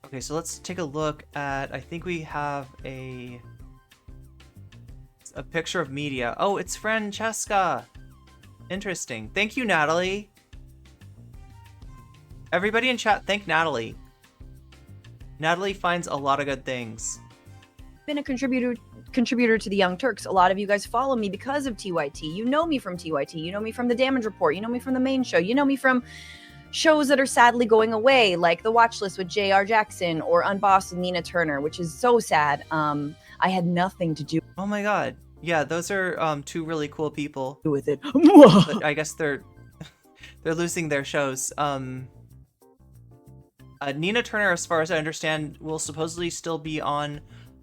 Okay, so let's take a look at, I think we have a picture of media. Oh, it's Francesca. Interesting. Thank you, Natalie. Everybody in chat, thank Natalie. Natalie finds a lot of good things. Been a contributor to the Young Turks. A lot of you guys follow me because of TYT. You know me from TYT. You know me from the Damage Report. You know me from the main show. You know me from shows that are sadly going away, like The Watch List with J.R. Jackson or Unbossed with Nina Turner, which is so sad. I had nothing to do. Oh my god. Yeah, those are two really cool people with it. But I guess they're losing their shows. Nina Turner, as far as I understand, will supposedly still be on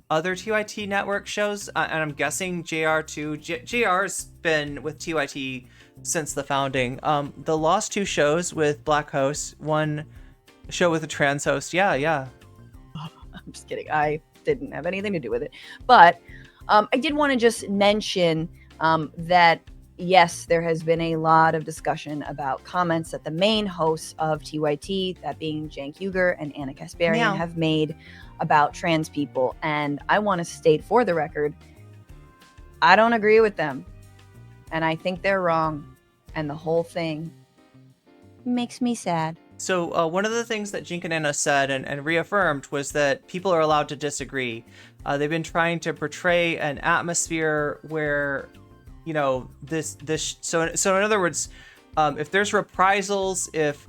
other TYT network shows, and I'm guessing JR too. JR's been with TYT since the founding. The lost 2 shows with Black Host, one show with a trans host. Yeah. I'm just kidding. I didn't have anything to do with it. But I did want to just mention that, yes, there has been a lot of discussion about comments that the main hosts of TYT, that being Cenk Uygur and Anna Kasparian, have made about trans people. And I want to state for the record, I don't agree with them. And I think they're wrong. And the whole thing makes me sad. So one of the things that Cenk and Anna said and reaffirmed was that people are allowed to disagree. They've been trying to portray an atmosphere where, you know, so in other words, if there's reprisals, if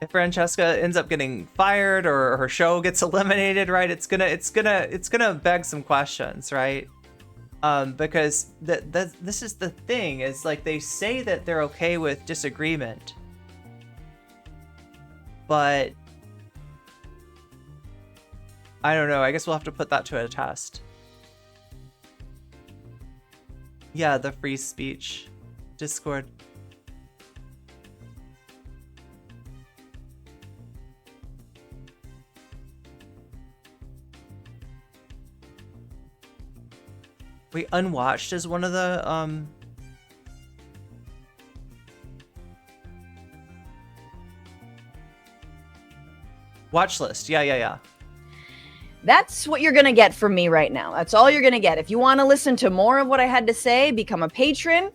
if Francesca ends up getting fired or her show gets eliminated, right, it's gonna beg some questions, right? Because this is the thing, is like they say that they're okay with disagreement, but I don't know. I guess we'll have to put that to a test. Yeah, the free speech Discord. Wait, Unwatched is one of the watch list. Yeah. That's what you're going to get from me right now. That's all you're going to get. If you want to listen to more of what I had to say, become a patron.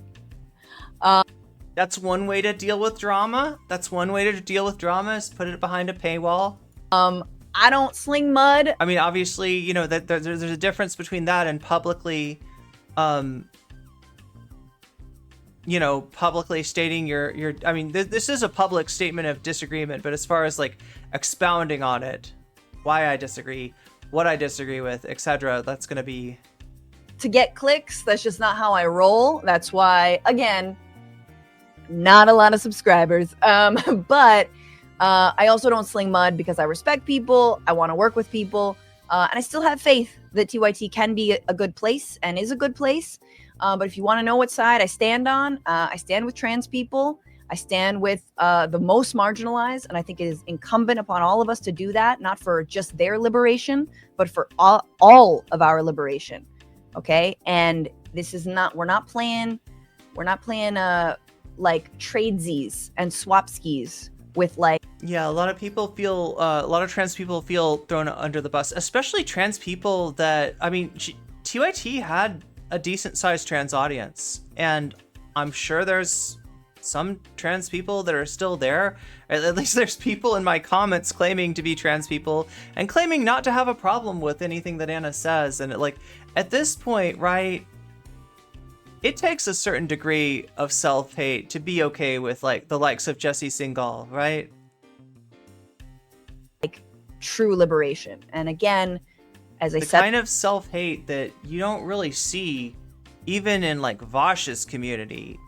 That's one way to deal with drama. Is put it behind a paywall. I don't sling mud. I mean, obviously, you know, that there's a difference between that and publicly, publicly stating your, I mean, this is a public statement of disagreement, but as far as like expounding on it, why I disagree, what I disagree with, etc., that's going to be... To get clicks, that's just not how I roll. That's why, again, not a lot of subscribers. But I also don't sling mud because I respect people. I want to work with people. And I still have faith that TYT can be a good place and is a good place. But if you want to know what side I stand on, I stand with trans people. I stand with the most marginalized. And I think it is incumbent upon all of us to do that, not for just their liberation, but for all of our liberation. Okay. And this is not, we're not playing like tradesies and swapskis with like... Yeah, a lot of trans people feel thrown under the bus, especially trans people that, I mean, TYT had a decent sized trans audience, and I'm sure there's some trans people that are still there. At least there's people in my comments claiming to be trans people and claiming not to have a problem with anything that Anna says. And at this point, right, it takes a certain degree of self-hate to be okay with like the likes of Jesse Singal, right? Like true liberation. And again, as I said, the kind of self-hate that you don't really see even in like Vosh's community.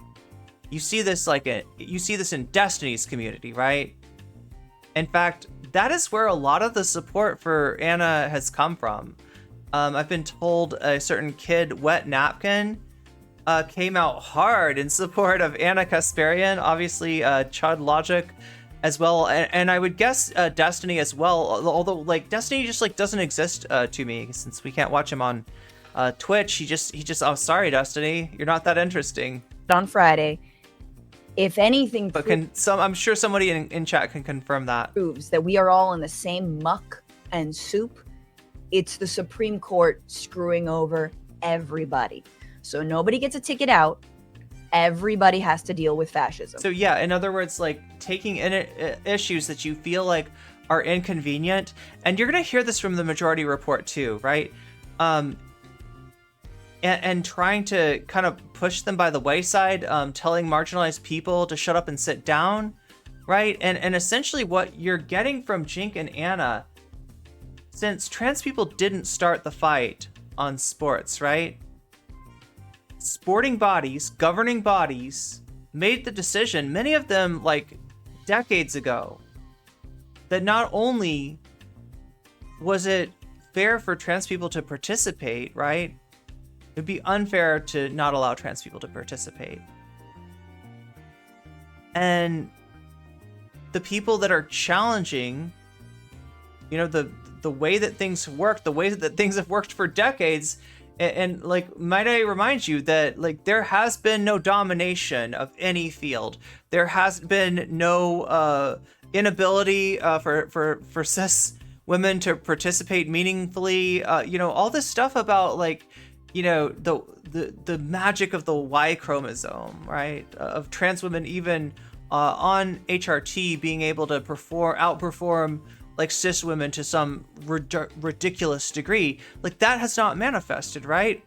You see this in Destiny's community, right? In fact, that is where a lot of the support for Anna has come from. I've been told a certain kid, Wet Napkin, came out hard in support of Anna Kasparian, obviously Chud Logic as well, and I would guess Destiny as well, although like Destiny just like doesn't exist to me since we can't watch him on Twitch. He just oh, sorry Destiny, you're not that interesting. On Friday, If anything But I'm sure somebody in chat can confirm that. proves that we are all in the same muck and soup, it's the Supreme Court screwing over everybody. So nobody gets a ticket out. Everybody has to deal with fascism. So yeah, in other words, like taking in issues that you feel like are inconvenient, and you're gonna hear this from the majority report too, right? And trying to kind of push them by the wayside, telling marginalized people to shut up and sit down, right? And essentially what you're getting from Jink and Anna, since trans people didn't start the fight on sports, right? Sporting bodies, governing bodies, made the decision, many of them like decades ago, that not only was it fair for trans people to participate, right? It'd be unfair to not allow trans people to participate. And the people that are challenging, you know, the way that things work, the way that things have worked for decades, and like, might I remind you that like there has been no domination of any field. There has been no inability for cis women to participate meaningfully. You know, all this stuff about like, you know, the magic of the Y chromosome, right? Of trans women even on HRT being able to outperform like cis women to some ridiculous degree. Like that has not manifested, right?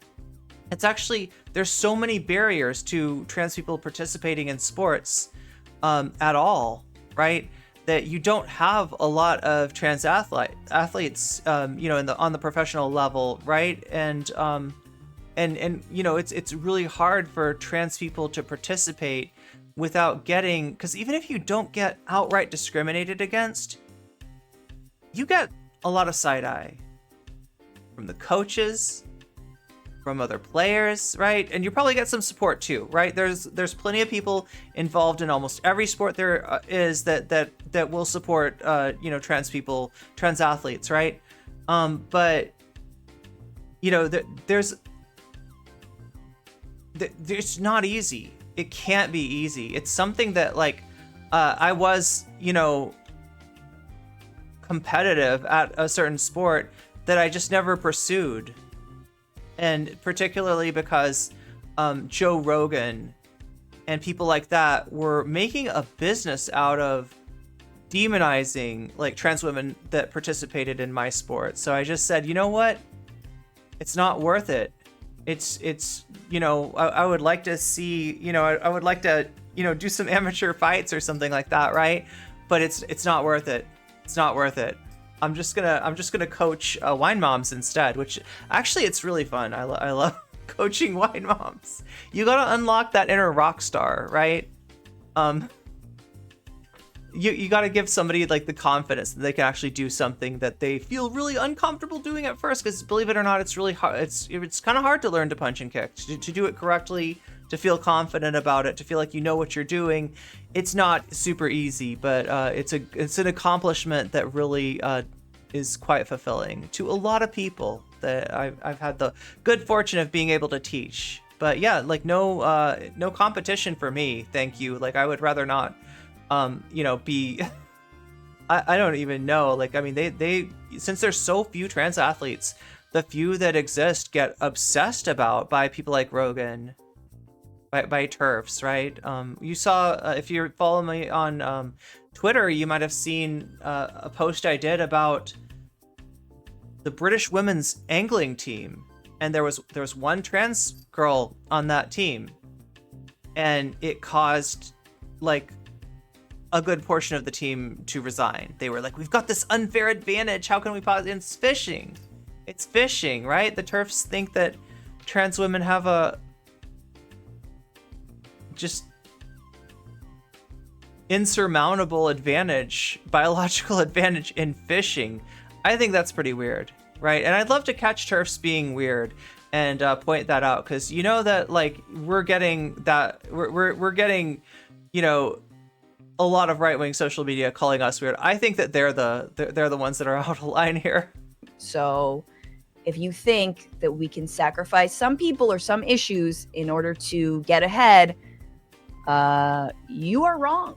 It's actually, there's so many barriers to trans people participating in sports at all, right? That you don't have a lot of trans athletes, you know, on the professional level, right? And you know, it's really hard for trans people to participate without getting, because even if you don't get outright discriminated against, you get a lot of side eye from the coaches, from other players, right? And you probably get some support too, right? There's plenty of people involved in almost every sport there is that will support you know, trans people, trans athletes, right? But you know, it's not easy. It can't be easy. It's something that like I was, you know, competitive at a certain sport that I just never pursued. And particularly because Joe Rogan and people like that were making a business out of demonizing like trans women that participated in my sport. So I just said, you know what? It's not worth it. It's you know, I would like to see, you know, I would like to, you know, do some amateur fights or something like that, right? But it's not worth it. It's not worth it. I'm just gonna coach wine moms instead, which actually it's really fun. I love coaching wine moms. You gotta unlock that inner rock star, right? You gotta give somebody like the confidence that they can actually do something that they feel really uncomfortable doing at first. Because believe it or not, it's really hard. It's kind of hard to learn to punch and kick, to do it correctly, to feel confident about it, to feel like you know what you're doing. It's not super easy, but it's an accomplishment that really is quite fulfilling to a lot of people that I've had the good fortune of being able to teach. But yeah, like no competition for me, thank you. Like I would rather not, you know, be. I don't even know. Like I mean, they since there's so few trans athletes, the few that exist get obsessed about by people like Rogan. By TERFs, right? You saw, if you follow me on Twitter, you might have seen a post I did about the British women's angling team, and there was one trans girl on that team, and it caused like a good portion of the team to resign. They were like, "We've got this unfair advantage. How can we pause?" And it's fishing. It's fishing, right? The TERFs think that trans women have a just insurmountable advantage, biological advantage in fishing. I think that's pretty weird, right? And I'd love to catch TERFs being weird and point that out, because you know that like we're getting, you know, a lot of right-wing social media calling us weird. I think that they're the ones that are out of line here. So if you think that we can sacrifice some people or some issues in order to get ahead, you are wrong.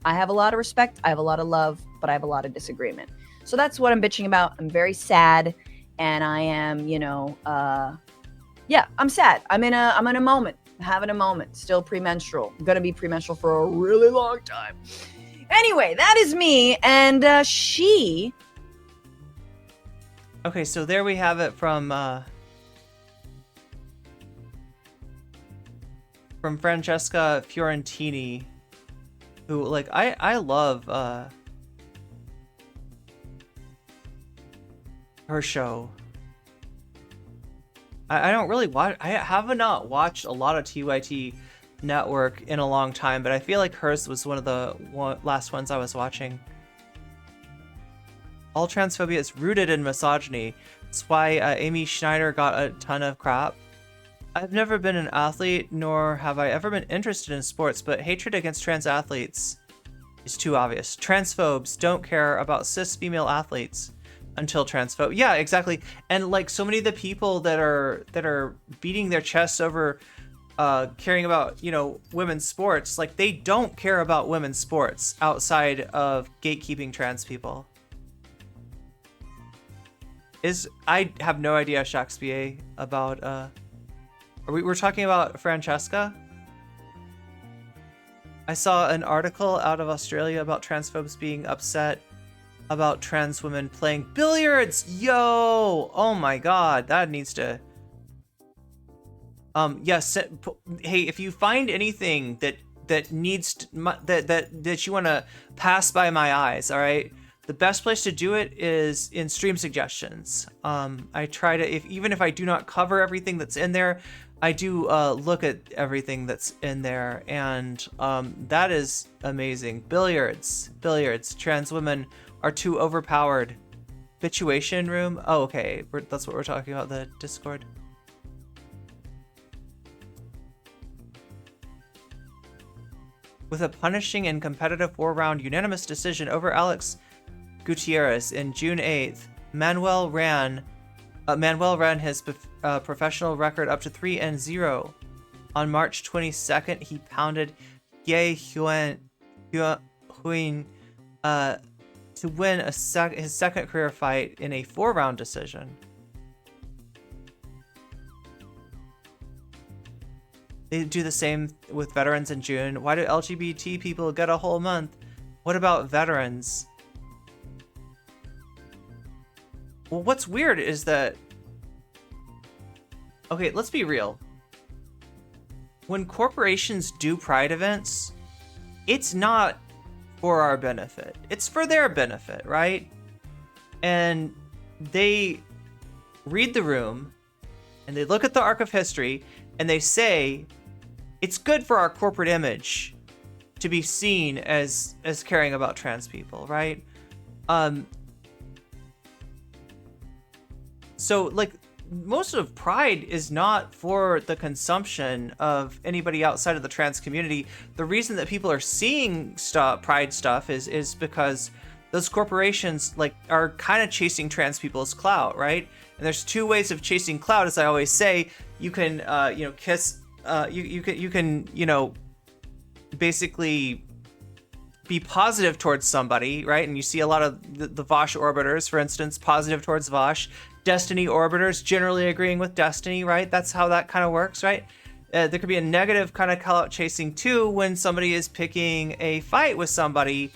I have a lot of respect, I have a lot of love, but I have a lot of disagreement. So that's what I'm bitching about. I'm very sad, and I am, I'm sad. I'm in a moment, having a moment, still premenstrual. I'm gonna be premenstrual for a really long time. Anyway, that is me, and she. Okay, so there we have it from Francesca Fiorentini, who, like, I love her show. I don't really watch. I have not watched a lot of TYT network in a long time, but I feel like hers was one of the last ones I was watching. All transphobia is rooted in misogyny. That's why Amy Schneider got a ton of crap. I've never been an athlete, nor have I ever been interested in sports, but hatred against trans athletes is too obvious. Transphobes don't care about cis female athletes until transphobe. Yeah, exactly. And like so many of the people that are beating their chests over caring about, women's sports, like they don't care about women's sports outside of gatekeeping trans people. I have no idea, Shakespeare, about we're talking about Francesca? I saw an article out of Australia about transphobes being upset about trans women playing billiards. Yo! Oh my god, that needs to... yes, hey, if you find anything that needs to, that you want to pass by my eyes, all right? The best place to do it is in stream suggestions. I try to, even if I do not cover everything that's in there, I do look at everything that's in there, and that is amazing. Billiards. Trans women are too overpowered. Situation room. Oh, okay. That's what we're talking about. The Discord. With a punishing and competitive 4-round unanimous decision over Alex Gutierrez in June 8th, Manuel ran his professional record up to 3-0. On March 22nd, he pounded Ye Huin to win his second career fight in a 4-round decision. They do the same with veterans in June. Why do LGBT people get a whole month? What about veterans? Well, what's weird is that... Okay, let's be real. When corporations do Pride events, it's not for our benefit. It's for their benefit, right? And they read the room, and they look at the arc of history, and they say, it's good for our corporate image to be seen as caring about trans people, right? So, like, most of Pride is not for the consumption of anybody outside of the trans community. The reason that people are seeing Pride stuff is because those corporations, like, are kind of chasing trans people's clout, right? And there's two ways of chasing clout, as I always say. You can, kiss. You can, basically be positive towards somebody, right? And you see a lot of the Vosh orbiters, for instance, positive towards Vosh. Destiny orbiters generally agreeing with Destiny, right? That's how that kind of works, right? There could be a negative kind of call-out chasing too when somebody is picking a fight with somebody,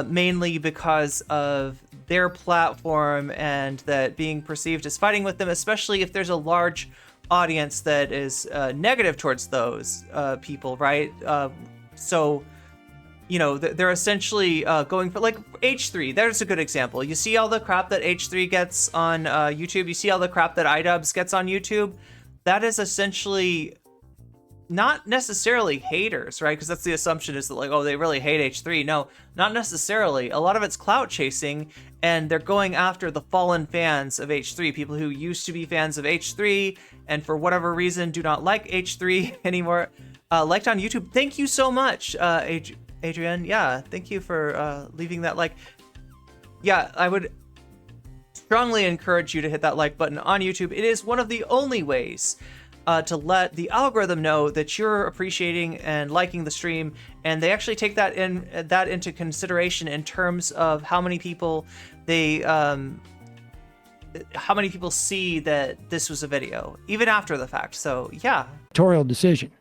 mainly because of their platform and that being perceived as fighting with them, especially if there's a large audience that is negative towards those people, right? So, they're essentially going for, like, H3. There's a good example. You see all the crap that H3 gets on YouTube. You see all the crap that iDubbbz gets on YouTube. That is essentially not necessarily haters, right? Because that's the assumption, is that, like, oh, they really hate H3. No, not necessarily. A lot of it's clout chasing, and they're going after the fallen fans of H3, people who used to be fans of H3 and for whatever reason do not like H3 anymore. Liked on YouTube. Thank you so much, Adrian. Yeah, thank you for leaving that like. Yeah, I would strongly encourage you to hit that like button on YouTube. It is one of the only ways to let the algorithm know that you're appreciating and liking the stream, and they actually take that into consideration in terms of how many people see that this was a video, even after the fact. So yeah. Editorial decision.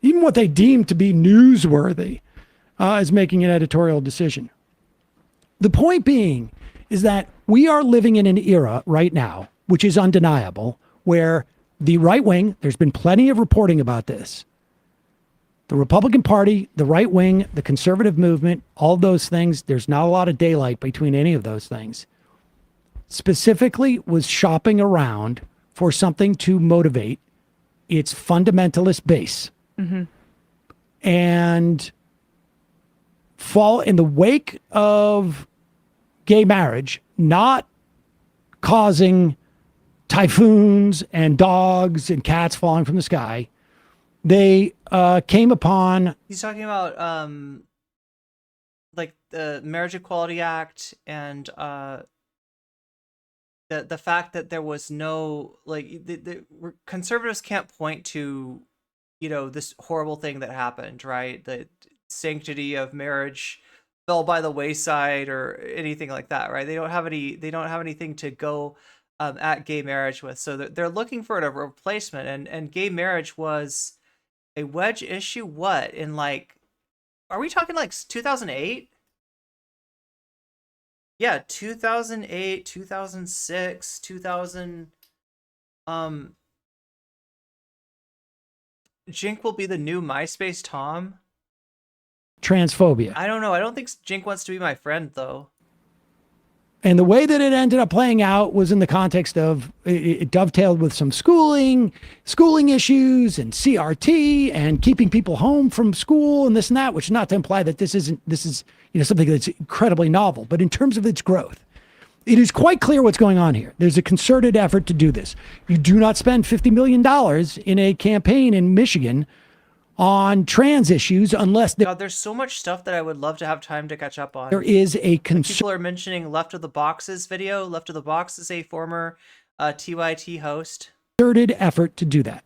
Even what they deem to be newsworthy is making an editorial decision. The point being is that we are living in an era right now, which is undeniable, where the right wing, there's been plenty of reporting about this. The Republican Party, the right wing, the conservative movement, all those things, there's not a lot of daylight between any of those things. Specifically was shopping around for something to motivate its fundamentalist base. Mm-hmm. And fall in the wake of gay marriage, not causing typhoons and dogs and cats falling from the sky, they came upon... He's talking about like the Marriage Equality Act and the fact that there was no, like, the conservatives can't point to, you know, this horrible thing that happened, right? The sanctity of marriage fell by the wayside or anything like that, right? They don't have anything to go at gay marriage with. So they're looking for a replacement, and gay marriage was a wedge issue. What, in, like, are we talking like 2008? Yeah, 2008, 2006, 2000. Jink will be the new MySpace Tom. Transphobia. I don't know. I don't think Jink wants to be my friend, though. And the way that it ended up playing out was in the context of it dovetailed with some schooling issues and CRT and keeping people home from school and this and that, which not to imply that this is, you know, something that's incredibly novel, but in terms of its growth, it is quite clear what's going on here. There's a concerted effort to do this. You do not spend $50 million in a campaign in Michigan on trans issues unless God, there's so much stuff that I would love to have time to catch up on. There is a people are mentioning Left of the Boxes video. Left of the Box is a former TYT host. Concerted effort to do that.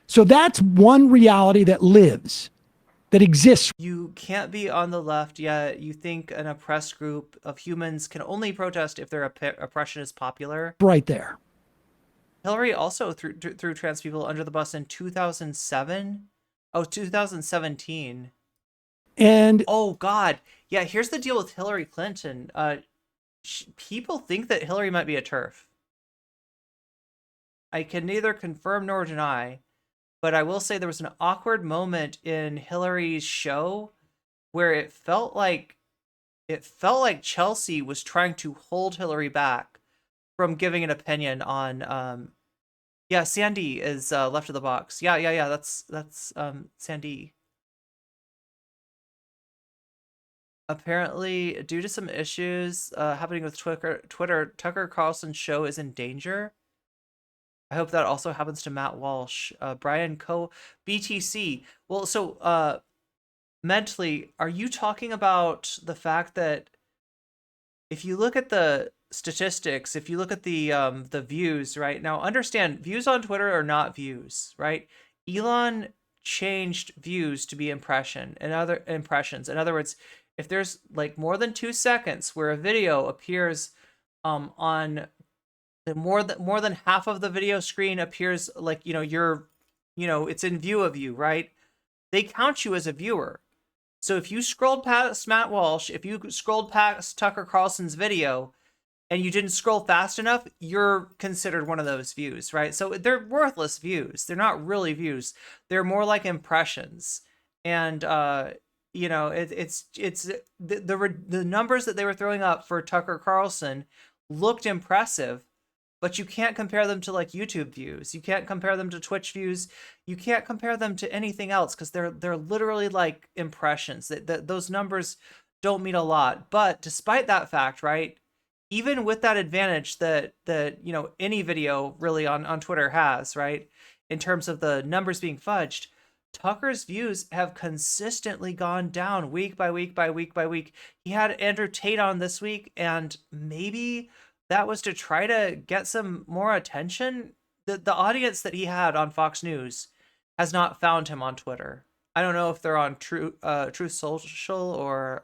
So that's one reality that lives, that exists. You can't be on the left yet. You think an oppressed group of humans can only protest if their oppression is popular. Right there. Hillary also threw trans people under the bus in 2007. Oh, 2017. And oh God, yeah. Here's the deal with Hillary Clinton. People think that Hillary might be a TERF. I can neither confirm nor deny, but I will say there was an awkward moment in Hillary's show where it felt like Chelsea was trying to hold Hillary back from giving an opinion on yeah, Sandy is Left of the Box. Yeah, that's Sandy. Apparently, due to some issues happening with Twitter, Tucker Carlson's show is in danger. I hope that also happens to Matt Walsh. Brian BTC. Well, so mentally, are you talking about the fact that if you look at the statistics, if you look at the views, right? Now, understand, views on Twitter are not views, right? Elon changed views to be impressions. In other words, if there's like more than 2 seconds where a video appears on the more than half of the video screen appears, like, you know, it's in view of you, right? They count you as a viewer. So if you scrolled past Matt Walsh, if you scrolled past Tucker Carlson's video, and you didn't scroll fast enough, you're considered one of those views, right? So they're worthless views. They're not really views. They're more like impressions. And you know, it's the numbers that they were throwing up for Tucker Carlson looked impressive, but you can't compare them to like YouTube views. You can't compare them to Twitch views. You can't compare them to anything else because they're literally like impressions. Those numbers don't mean a lot. But despite that fact, right? Even with that advantage that you know, any video really on Twitter has, right, in terms of the numbers being fudged, Tucker's views have consistently gone down week by week by week by week. He had Andrew Tate on this week, and maybe that was to try to get some more attention. the audience that he had on Fox News has not found him on Twitter. I don't know if they're on Truth Social or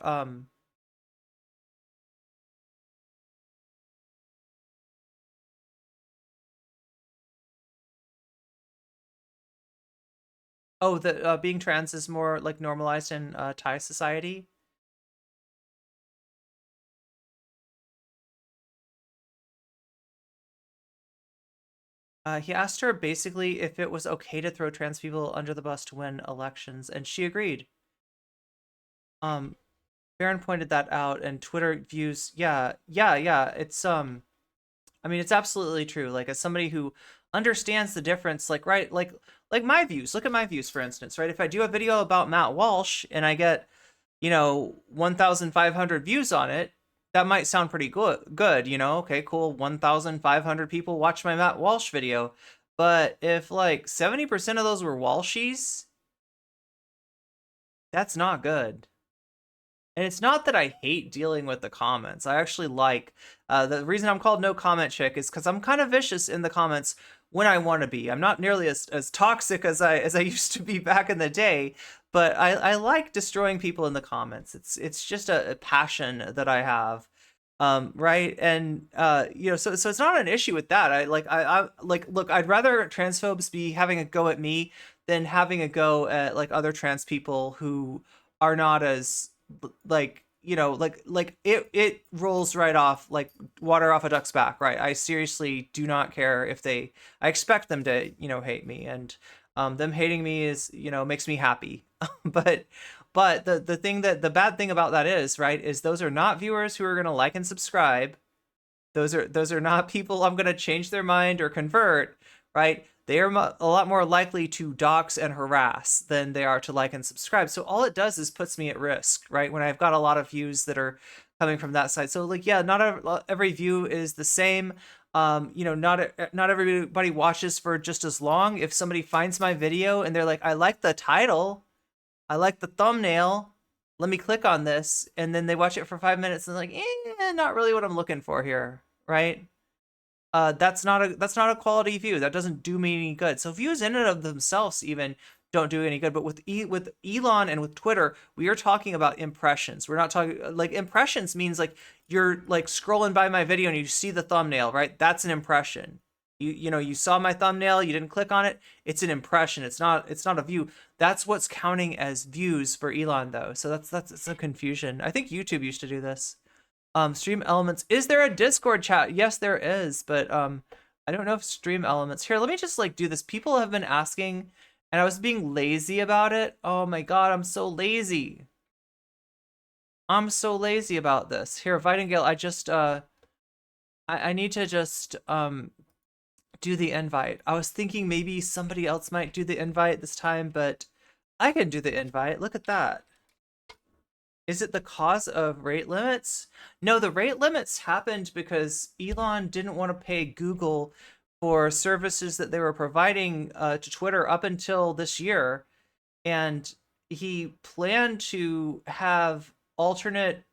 oh, the being trans is more like normalized in Thai society. He asked her basically if it was okay to throw trans people under the bus to win elections, and she agreed. Um, Baron pointed that out, and Twitter views, yeah. It's I mean, it's absolutely true. Like, as somebody who understands the difference, like, right, like my views. Look at my views, for instance, right? If I do a video about Matt Walsh and I get, 1,500 views on it, that might sound pretty good, okay, cool, 1,500 people watch my Matt Walsh video. But if like 70% of those were Walshies, that's not good. And it's not that I hate dealing with the comments. I actually like, the reason I'm called No Comment Chick is because I'm kind of vicious in the comments when I want to be. I'm not nearly as toxic as I used to be back in the day, but I like destroying people in the comments. It's just a passion that I have. Right. And so it's not an issue with that. I like, look, I'd rather transphobes be having a go at me than having a go at like other trans people who are not as like, like it rolls right off like water off a duck's back, right? I seriously do not care if I expect them to, hate me, and them hating me is, makes me happy. but the bad thing about that is, right, is those are not viewers who are going to like and subscribe. Those are not people I'm going to change their mind or convert, right? They are a lot more likely to dox and harass than they are to like and subscribe. So all it does is puts me at risk, right? When I've got a lot of views that are coming from that side. So like, yeah, not every view is the same. Not everybody watches for just as long. If somebody finds my video and they're like, I like the title, I like the thumbnail, let me click on this, and then they watch it for 5 minutes and they're like, not really what I'm looking for here, right? That's not a quality view. That doesn't do me any good. So views in and of themselves even don't do any good. But with Elon and with Twitter, we are talking about impressions. We're not talking like impressions means like you're like scrolling by my video and you see the thumbnail, right? That's an impression. You saw my thumbnail, you didn't click on it. It's an impression. It's not a view. That's what's counting as views for Elon though. So that's a confusion. I think YouTube used to do this. Stream Elements. Is there a Discord chat? Yes, there is, but I don't know if Stream Elements. Here, let me just like do this. People have been asking, and I was being lazy about it. Oh my god, I'm so lazy. I'm so lazy about this. Here, Vitingale, I just I need to just do the invite. I was thinking maybe somebody else might do the invite this time, but I can do the invite. Look at that. Is it the cause of rate limits? No, the rate limits happened because Elon didn't want to pay Google for services that they were providing to Twitter up until this year. And he planned to have alternate,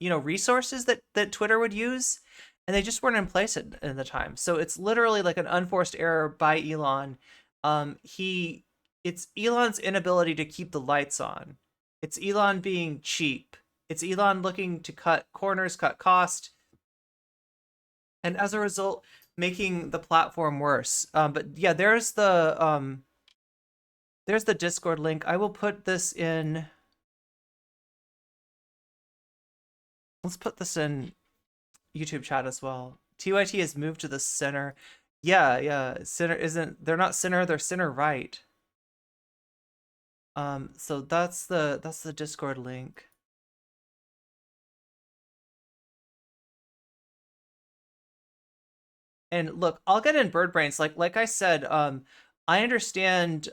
resources that Twitter would use. And they just weren't in place at the time. So it's literally like an unforced error by Elon. It's Elon's inability to keep the lights on. It's Elon being cheap. It's Elon looking to cut corners, cut cost, and as a result, making the platform worse. But yeah, there's the Discord link. I will put this in. Let's put this in YouTube chat as well. TYT has moved to the center. Yeah. Center isn't. They're not center. They're center right. So that's the Discord link. And look, I'll get in bird brains. Like I said, I understand.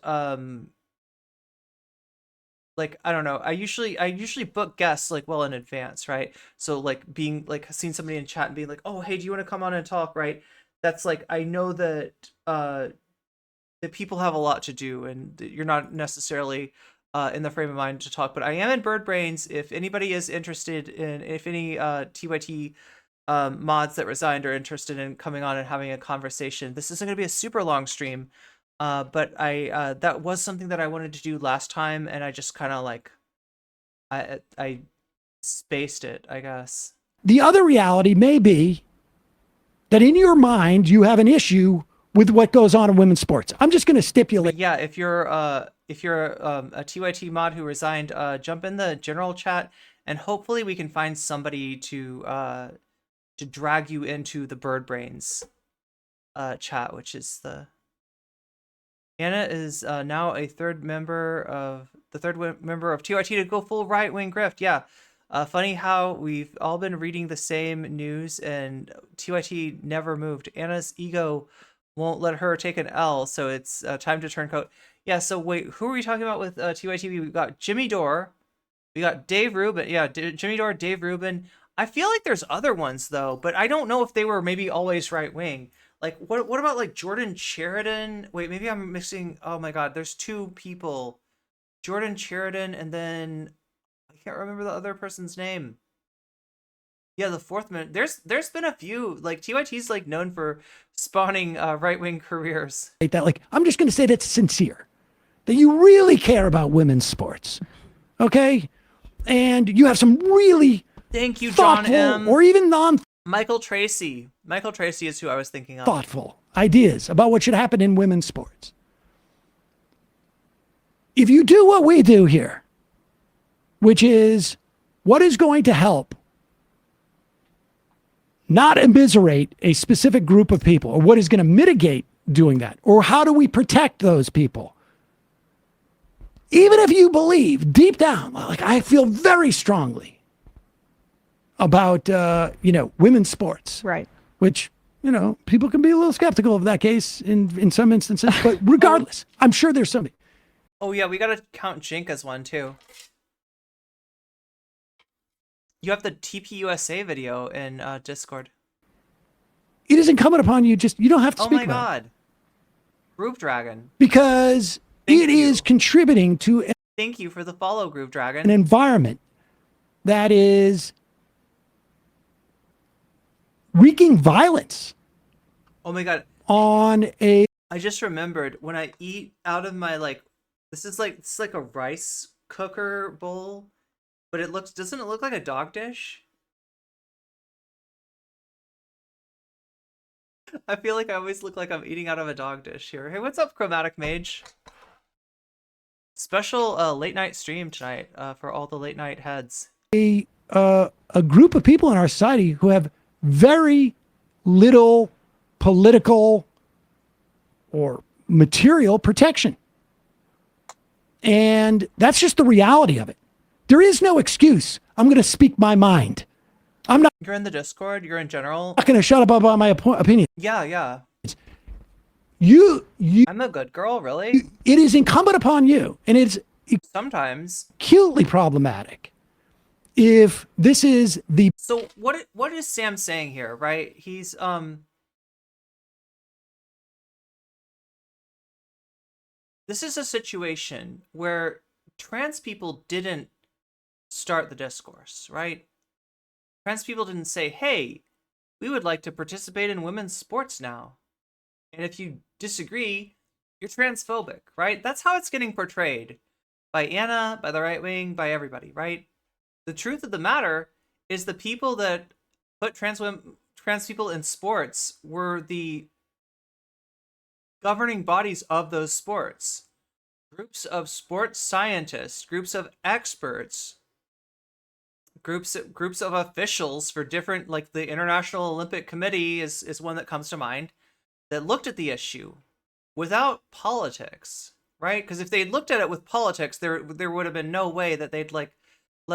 Like I don't know. I usually book guests like well in advance, right? So like being like seeing somebody in chat and being like, oh hey, do you want to come on and talk, right? That's like I know that that people have a lot to do and you're not necessarily in the frame of mind to talk. But I am in bird brains if anybody is interested in if any TYT mods that resigned are interested in coming on and having a conversation. This isn't going to be a super long stream, but I that was something that I wanted to do last time, and I just kind of like I spaced it, I guess. The other reality may be that in your mind you have an issue with what goes on in women's sports. I'm just going to stipulate. But yeah, if you're a TYT mod who resigned, jump in the general chat, and hopefully we can find somebody to drag you into the Bird Brains chat, which is the Anna is now a third member of TYT to go full right wing grift. Yeah. Funny how we've all been reading the same news and TYT never moved. Anna's ego won't let her take an L, so it's time to turn coat. Yeah, so wait, who are we talking about with TYT? We've got Jimmy Dore. We got Dave Rubin. Yeah, Jimmy Dore, Dave Rubin. I feel like there's other ones, though, but I don't know if they were maybe always right wing. Like, what about, like, Jordan Sheridan? Wait, maybe I'm mixing... Oh, my God, there's two people. Jordan Sheridan, and then... I can't remember the other person's name. Yeah, the fourth man. There's been a few. Like, TYT's, like, known for spawning right-wing careers. That, like, I'm just going to say that's sincere. That you really care about women's sports. Okay? And you have some really... Thank you, John M. Or even non... Michael Tracy. Michael Tracy is who I was thinking of. Thoughtful ideas about what should happen in women's sports. If you do what we do here, which is what is going to help not immiserate a specific group of people, or what is going to mitigate doing that, or how do we protect those people? Even if you believe deep down, like I feel very strongly about, women's sports. Right. Which, people can be a little skeptical of that case in some instances, but regardless, I'm sure there's somebody. Oh yeah, we gotta count Jink as one too. You have the TPUSA video in Discord. It is incumbent upon you, you don't have to speak about it. Oh my God. Groove Dragon. Because it is contributing to Thank you for the follow, Groove Dragon. An environment that is wreaking violence. Oh my God. I just remembered when I eat out of my it's like a rice cooker bowl, but doesn't it look like a dog dish? I feel like I always look like I'm eating out of a dog dish here. Hey, what's up, Chromatic Mage? Special late night stream tonight for all the late night heads. A group of people in our society who have very little political or material protection. And that's just the reality of it. There is no excuse. I'm going to speak my mind. I'm not. You're in the Discord. You're in general. Not going to shut up about my opinion. Yeah. I'm a good girl, really. It is incumbent upon you, and it's sometimes acutely problematic if this is the. So what is Sam saying here, right? He's this is a situation where trans people didn't start the discourse, right? Trans people didn't say, hey, we would like to participate in women's sports now. And if you disagree, you're transphobic, right? That's how it's getting portrayed by Anna, by the right wing, by everybody, right? The truth of the matter is the people that put trans people in sports were the governing bodies of those sports. Groups of sports scientists, groups of experts, groups of officials for different, like the International Olympic Committee is one that comes to mind, that looked at the issue without politics, right? Because if they'd looked at it with politics, there would have been no way that they'd let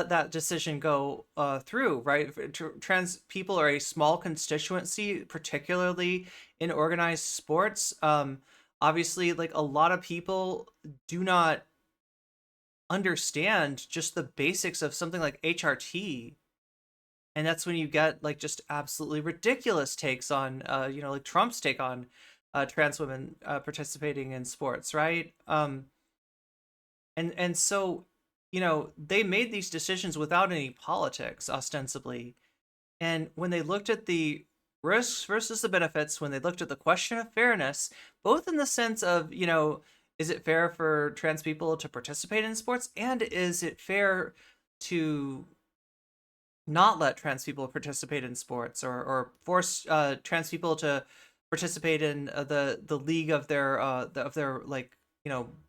that decision go through, right? Trans people are a small constituency, particularly in organized sports. Obviously, a lot of people do not understand just the basics of something like HRT. And that's when you get just absolutely ridiculous takes on, like Trump's take on trans women participating in sports, right? And so, they made these decisions without any politics, ostensibly. And when they looked at the risks versus the benefits, when they looked at the question of fairness, both in the sense of, is it fair for trans people to participate in sports? And is it fair to not let trans people participate in sports, or force trans people to participate in the league of their like,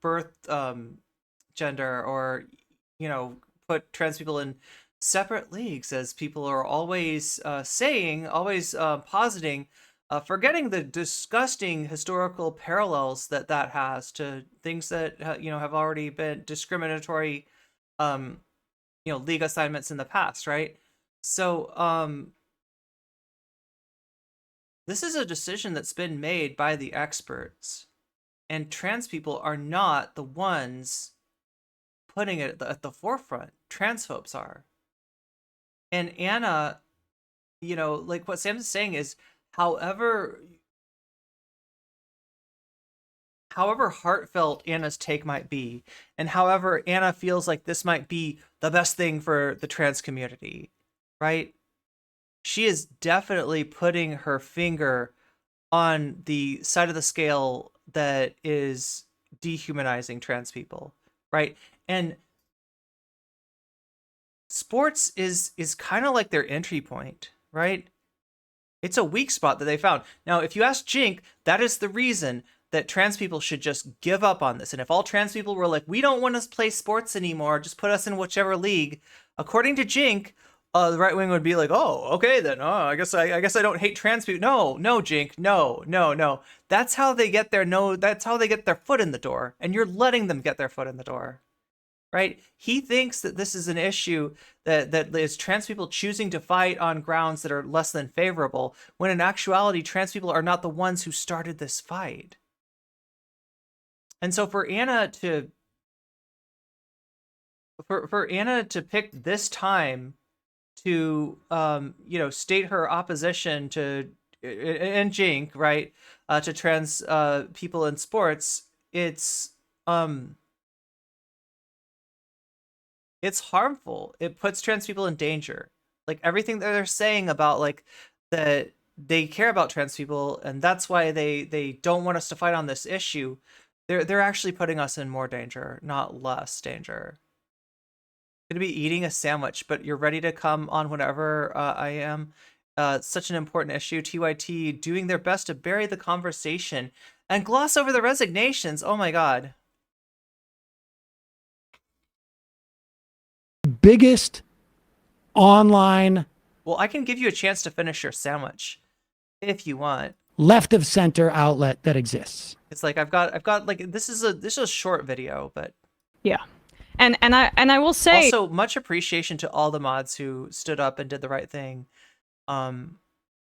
birth gender, or put trans people in separate leagues, as people are always saying, always positing, forgetting the disgusting historical parallels that has to things that have already been discriminatory league assignments in the past, right? So this is a decision that's been made by the experts, and trans people are not the ones putting it at the forefront. Transphobes are. And Anna, like what Sam's saying is, however heartfelt Anna's take might be, and however Anna feels like this might be the best thing for the trans community, right? She is definitely putting her finger on the side of the scale that is dehumanizing trans people, right? And sports is kind of like their entry point, right? It's a weak spot that they found. Now, if you ask Jink, that is the reason that trans people should just give up on this. And if all trans people were like, we don't want to play sports anymore, just put us in whichever league, according to Jink, the right wing would be like, oh, okay then. Oh, I guess I don't hate trans people. No, Jink, no. That's how they get that's how they get their foot in the door, and you're letting them get their foot in the door. Right? He thinks that this is an issue that is trans people choosing to fight on grounds that are less than favorable, when in actuality, trans people are not the ones who started this fight. And so for Anna to pick this time to state her opposition to, and Jink, right, to trans people in sports, it's harmful. It puts trans people in danger. Like everything that they're saying about like that they care about trans people, and that's why they don't want us to fight on this issue. They're actually putting us in more danger, not less danger. I'm gonna be eating a sandwich, but you're ready to come on whenever I am. Such an important issue. TYT doing their best to bury the conversation and gloss over the resignations. Oh my god. Biggest online, well, I can give you a chance to finish your sandwich if you want. Left of center outlet that exists. It's like I've got like this is a short video, but yeah. And I will say also much appreciation to all the mods who stood up and did the right thing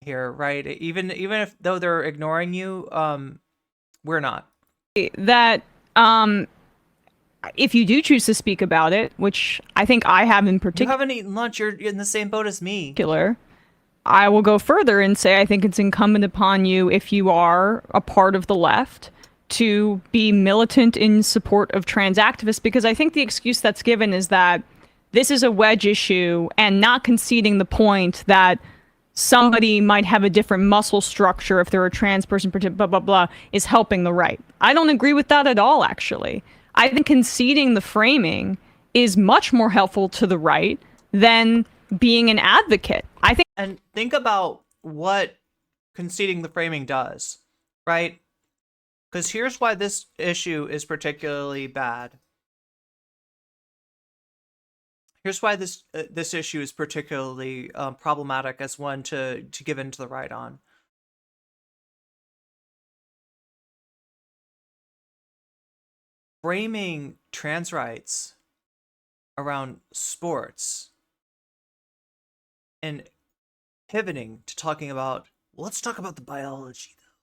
here, right? Even if though they're ignoring you, we're not. That if you do choose to speak about it, which I think I have in particular. You haven't eaten lunch, you're in the same boat as me. I will go further and say I think it's incumbent upon you, if you are a part of the left, to be militant in support of trans activists, because I think the excuse that's given is that this is a wedge issue, and not conceding the point that somebody might have a different muscle structure if they're a trans person, blah, blah, blah, is helping the right. I don't agree with that at all, actually. I think conceding the framing is much more helpful to the right than being an advocate. I think. And think about what conceding the framing does, right? Because here's why this issue is particularly bad. Here's why this issue is particularly problematic as one to give in to the right on. Framing trans rights around sports and pivoting to talking about, well, let's talk about the biology, though.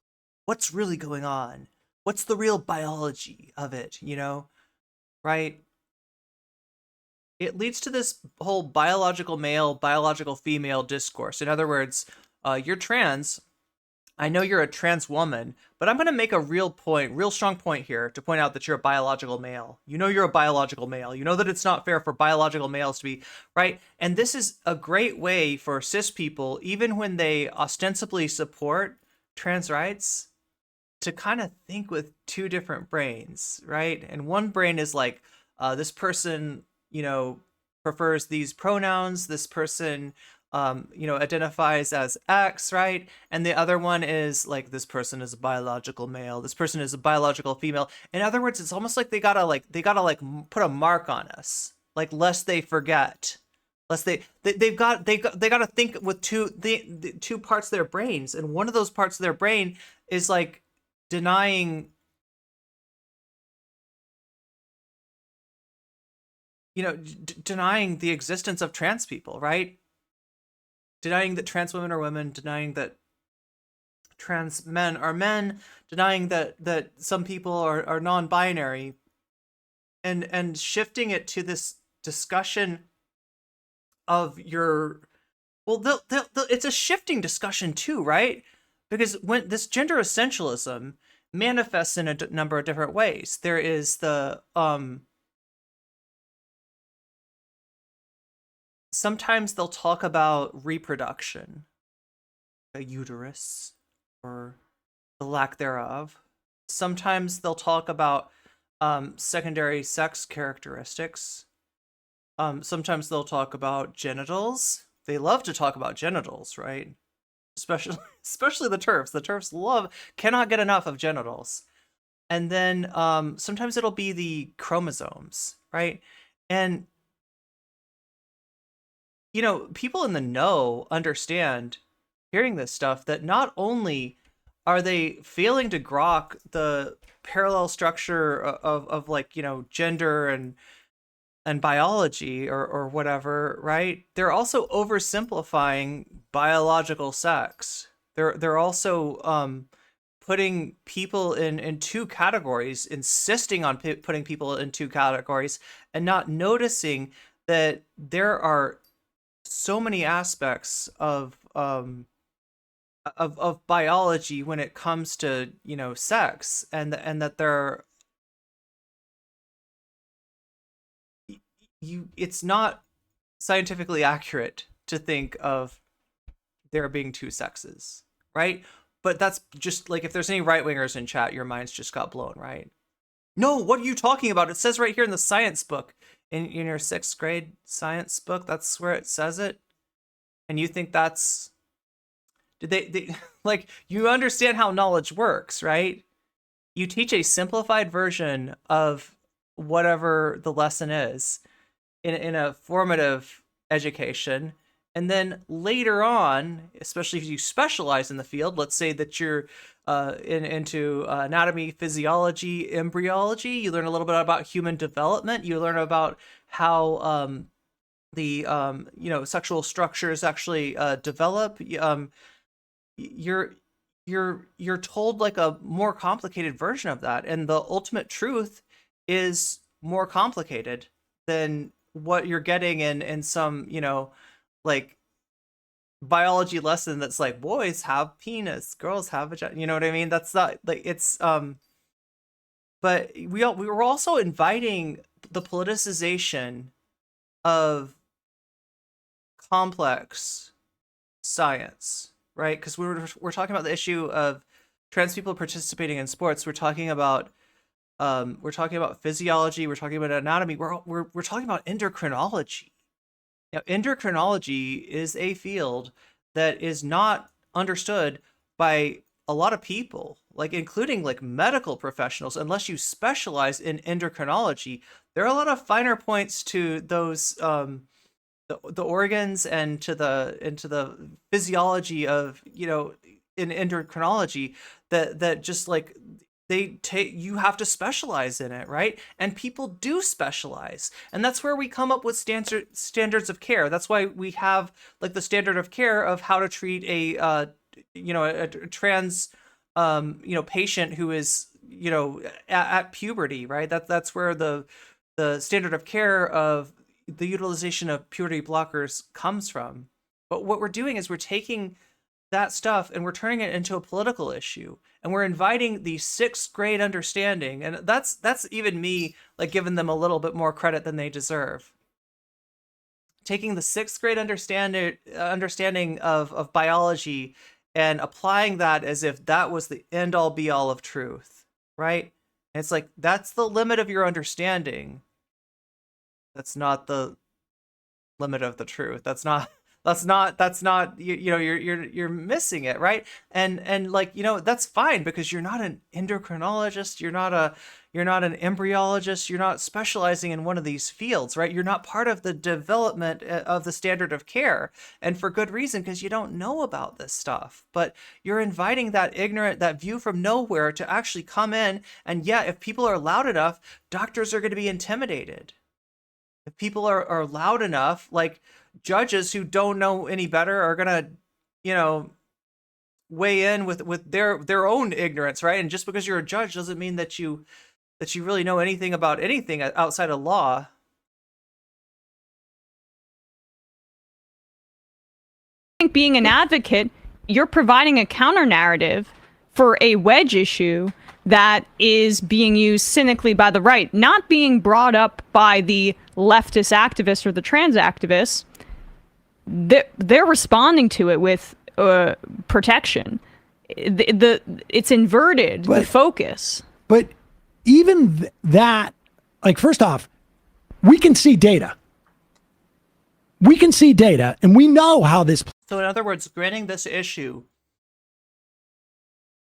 What's really going on? What's the real biology of it, right? It leads to this whole biological male, biological female discourse. In other words, you're trans, I know you're a trans woman, but I'm going to make a real strong point here to point out that you're a biological male. You know you're a biological male. You know that it's not fair for biological males to be, right? And this is a great way for cis people, even when they ostensibly support trans rights, to kind of think with two different brains, right? And one brain is like, this person, prefers these pronouns. This person identifies as X, right? And the other one is like, this person is a biological male. This person is a biological female. In other words, it's almost like they gotta put a mark on us, like lest they forget, lest they gotta think with the two parts of their brains, and one of those parts of their brain is like denying, denying the existence of trans people, right? Denying that trans women are women, denying that trans men are men, denying that some people are non-binary, and shifting it to this discussion of your, well, it's a shifting discussion too, right? Because when this gender essentialism manifests in a number of different ways, there is the sometimes they'll talk about reproduction, a uterus, or the lack thereof. Sometimes they'll talk about secondary sex characteristics. Sometimes they'll talk about genitals. They love to talk about genitals, right? Especially the TERFs. The TERFs cannot get enough of genitals. And then sometimes it'll be the chromosomes, right? And people in the know understand, hearing this stuff, that not only are they failing to grok the parallel structure of like, gender and biology or whatever, right? They're also oversimplifying biological sex. They're also putting people in two categories, insisting on putting people in two categories, and not noticing that there are so many aspects of biology when it comes to sex, and that it's not scientifically accurate to think of there being two sexes, right? But that's just like, if there's any right-wingers in chat, your minds just got blown, right? No, what are you talking about? It says right here in the science book, in your 6th grade science book, that's where it says it. And you think that's, did they like, you understand how knowledge works, right? You teach a simplified version of whatever the lesson is in a formative education, and then later on, especially if you specialize in the field, let's say that you're into anatomy, physiology, embryology, you learn a little bit about human development, you learn about how the sexual structures actually develop. You're told like a more complicated version of that, and the ultimate truth is more complicated than what you're getting in some like biology lesson that's like, boys have penis, girls have vagina. You know what I mean? That's not like, it's but we were also inviting the politicization of complex science, right? Because we're talking about the issue of trans people participating in sports. We're talking about physiology. We're talking about anatomy. We're talking about endocrinology. Now, endocrinology is a field that is not understood by a lot of people, like including like medical professionals, unless you specialize in endocrinology. There are a lot of finer points to those the organs and into the physiology of in endocrinology that just like you have to specialize in it, right? And people do specialize, and that's where we come up with standards of care. That's why we have like the standard of care of how to treat a trans patient who is at puberty, right? That's where the standard of care of the utilization of puberty blockers comes from. But what we're doing is we're taking that stuff and we're turning it into a political issue, and we're inviting the 6th grade understanding, and that's even me like giving them a little bit more credit than they deserve. Taking the 6th grade understanding of biology and applying that as if that was the end all be all of truth, right? And it's like, that's the limit of your understanding. That's not the limit of the truth. That's not you're missing it, right? And like, that's fine, because you're not an endocrinologist, you're not an embryologist, you're not specializing in one of these fields, right? You're not part of the development of the standard of care, and for good reason, because you don't know about this stuff. But you're inviting that view from nowhere to actually come in, and yeah, if people are loud enough, doctors are going to be intimidated. If people are loud enough, like, judges who don't know any better are gonna, weigh in with their own ignorance, right? And just because you're a judge doesn't mean that you really know anything about anything outside of law. I think being an advocate, you're providing a counter narrative for a wedge issue that is being used cynically by the right, not being brought up by the leftist activists or the trans activists. They're responding to it with protection. It's inverted, the focus. But even that, like, first off, we can see data. We can see data, and we know how this. So in other words, granting this issue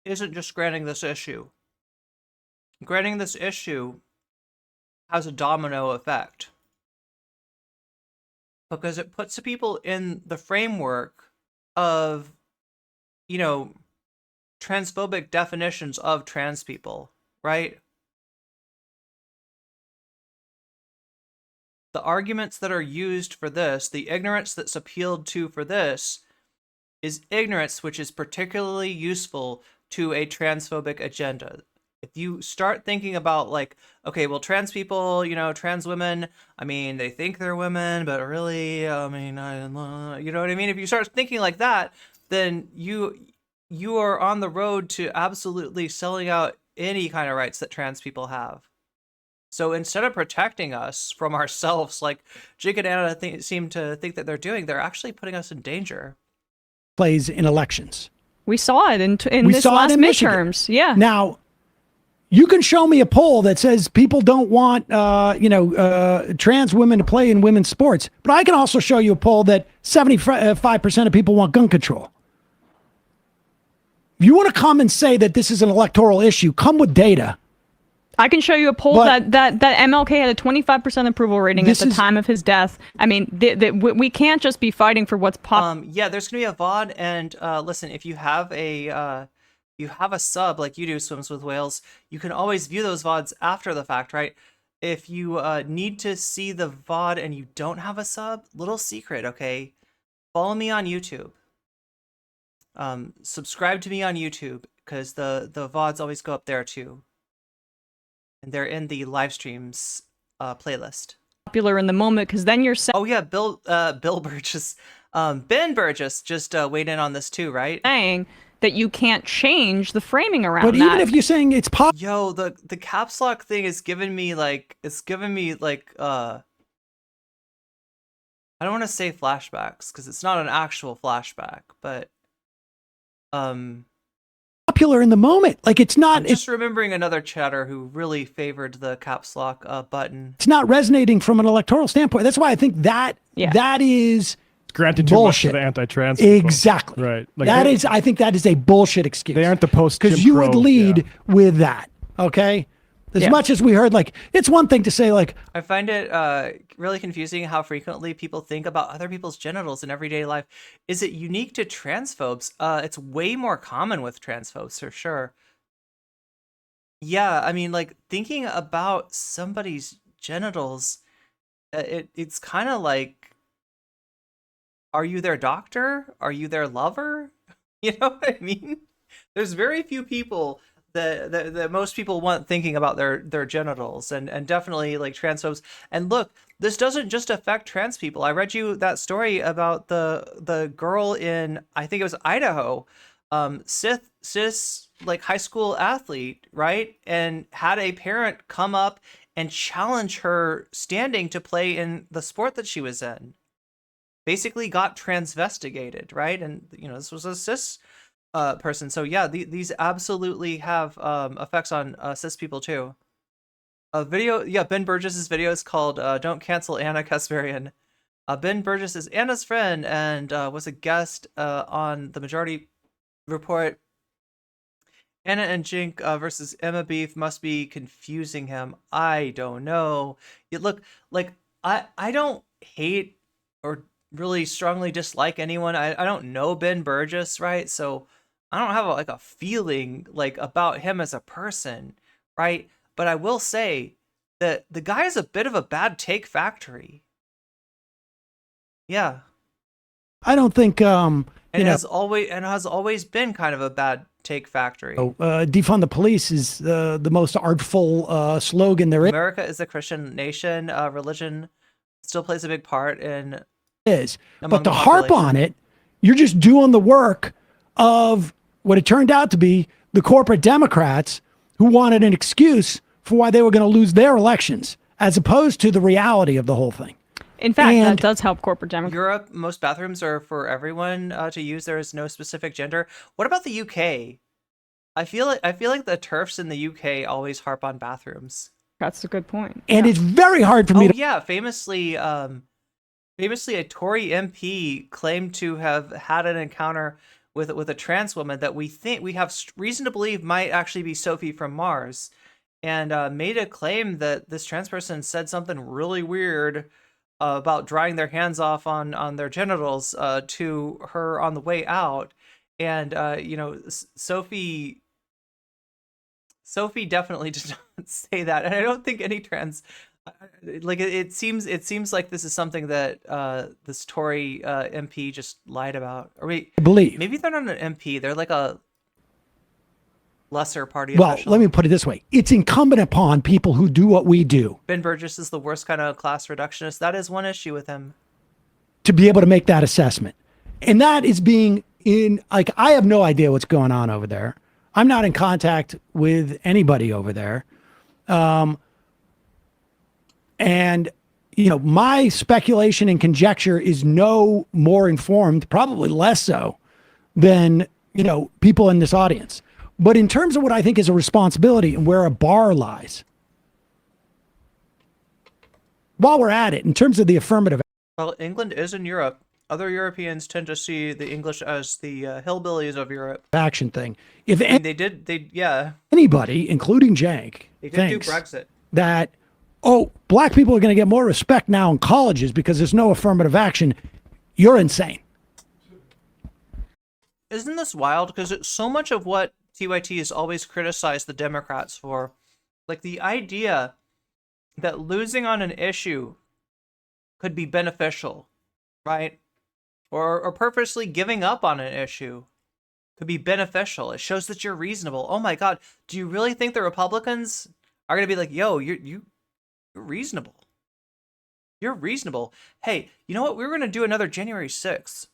isn't just granting this issue. Granting this issue has a domino effect, because it puts people in the framework of, transphobic definitions of trans people, right? The arguments that are used for this, the ignorance that's appealed to for this, is ignorance which is particularly useful to a transphobic agenda. If you start thinking about, like, okay, well, trans people, trans women, I mean, they think they're women, but really, I mean, you know what I mean? If you start thinking like that, then you are on the road to absolutely selling out any kind of rights that trans people have. So instead of protecting us from ourselves, like Jake and Anna seem to think that they're doing, they're actually putting us in danger. Plays in elections. We saw it in this last midterms. Yeah. Now, you can show me a poll that says people don't want, trans women to play in women's sports, but I can also show you a poll that 75% of people want gun control. If you want to come and say that this is an electoral issue, come with data. I can show you a poll that MLK had a 25% approval rating at the time of his death. I mean, we can't just be fighting for what's popular. Yeah, there's gonna be a VOD, and listen, if you have a sub like you do, Swims with Whales, you can always view those VODs after the fact, right? If you need to see the VOD and you don't have a sub, little secret, okay? Follow me on YouTube. Subscribe to me on YouTube, because the VODs always go up there too. And they're in the live streams playlist. Popular in the moment, because then you're oh yeah, Bill Burgess, Ben Burgess just weighed in on this too, right? Saying that you can't change the framing around but that. Even if you're saying it's yo, the caps lock thing is giving me like I don't want to say flashbacks, because it's not an actual flashback, but popular in the moment. Like, it's not. I'm just remembering another chatter who really favored the caps lock button. It's not resonating from an electoral standpoint. That's why I think that is granted too bullshit. Much to the anti-trans people. Exactly. Right. Like I think that is a bullshit excuse. They aren't the post, because you would lead with that. Okay. As much as we heard, like, it's one thing to say, like, I find it really confusing how frequently people think about other people's genitals in everyday life. Is it unique to transphobes? It's way more common with transphobes, for sure. Yeah, I mean, like, thinking about somebody's genitals, it's kind of like, are you their doctor? Are you their lover? You know what I mean? There's very few people that most people want thinking about their genitals, and definitely like transphobes. And look, this doesn't just affect trans people. I read you that story about the girl in, I think it was Idaho, cis like high school athlete, right? And had a parent come up and challenge her standing to play in the sport that she was in. Basically got transvestigated, right? And this was a cis person. So yeah, these absolutely have effects on cis people too. A video, yeah, Ben Burgess's video is called "Don't Cancel Anna Kasparian." Ben Burgess is Anna's friend and was a guest on the Majority Report. Anna and Jink versus Emma Beef must be confusing him. I don't know. Look, like I don't hate or really strongly dislike anyone. I don't know Ben Burgess, right? So I don't have a feeling like about him as a person, right? But I will say that the guy is a bit of a bad take factory. Yeah. I don't think has always been kind of a bad take factory. Defund the police is the most artful slogan there is. America is a Christian nation. Religion still plays a big part in but to harp on it, you're just doing the work of what it turned out to be the corporate Democrats who wanted an excuse for why they were going to lose their elections, as opposed to the reality of the whole thing. In fact, that does help corporate Democrats. Europe, most bathrooms are for everyone to use. There is no specific gender. What about the UK? I feel like the TERFs in the UK always harp on bathrooms. That's a good point. And it's very hard for me to... yeah, famously, a Tory MP claimed to have had an encounter with a trans woman that we have reason to believe might actually be Sophie from Mars, and made a claim that this trans person said something really weird about drying their hands off on their genitals to her on the way out. And Sophie definitely did not say that, and I don't think any trans it seems like this is something that this Tory MP just lied about. Or wait, I believe maybe they're not an MP, they're like a lesser party well official. Let me put it this way, it's incumbent upon people who do what we do. Ben Burgess is the worst kind of class reductionist. That is one issue with him, to be able to make that assessment. And that is being I have no idea what's going on over there. I'm not in contact with anybody over there. And, my speculation and conjecture is no more informed, probably less so, than, people in this audience. But in terms of what I think is a responsibility and where a bar lies, while we're at it, in terms of the affirmative... Well, England is in Europe. Other Europeans tend to see the English as the hillbillies of Europe. Action thing. If anybody, including Jank, they did do Brexit. That, black people are going to get more respect now in colleges because there's no affirmative action, you're insane. Isn't this wild? Because it's so much of what TYT has always criticized the Democrats for. Like the idea that losing on an issue could be beneficial, right? Or purposely giving up on an issue could be beneficial. It shows that you're reasonable. Oh my God, do you really think the Republicans are going to be like, yo, you're reasonable. You're reasonable. Hey, you know what? We were going to do another January 6th.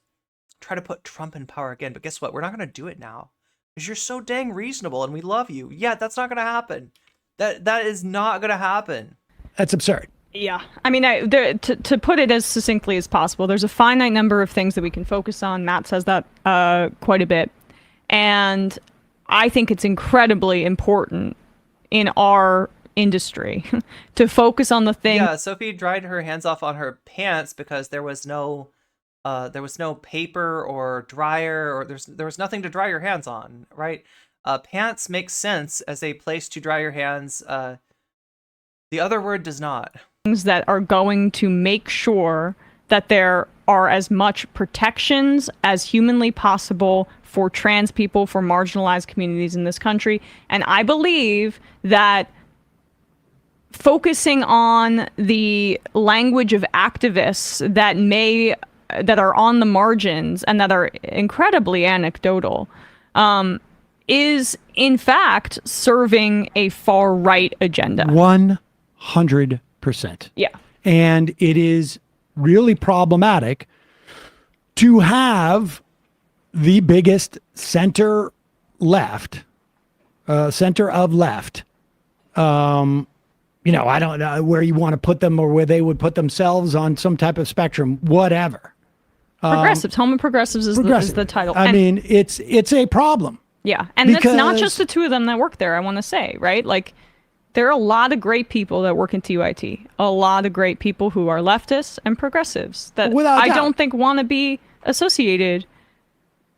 Try to put Trump in power again. But guess what? We're not going to do it now. Because you're so dang reasonable and we love you. Yeah, that's not going to happen. That is not going to happen. That's absurd. Yeah. I mean, to put it as succinctly as possible, there's a finite number of things that we can focus on. Matt says that quite a bit. And I think it's incredibly important in our industry to focus on the thing. Yeah, Sophie dried her hands off on her pants because there was no paper or dryer, or there was nothing to dry your hands on, right? Pants makes sense as a place to dry your hands. The other word does not. Things that are going to make sure that there are as much protections as humanly possible for trans people, for marginalized communities in this country. And I believe that focusing on the language of activists that are on the margins and that are incredibly anecdotal is in fact serving a far right agenda. 100%. Yeah. And it is really problematic to have the biggest center left, center of left. I don't know where you want to put them or where they would put themselves on some type of spectrum, whatever. Progressives, home of progressives is the title. I mean, it's a problem. Yeah, and it's not just the two of them that work there, I want to say, right? Like, there are a lot of great people that work in TYT. A lot of great people who are leftists and progressives that I don't think want to be associated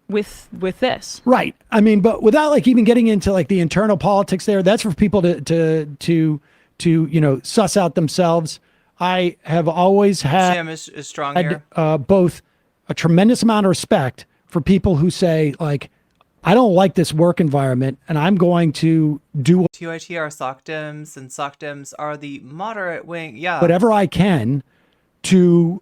with this. Right. I mean, but without like even getting into like the internal politics there, that's for people to suss out themselves. I have always had Sam is strong here. Both a tremendous amount of respect for people who say like, I don't like this work environment and I'm going to do TYT are SOCDEMs and SOCDEMs are the moderate wing. Yeah. whatever I can to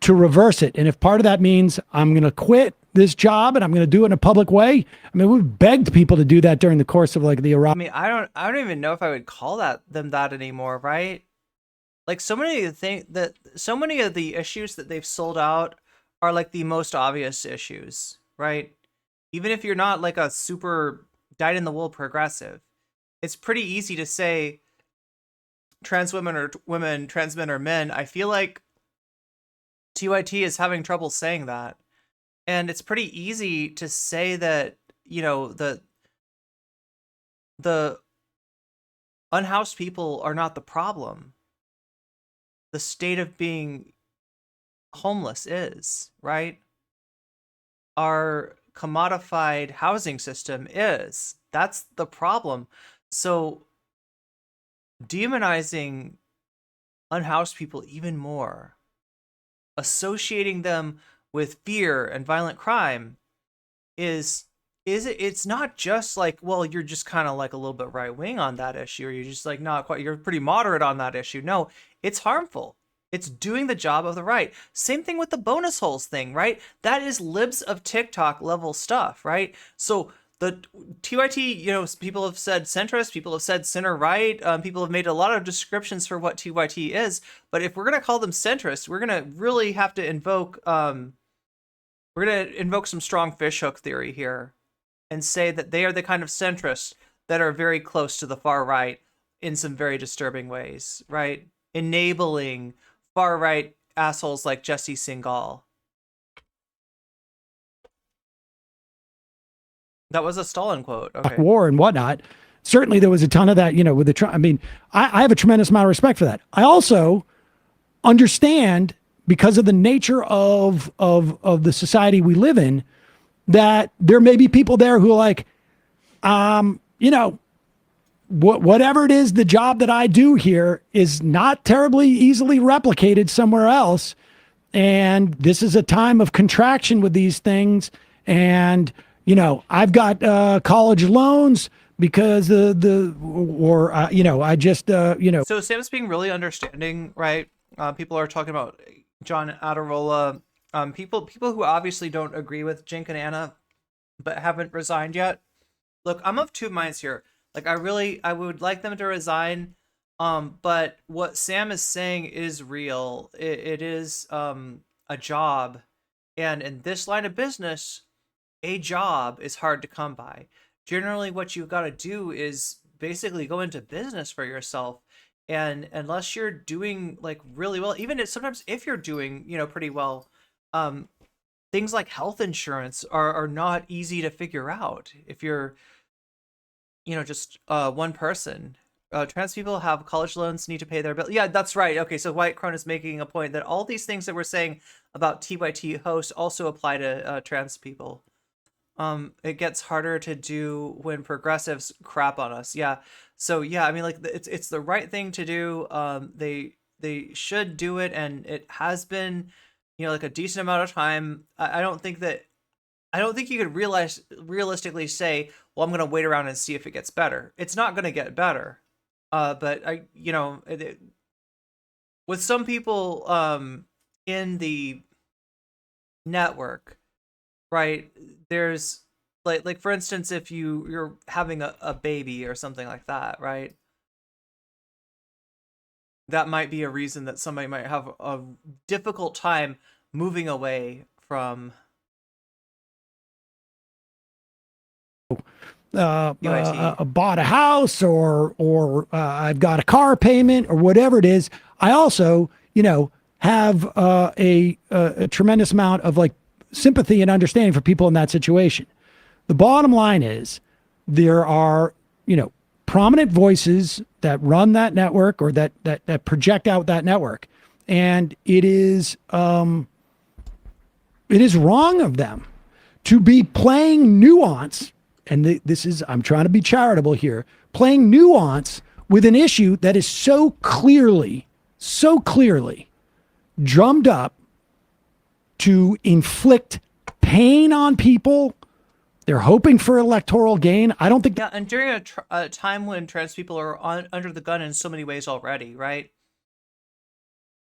reverse it. And if part of that means I'm going to quit this job and I'm going to do it in a public way. I mean, we've begged people to do that during the course of like the Iraq. I mean, I don't even know if I would call them that anymore, right? Like so many of the issues that they've sold out are like the most obvious issues, right? Even if you're not like a super dyed-in-the-wool progressive, it's pretty easy to say trans women or women, trans men or men. I feel like TYT is having trouble saying that. And it's pretty easy to say that, the unhoused people are not the problem. The state of being homeless is, right? Our commodified housing system is. That's the problem. So demonizing unhoused people even more, associating them with fear and violent crime it's not just like, well, you're just kind of like a little bit right wing on that issue, or you're just like not quite, you're pretty moderate on that issue. No, it's harmful. It's doing the job of the right. Same thing with the bonus holes thing, right? That is libs of TikTok level stuff, right? So the TYT, people have said centrist, people have said center right, people have made a lot of descriptions for what TYT is. But if we're gonna call them centrist, we're gonna really have to invoke some strong fishhook theory here, and say that they are the kind of centrists that are very close to the far right in some very disturbing ways, right? Enabling far right assholes like Jesse Singal. That was a Stalin quote. Okay. War and whatnot. Certainly there was a ton of that, with the Trump. I mean, I have a tremendous amount of respect for that. I also understand, because of the nature of the society we live in, that there may be people there who are like, whatever it is, the job that I do here is not terribly easily replicated somewhere else. And this is a time of contraction with these things. And, I've got college loans because I just. So Sam's being really understanding, right? People are talking about John Adirola. People who obviously don't agree with Jink and Anna, but haven't resigned yet. Look, I'm of two minds here. Like, I would like them to resign. But what Sam is saying is real. It is a job, and in this line of business, a job is hard to come by. Generally, what you've got to do is basically go into business for yourself. And unless you're doing like really well, even sometimes if you're doing, pretty well, things like health insurance are not easy to figure out if you're, just one person. Trans people have college loans, need to pay their bill. Yeah, that's right. Okay, so White Crone is making a point that all these things that we're saying about TYT hosts also apply to trans people. It gets harder to do when progressives crap on us. Yeah. So yeah, I mean, like it's the right thing to do. They should do it, and it has been, like a decent amount of time. I don't think you could realistically say, well, I'm going to wait around and see if it gets better. It's not going to get better. But with some people in the network, right? There's like for instance, if you're having a baby or something like that, right? that might be a reason that somebody might have a difficult time moving away from TYT. Bought a house or I've got a car payment or whatever it is. I also, have a tremendous amount of like sympathy and understanding for people in that situation. The bottom line is there are, prominent voices that run that network or that project out that network. And it is wrong of them to be playing nuance. And this is, I'm trying to be charitable here, playing nuance with an issue that is so clearly drummed up to inflict pain on people. They're hoping for electoral gain. I don't think. Yeah, and during a time when trans people are under the gun in so many ways already, right?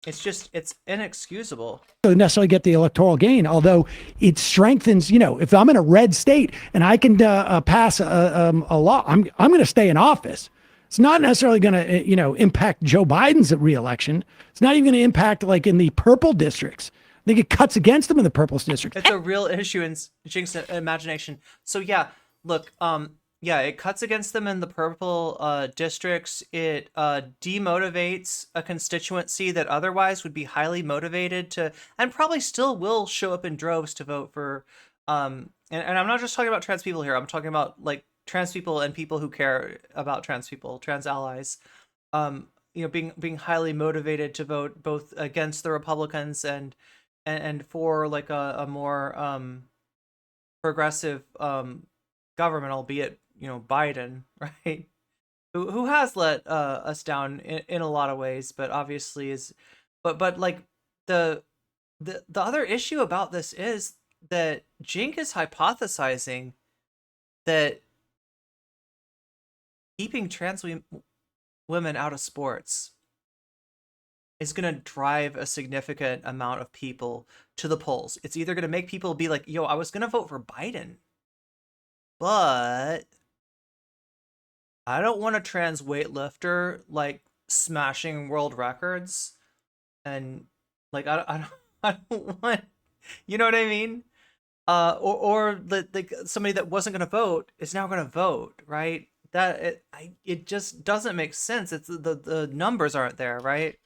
It's inexcusable. Don't necessarily get the electoral gain, although it strengthens, if I'm in a red state and I can pass a law, I'm going to stay in office. It's not necessarily going to, impact Joe Biden's reelection. It's not even going to impact like in the purple districts. I think it cuts against them in the purple district. It's a real issue in Jink's imagination. So yeah, look, it cuts against them in the purple districts. It demotivates a constituency that otherwise would be highly motivated to, and probably still will show up in droves to vote for. And I'm not just talking about trans people here. I'm talking about like trans people and people who care about trans people, trans allies. Being highly motivated to vote both against the Republicans and for like a more progressive government, albeit Biden, right? Who has let us down in a lot of ways, but obviously is, but like the other issue about this is that Jink is hypothesizing that keeping trans women out of sports is going to drive a significant amount of people to the polls. It's either going to make people be like, yo, I was going to vote for Biden, but I don't want a trans weightlifter like smashing world records, and like I don't want, you know what I mean? Or like somebody that wasn't going to vote is now going to vote, right? It just doesn't make sense. It's the numbers aren't there, right?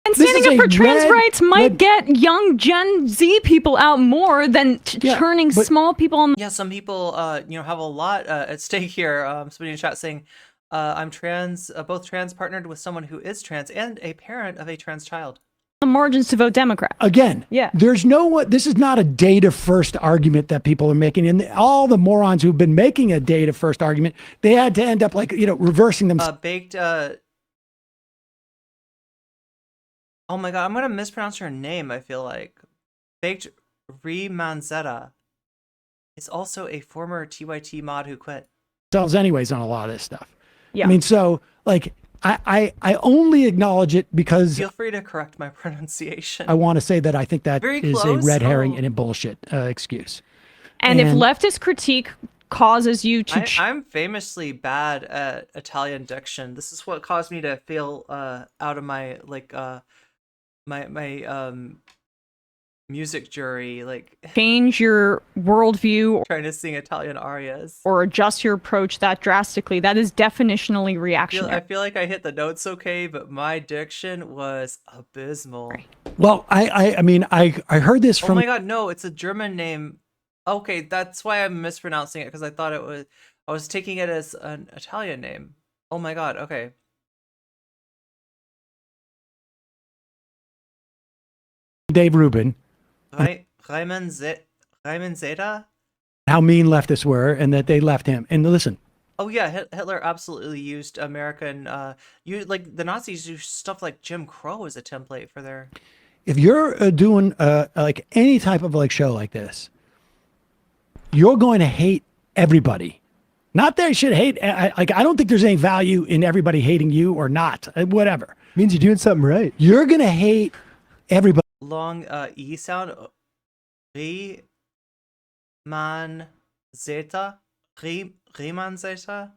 And standing up for trans rights might get young Gen Z people out more than turning small people on. Yeah, some people, have a lot at stake here. Somebody in the chat saying, I'm trans, both trans, partnered with someone who is trans, and a parent of a trans child. The margins to vote Democrat. Again, there's this is not a data first argument that people are making. And all the morons who've been making a data first argument, they had to end up like, reversing them. Baked, oh my God, I'm going to mispronounce her name, I feel like. Baked Remanzetta is also a former TYT mod who quit. Themselves anyways on a lot of this stuff. Yeah. I mean, so like, I only acknowledge it because feel free to correct my pronunciation. I want to say that I think that Very is close. a red herring and a bullshit excuse. And if leftist critique causes you to... I'm famously bad at Italian diction. This is what caused me to feel out of my like my music jury, like change your worldview, trying to sing Italian arias, or adjust your approach that drastically. That is definitionally reactionary. I feel like I hit the notes okay, but my diction was abysmal. Well, I mean, I heard this from... Oh my God, no, it's a German name. Okay, that's why I'm mispronouncing it, because I was taking it as an Italian name. Oh my God, okay. Dave Rubin. Reimann Zeta? How mean leftists were, and that they left him. And listen. Oh yeah, Hitler absolutely used American. Like the Nazis used stuff like Jim Crow as a template for their. If you're doing like any type of like show like this, you're going to hate everybody. Not that you should hate. I don't think there's any value in everybody hating you or not. Whatever. It means you're doing something right. You're gonna hate everybody. Long E sound. Riemann Zeta. Riemann Zeta.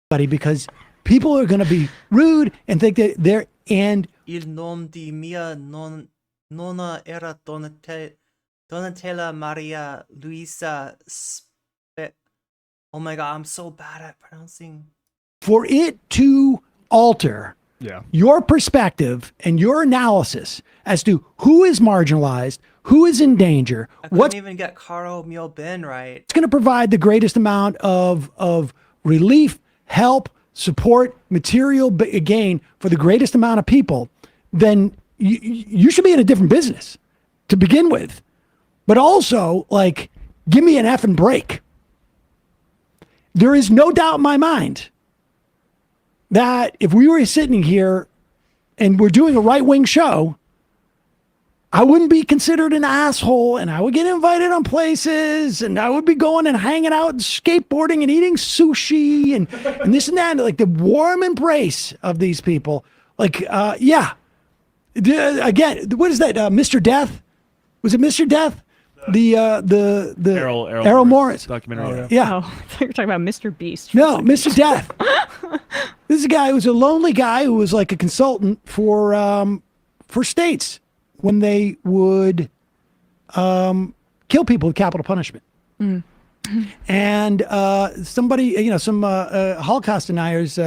Because people are going to be rude and think that they're, and Il nom di mia nonna era Donatella Maria Luisa Oh my god, I'm so bad at pronouncing. for it to alter Yeah. your perspective and your analysis as to who is marginalized, who is in danger, I couldn't what's even get Caro Mio Ben right. going to provide the greatest amount of relief, help, support, material gain for the greatest amount of people, then you should be in a different business to begin with. But also, like, give me an effing break. There is no doubt in my mind that if we were sitting here and we're doing a right-wing show, I wouldn't be considered an asshole, and I would get invited on places, and I would be going and hanging out and skateboarding and eating sushi and this and that, like the warm embrace of these people. Like, yeah. Again, what is that? Mr. Death? Was it Mr. Death? The Errol Morris documentary. Yeah. Oh, I thought you were talking about Mr. Beast. No, Mr. Death. This is a guy who was a lonely guy who was like a consultant for states when they would kill people with capital punishment. And somebody, some Holocaust deniers,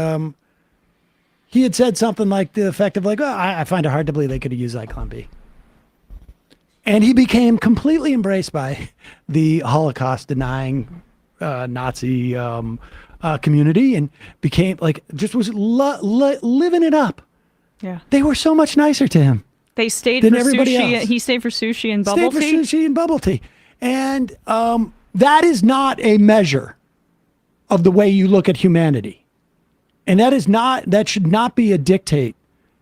he had said something like the effect of like, oh, I find it hard to believe they could have used Zyklon B. And he became completely embraced by the Holocaust denying Nazi community and became like, just was living it up. Yeah. They were so much nicer to him. They stayed than for everybody sushi. else. He stayed for sushi and bubble tea. Stayed for sushi and bubble tea. And that is not a measure of the way you look at humanity. And that should not be a dictate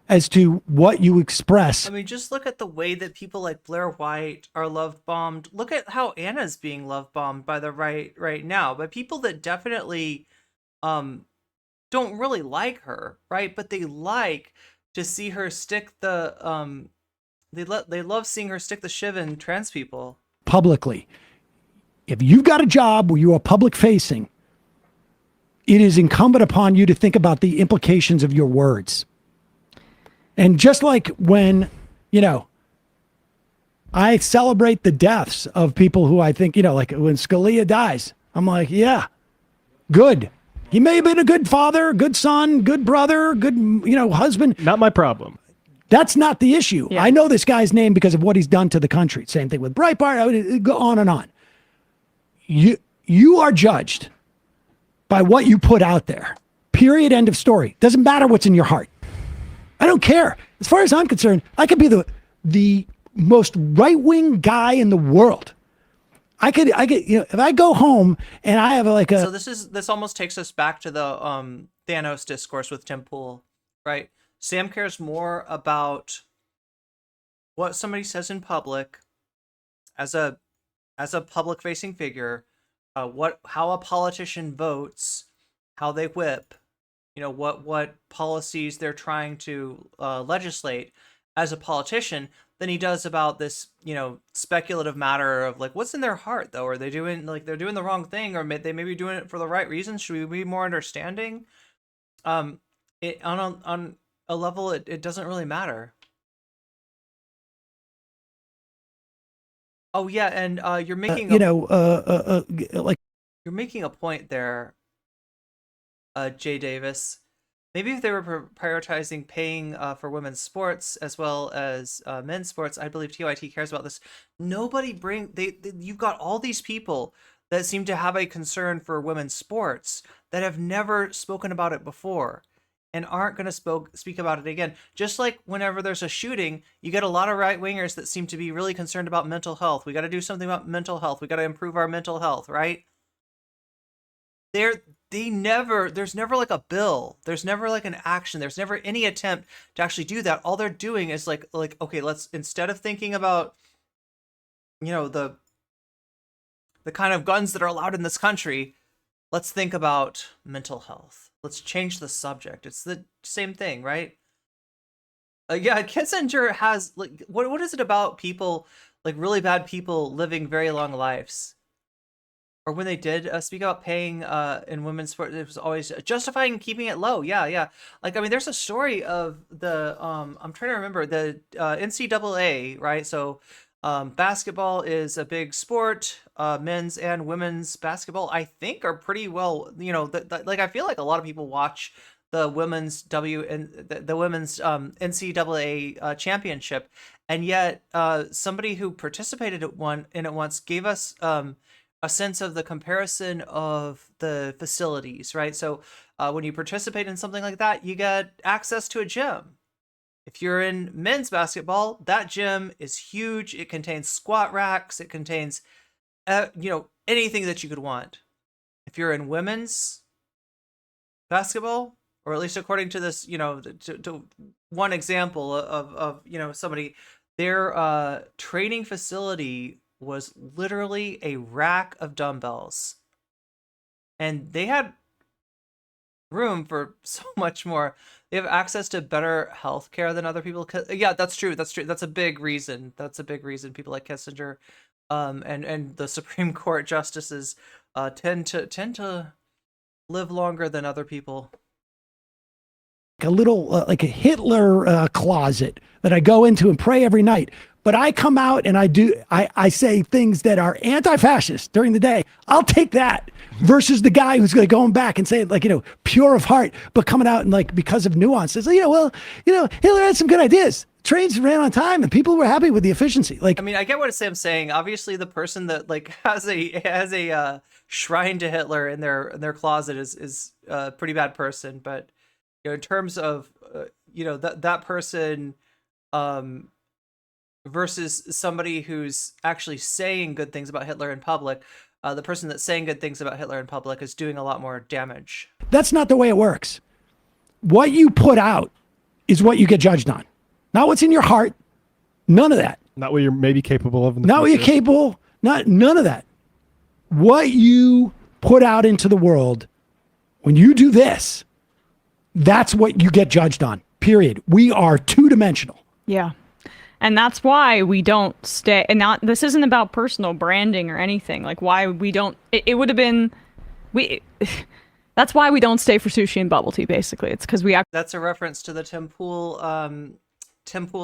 as to what you express. I mean, just look at the way that people like Blair White are love bombed. Look at how Anna's being love bombed by the right now, by people that definitely don't really like her, right? But they like to see her stick the they love seeing her stick the shiv in trans people Publicly. If you've got a job where you are public facing, it is incumbent upon you to think about the implications of your words. And just like when, I celebrate the deaths of people who I think, like when Scalia dies, I'm like, yeah, good. He may have been a good father, good son, good brother, good, husband. Not my problem. That's not the issue. Yeah. I know this guy's name because of what he's done to the country. Same thing with Breitbart. I would go on and on. You are judged by what you put out there. Period. End of story. Doesn't matter what's in your heart. I don't care. As far as I'm concerned, I could be the most right-wing guy in the world. I could, if I go home and I have So this almost takes us back to the Thanos discourse with Tim Pool, right? Sam cares more about what somebody says in public as a public facing figure, how a politician votes, how they whip, what policies they're trying to legislate as a politician than he does about this, speculative matter of like what's in their heart though. Are they doing they're doing the wrong thing, or they may be doing it for the right reasons? Should we be more understanding? It on a level it doesn't really matter. Oh yeah, and you're making like you're making a point there, Jay Davis. Maybe if they were prioritizing paying for women's sports as well as men's sports, I believe TYT cares about this. Nobody you've got all these people that seem to have a concern for women's sports that have never spoken about it before and aren't going to speak about it again. Just like whenever there's a shooting, you get a lot of right-wingers that seem to be really concerned about mental health. We got to do something about mental health. We got to improve our mental health, right? There's never like a bill. There's never like an action. There's never any attempt to actually do that. All they're doing is like, okay, let's, instead of thinking about, the kind of guns that are allowed in this country, let's think about mental health. Let's change the subject. It's the same thing, right? Yeah, Kissinger has like, what is it about people, like really bad people living very long lives? or when they did speak about paying in women's sport, it was always justifying keeping it low. Yeah. Like, I mean, there's a story of the I'm trying to remember the NCAA, right? So basketball is a big sport. Men's and women's basketball, I think, are pretty well. Like, I feel like a lot of people watch the women's the women's NCAA championship, and yet somebody who participated in it once gave us a sense of the comparison of the facilities, right? So when you participate in something like that, you get access to a gym. If you're in men's basketball, that gym is huge. It contains squat racks. It contains, anything that you could want. If you're in women's basketball, or at least according to this, to one example of somebody, their training facility was literally a rack of dumbbells, and they had room for so much more. They have access to better health care than other people. Yeah, that's true. That's a big reason. People like Kissinger, and the Supreme Court justices tend to live longer than other people. A little like a Hitler closet that I go into and pray every night. But I come out and I say things that are anti-fascist during the day. I'll take that versus the guy who's going to go back and say, like, pure of heart, but coming out and, like, because of nuances, Hitler had some good ideas. Trains ran on time and people were happy with the efficiency. Like, I mean, I get what Sam's saying. Obviously, the person that, like, has a shrine to Hitler in their closet is a pretty bad person. But in terms of that person versus somebody who's actually saying good things about Hitler in public, the person that's saying good things about Hitler in public is doing a lot more damage. That's not the way it works. What you put out is what you get judged on. Not what's in your heart. None of that. Not what you're maybe capable of. Not what you're capable. None of that. What you put out into the world, when you do this, that's what you get judged on. Period. We are two-dimensional. Yeah. And that's why we don't stay. And this isn't about personal branding or anything. Like, why we don't. It would have been. That's why we don't stay for sushi and bubble tea. Basically, it's because we. That's a reference to the Tim Pool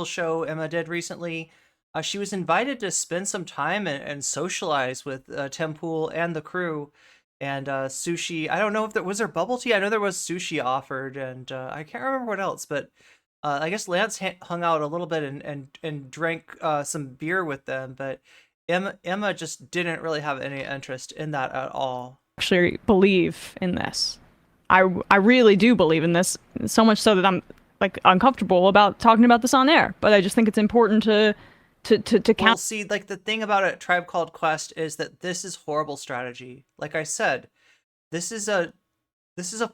show Emma did recently. She was invited to spend some time and socialize with Tim Pool and the crew, and sushi. I don't know if there was bubble tea. I know there was sushi offered, and I can't remember what else, but. I guess Lance hung out a little bit and drank some beer with them, but Emma just didn't really have any interest in that at all. Actually believe in this. I really do believe in this, so much so that I'm, like, uncomfortable about talking about this on air, but I just think it's important to count. Well, see, like, the thing about a Tribe Called Quest is that this is horrible strategy. Like I said, this is a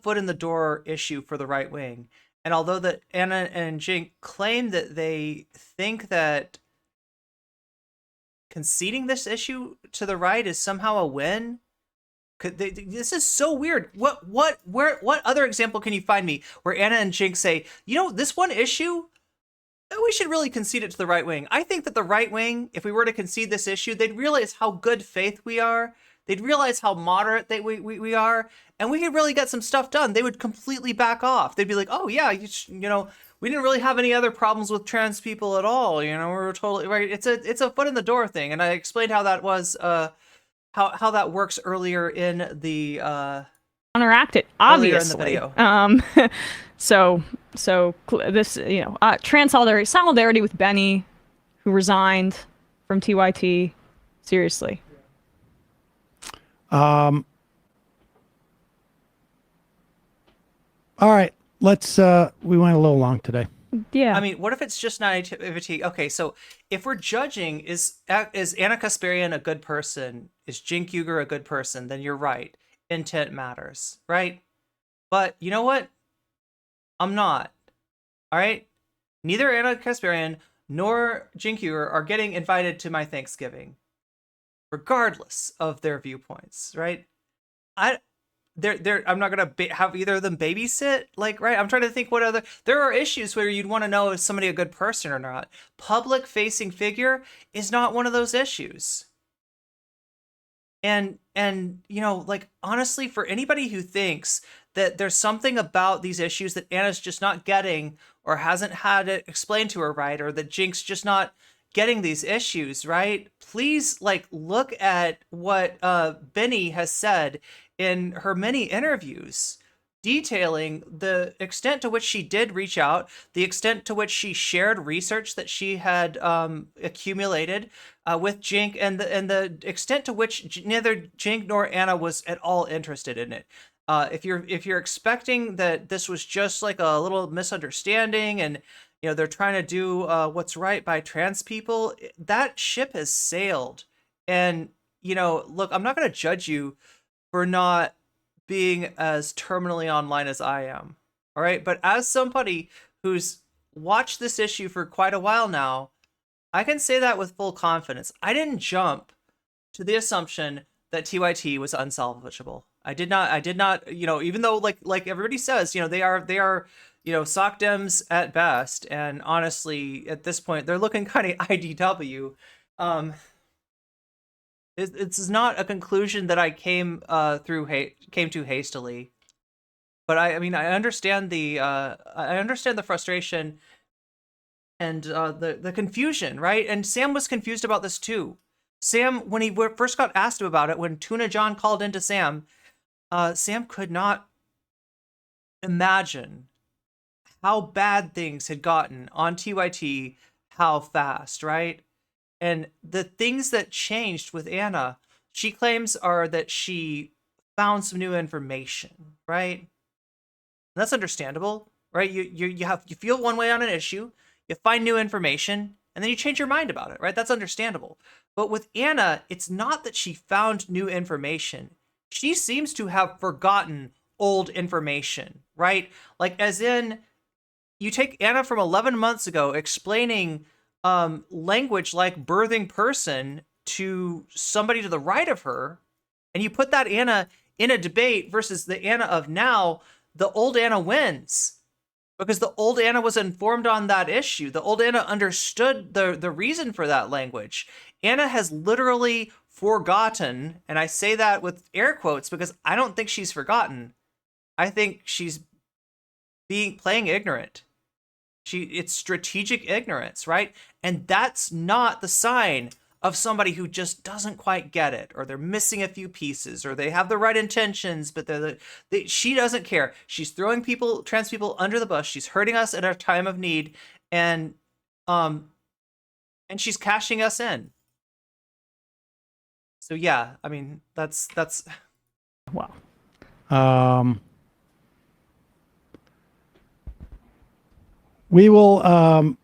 foot in the door issue for the right wing. And although that Anna and Jink claim that they think that conceding this issue to the right is somehow a win, this is so weird. What other example can you find me where Anna and Jink say, this one issue, we should really concede it to the right wing? I think that the right wing, if we were to concede this issue, they'd realize how good faith we are. They'd realize how moderate we are, and we could really get some stuff done. They would completely back off. They'd be like, "Oh yeah, we didn't really have any other problems with trans people at all. We were totally right." It's a foot in the door thing, and I explained how that was, how that works earlier in the counteract it, obviously. Earlier in the video. So this trans solidarity with Benny, who resigned from TYT. Seriously. All right, let's we went a little long today. Yeah. I mean, what if it's just naivety? Okay, so if we're judging, is Anna Kasparian a good person? Is Jink Uger a good person? Then you're right. Intent matters, right? But you know what? I'm not. All right? Neither Anna Kasparian nor Jink Uger are getting invited to my Thanksgiving, regardless of their viewpoints, right? I'm not gonna have either of them babysit, like, right? I'm trying to think what other. There are issues where you'd want to know is somebody a good person or not. Public-facing figure is not one of those issues. And you know, like, honestly, for anybody who thinks that there's something about these issues that Anna's just not getting, or hasn't had it explained to her right, or that Jink's just not getting these issues right, please, like, look at what Benny has said in her many interviews, detailing the extent to which she did reach out, the extent to which she shared research that she had accumulated with Jink, and the extent to which neither Jink nor Anna was at all interested in it. If you're expecting that this was just like a little misunderstanding, and you know they're trying to do what's right by trans people, that ship has sailed. And you know, look, I'm not going to judge you for not being as terminally online as I am. All right. But as somebody who's watched this issue for quite a while now, I can say that with full confidence. I didn't jump to the assumption that TYT was unsalvageable. I did not, you know, even though like everybody says, you know, they are, you know, sock dems at best. And honestly, at this point, they're looking kind of IDW. It's not a conclusion that I came too hastily, but I mean I understand the frustration and the confusion, right? And Sam was confused about this too. Sam, when he first got asked about it, when Tuna John called into Sam, Sam could not imagine how bad things had gotten on TYT, how fast, right? And the things that changed with Anna, she claims, are that she found some new information, right? And that's understandable, right? You feel one way on an issue, you find new information, and then you change your mind about it, right? That's understandable. But with Anna, it's not that she found new information. She seems to have forgotten old information, right? Like, as in, you take Anna from 11 months ago explaining language like birthing person to somebody to the right of her, and you put that Anna in a debate versus the Anna of now, the old Anna wins, because the old Anna was informed on that issue. The old Anna understood the reason for that language. Anna has literally forgotten, and I say that with air quotes because I don't think she's forgotten. I think she's playing ignorant. It's strategic ignorance, right? And that's not the sign of somebody who just doesn't quite get it, or they're missing a few pieces, or they have the right intentions, but she doesn't care. She's throwing trans people under the bus. She's hurting us at our time of need, and she's cashing us in. So yeah, I mean that's wow. We will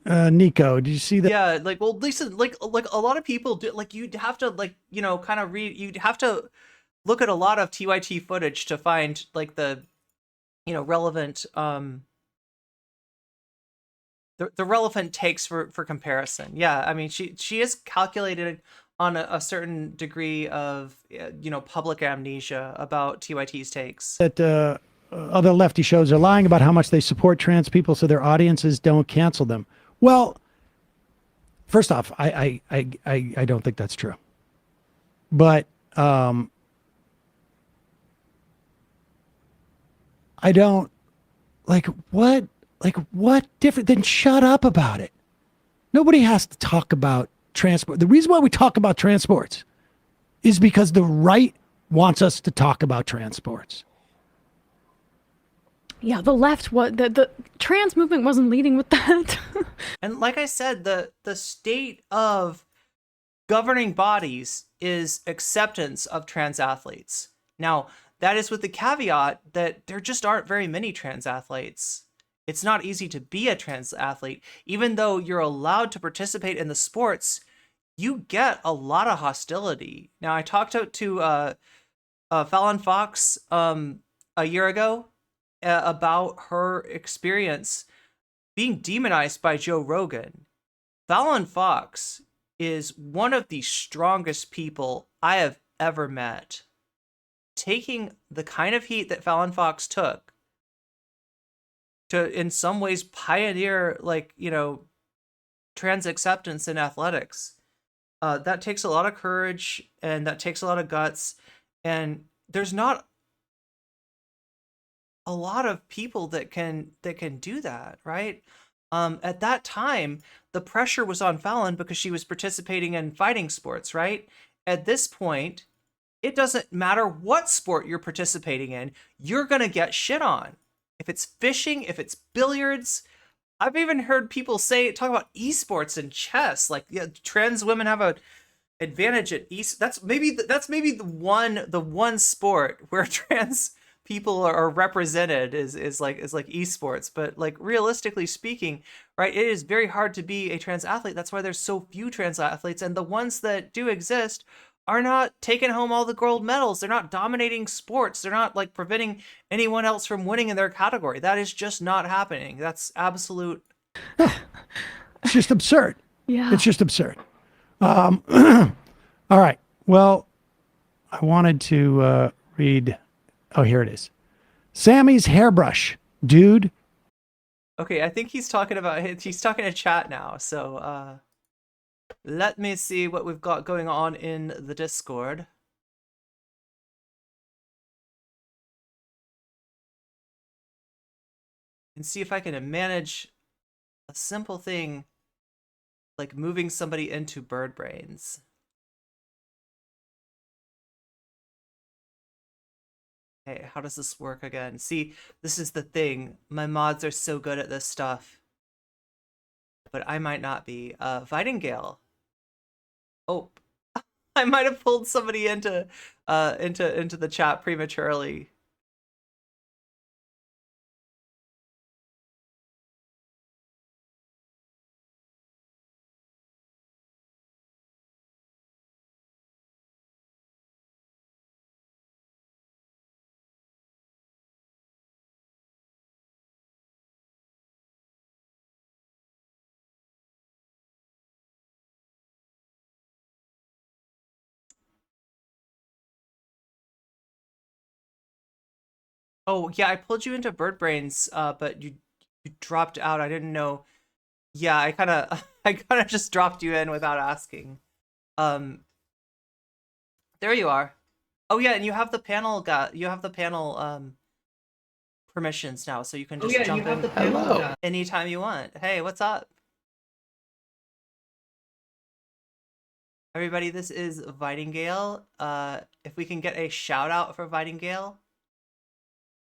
Nico, did you see that? Yeah, like, well, Lisa, like a lot of people do, like, you'd have to, like, you know, kind of you'd have to look at a lot of TYT footage to find like the, you know, relevant the relevant takes for comparison. Yeah, I mean, she is calculated on a certain degree of, you know, public amnesia about TYT's takes. That other lefty shows are lying about how much they support trans people so their audiences don't cancel them. Well, first off, I don't think that's true. But I don't, like, what different than shut up about it? Nobody has to talk about transport. The reason why we talk about transports is because the right wants us to talk about transports. Yeah, the left, the trans movement wasn't leading with that. And like I said, the state of governing bodies is acceptance of trans athletes. Now, that is with the caveat that there just aren't very many trans athletes. It's not easy to be a trans athlete. Even though you're allowed to participate in the sports, you get a lot of hostility. Now, I talked to Fallon Fox a year ago about her experience being demonized by Joe Rogan. Fallon Fox is one of the strongest people I have ever met. Taking the kind of heat that Fallon Fox took to, in some ways, pioneer, like, you know, trans acceptance in athletics. That takes a lot of courage and that takes a lot of guts. And there's not a lot of people that can do that, right? At that time, the pressure was on Fallon because she was participating in fighting sports, right? At this point, it doesn't matter what sport you're participating in, you're gonna get shit on. If it's fishing, if it's billiards, I've even heard people talk about esports and chess. Like, yeah, trans women have a advantage at That's maybe the one sport where trans people are represented is like esports. But like realistically speaking, right, it is very hard to be a trans athlete. That's why there's so few trans athletes, and the ones that do exist are not taking home all the gold medals. They're not dominating sports. They're not like preventing anyone else from winning in their category. That is just not happening. That's absolute. It's just absurd. Yeah. It's just absurd. All right. Well, I wanted to read. Oh, here it is. Sammy's hairbrush, dude. Okay, I think he's talking to chat now. So let me see what we've got going on in the Discord. And see if I can manage a simple thing like moving somebody into bird brains. Hey, how does this work again? See, this is the thing. My mods are so good at this stuff. But I might not be. Vitingale. Oh, I might have pulled somebody into the chat prematurely. Oh, yeah, I pulled you into bird brains, but you dropped out. I didn't know. Yeah, I kind of I kind of just dropped you in without asking. Um there you are. Oh yeah, and you have the panel permissions now, so you can just jump in Hello. anytime you want. Hey, what's up? Everybody, this is Vitingale. If we can get a shout out for Vitingale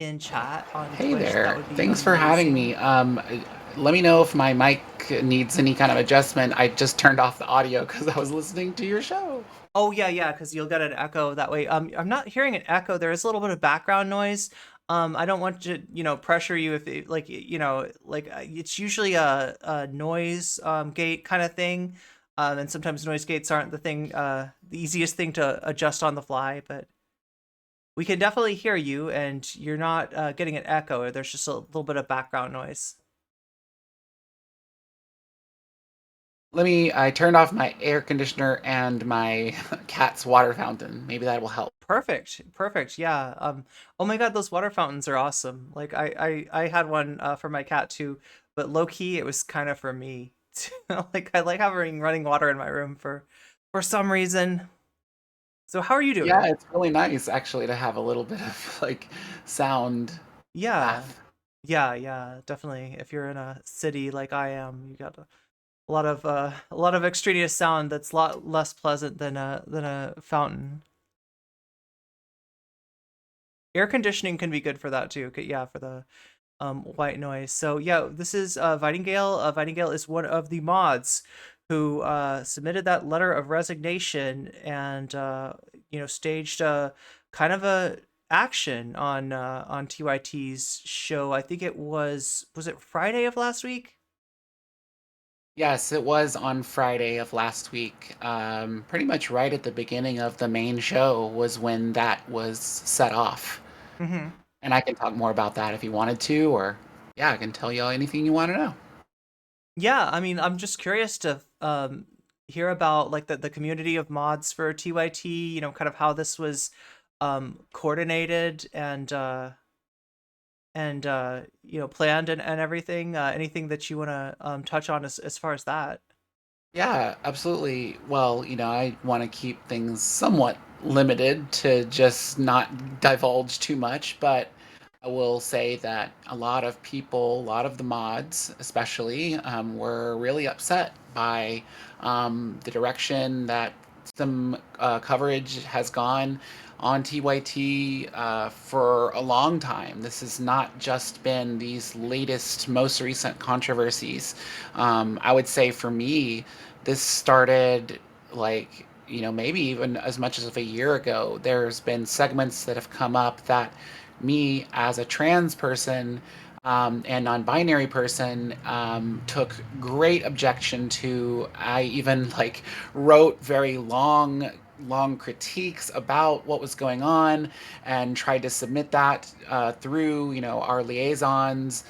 in chat on Hey Twitch, that there. would be Thanks for having amazing. me. Let me know if my mic needs any kind of adjustment. I just turned off the audio because I was listening to your show. Oh yeah, because you'll get an echo that way. I'm not hearing an echo. There is a little bit of background noise. I don't want to, pressure you if it, like, it's usually a noise gate kind of thing. And sometimes noise gates aren't the easiest thing to adjust on the fly, but we can definitely hear you, and you're not getting an echo. There's just a little bit of background noise. I turned off my air conditioner and my cat's water fountain. Maybe that will help. Perfect. Yeah. Oh my God, those water fountains are awesome. Like I had one for my cat too, but low key it was kind of for me. Like I like having running water in my room for some reason. So how are you doing? Yeah, it's really nice actually to have a little bit of like sound. Yeah. Bath. Yeah, definitely. If you're in a city like I am, you got a lot of extraneous sound that's a lot less pleasant than a fountain. Air conditioning can be good for that too. Yeah, for the white noise. So yeah, this is Vitingale. Vitingale is one of the mods who submitted that letter of resignation and staged a kind of a action on TYT's show. I think it was it Friday of last week? Yes, it was on Friday of last week. Pretty much right at the beginning of the main show was when that was set off. Mm-hmm. And I can talk more about that if you wanted to, or yeah, I can tell you anything you want to know. Yeah, I mean, I'm just curious to hear about like the community of mods for TYT, kind of how this was coordinated and and planned and everything. Anything that you want to touch on as far as that? Yeah, absolutely. Well, I want to keep things somewhat limited to just not divulge too much, but I will say that a lot of people, a lot of the mods especially, were really upset by the direction that some coverage has gone on TYT for a long time. This has not just been these latest, most recent controversies. I would say for me, this started like maybe even as much as of a year ago. There's been segments that have come up that me as a trans person and non-binary person took great objection to. I even wrote very long critiques about what was going on and tried to submit that through our liaisons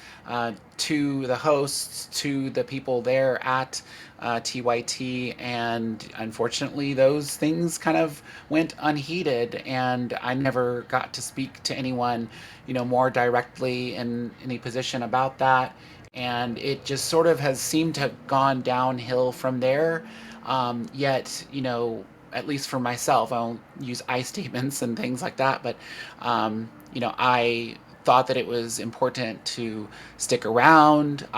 to the hosts, to the people there at TYT, and unfortunately those things kind of went unheeded, and I never got to speak to anyone more directly in any position about that, and it just sort of has seemed to have gone downhill from there. Yet at least for myself, I don't use I statements and things like that, but I thought that it was important to stick around.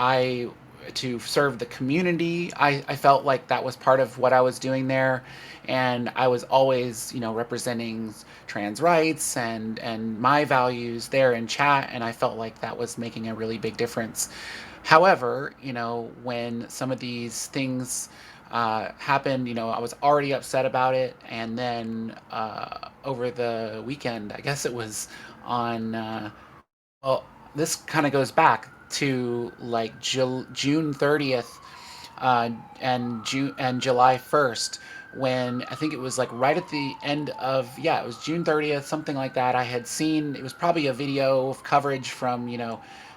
To serve the community. I felt like that was part of what I was doing there, and I was always representing trans rights and my values there in chat, and I felt like that was making a really big difference. However, when some of these things happened, I was already upset about it, and then over the weekend, I guess it was on well, this kind of goes back to June 30th and July 1st, when I think it was right at the end of, yeah, it was June 30th, something like that. I had seen, it was probably a video of coverage from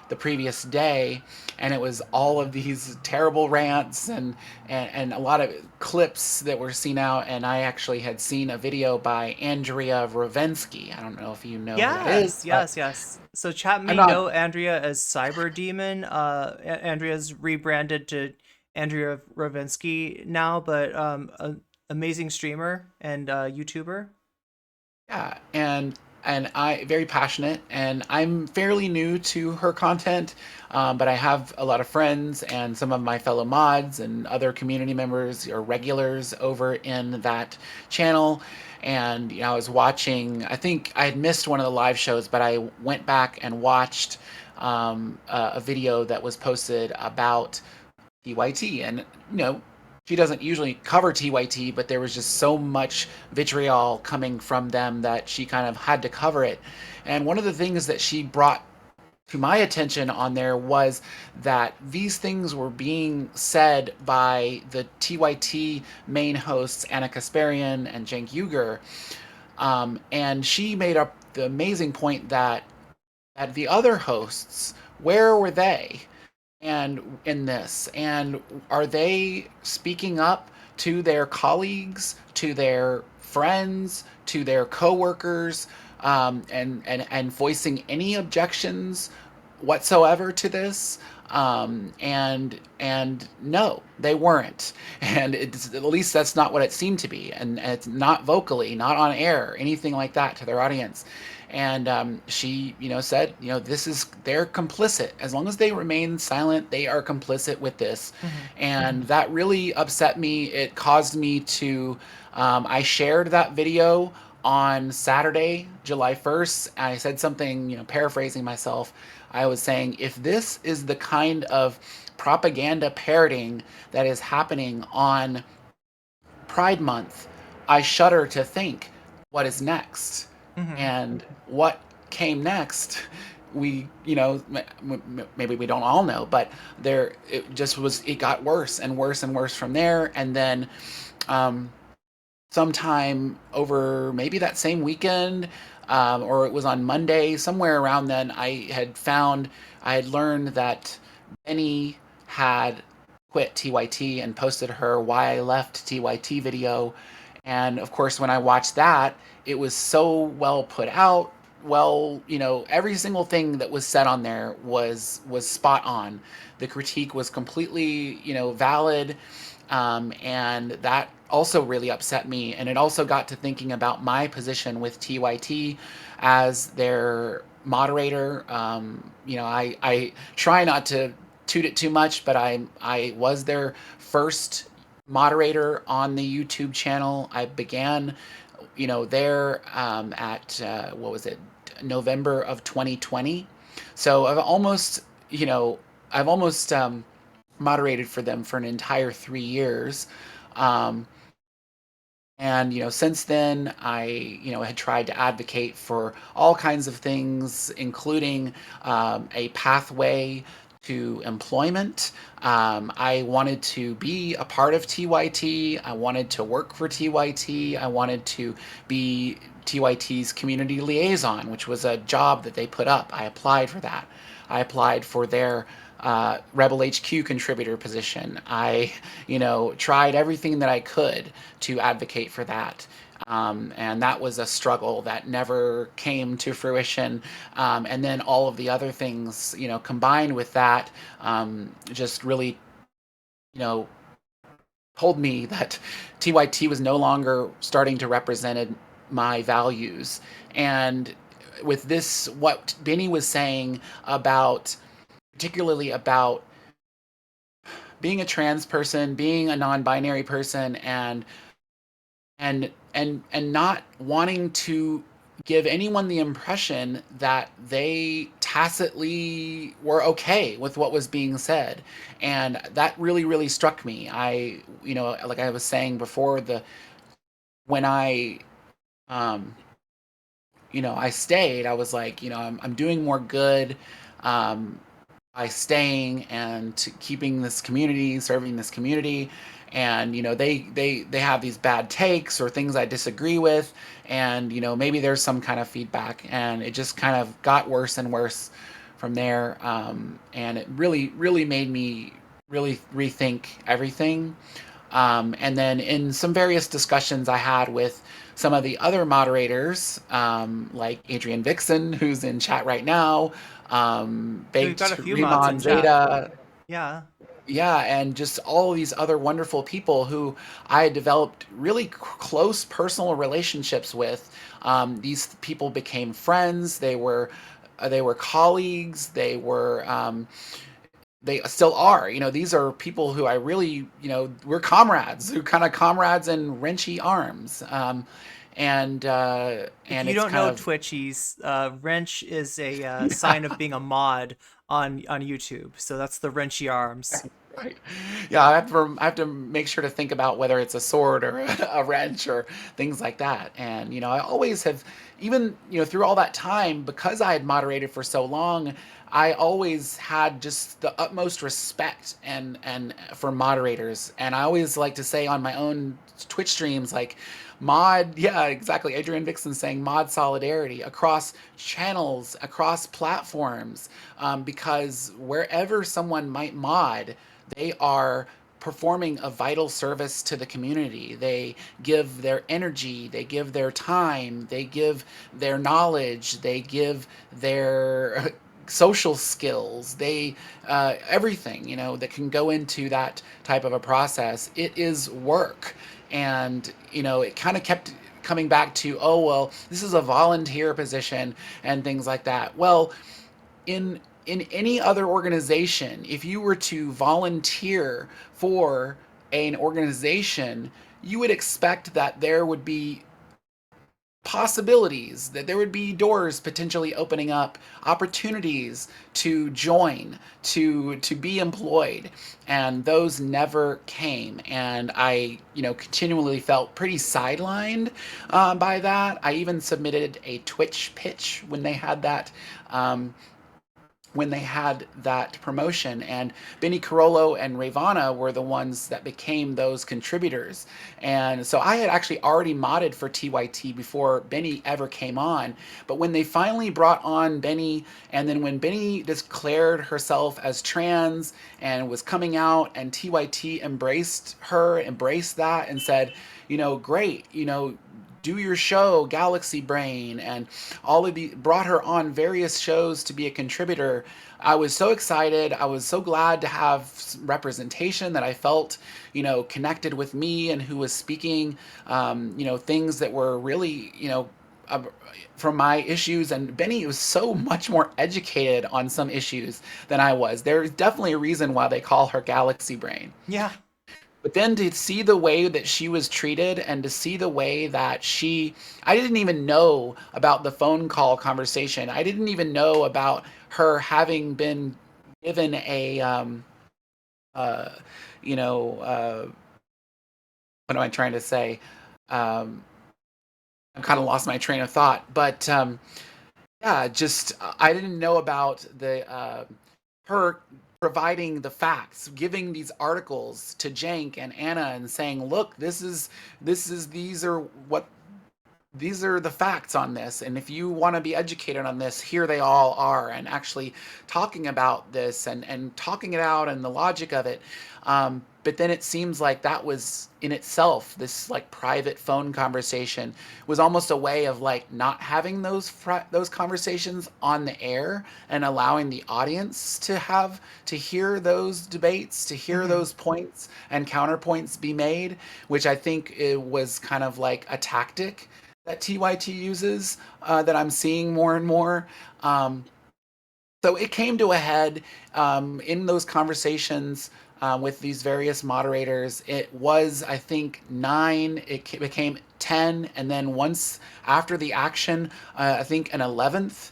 the previous day, and it was all of these terrible rants and a lot of clips that were seen out. And I actually had seen a video by Andrea Rovensky. I don't know if you know who that is, Yes, but yes, yes. So chat I'm may not. know Andrea as Cyber Demon. Andrea's rebranded to Andrea Rovinsky now, but amazing streamer and YouTuber. Yeah, and I very passionate, and I'm fairly new to her content, but I have a lot of friends and some of my fellow mods and other community members or regulars over in that channel. And I was watching. I think I had missed one of the live shows, but I went back and watched a video that was posted about TYT. And, she doesn't usually cover TYT, but there was just so much vitriol coming from them that she kind of had to cover it. And one of the things that she brought to my attention on there was that these things were being said by the TYT main hosts, Anna Kasparian and Cenk Uygur. And she made up the amazing point that the other hosts, where were they? And in this, and are they speaking up to their colleagues, to their friends, to their coworkers, and voicing any objections whatsoever to this? And no, they weren't, and it's, at least that's not what it seemed to be, and it's not vocally, not on air, anything like that to their audience. And she, said, they're complicit. As long as they remain silent, they are complicit with this. And that really upset me. It caused me to, I shared that video on Saturday, July 1st. I said something, paraphrasing myself. I was saying, if this is the kind of propaganda parroting that is happening on Pride Month, I shudder to think what is next. Mm-hmm. And what came next, we, maybe we don't all know, but it got worse and worse and worse from there. And then sometime over maybe that same weekend, or it was on Monday, somewhere around then, I had learned that Benny had quit TYT and posted her "Why I Left TYT" video. And of course, when I watched that, it was so well put out, well, every single thing that was said on there was spot on. The critique was completely, valid, and that also really upset me. And it also got to thinking about my position with TYT as their moderator. I try not to toot it too much, but I was their first moderator on the YouTube channel. I began, there at what was it, November of 2020. So I've almost moderated for them for an entire 3 years. Um, and since then, I had tried to advocate for all kinds of things, including a pathway to employment. I wanted to be a part of TYT. I wanted to work for TYT. I wanted to be TYT's community liaison, which was a job that they put up. I applied for that. I applied for their Rebel HQ contributor position. I, tried everything that I could to advocate for that. And that was a struggle that never came to fruition. And then all of the other things, combined with that, just really, told me that TYT was no longer starting to represent my values. And with this, what Benny was saying about, particularly about being a trans person, being a non-binary person, and not wanting to give anyone the impression that they tacitly were okay with what was being said. And that really, really struck me. Like I was saying before, when I I stayed, I was like, I'm doing more good by staying and keeping this community, serving this community. And they have these bad takes or things I disagree with, and maybe there's some kind of feedback, and it just kind of got worse and worse from there. And it really, really made me really rethink everything. And then in some various discussions I had with some of the other moderators, like Adrian Vixen, who's in chat right now, We've Baked got a few mods in Remon chat. Zeta, Yeah. yeah, and just all these other wonderful people who I had developed really close personal relationships with. These people became friends. They were colleagues. They still are. These are people who I really, we're comrades, who kind of comrades in wrenchy arms. And If you it's don't kind know of Twitchies, wrench is a sign of being a mod on YouTube. So that's the wrenchy arms. right. Yeah, I have to make sure to think about whether it's a sword or a wrench or things like that. And I always have, even through all that time, because I had moderated for so long, I always had just the utmost respect and for moderators. And I always like to say on my own Twitch streams, like, mod, yeah, exactly. Adrian Vixen saying mod solidarity across channels, across platforms, because wherever someone might mod, they are performing a vital service to the community. They give their energy, they give their time, they give their knowledge, they give their social skills, they everything that can go into that type of a process. It is work. And it kind of kept coming back to, oh well, this is a volunteer position and things like that. Well, in any other organization, if you were to volunteer for an organization, you would expect that there would be possibilities, that there would be doors potentially opening up, opportunities to join, to be employed, and those never came. And I continually felt pretty sidelined by that. I even submitted a Twitch pitch when they had that promotion, and Benny Carollo and Ravana were the ones that became those contributors. And so I had actually already modded for TYT before Benny ever came on. But when they finally brought on Benny, and then when Benny declared herself as trans and was coming out, and TYT embraced that and said, great, do your show, Galaxy Brain, and all of the brought her on various shows to be a contributor. I was so excited. I was so glad to have representation that I felt, connected with me and who was speaking, things that were really, uh, from my issues. And Benny was so much more educated on some issues than I was. There's definitely a reason why they call her Galaxy Brain. Yeah. But then to see the way that she was treated and to see the way that I didn't even know about the phone call conversation. I didn't even know about her having been given a, uh, what am I trying to say? I kind of lost my train of thought, but yeah, just I didn't know about the her providing the facts, giving these articles to Jank and Anna and saying, "Look, these are the facts on this, and if you want to be educated on this, here they all are," and actually talking about this and talking it out and the logic of it. But then it seems like that was in itself, this like private phone conversation was almost a way of like not having those conversations on the air and allowing the audience to hear those debates, to hear those points and counterpoints be made, which I think it was kind of like a tactic that TYT uses, that I'm seeing more and more. So it came to a head in those conversations with these various moderators. It was, I think, 9. It became 10, and then once after the action, I think an 11th,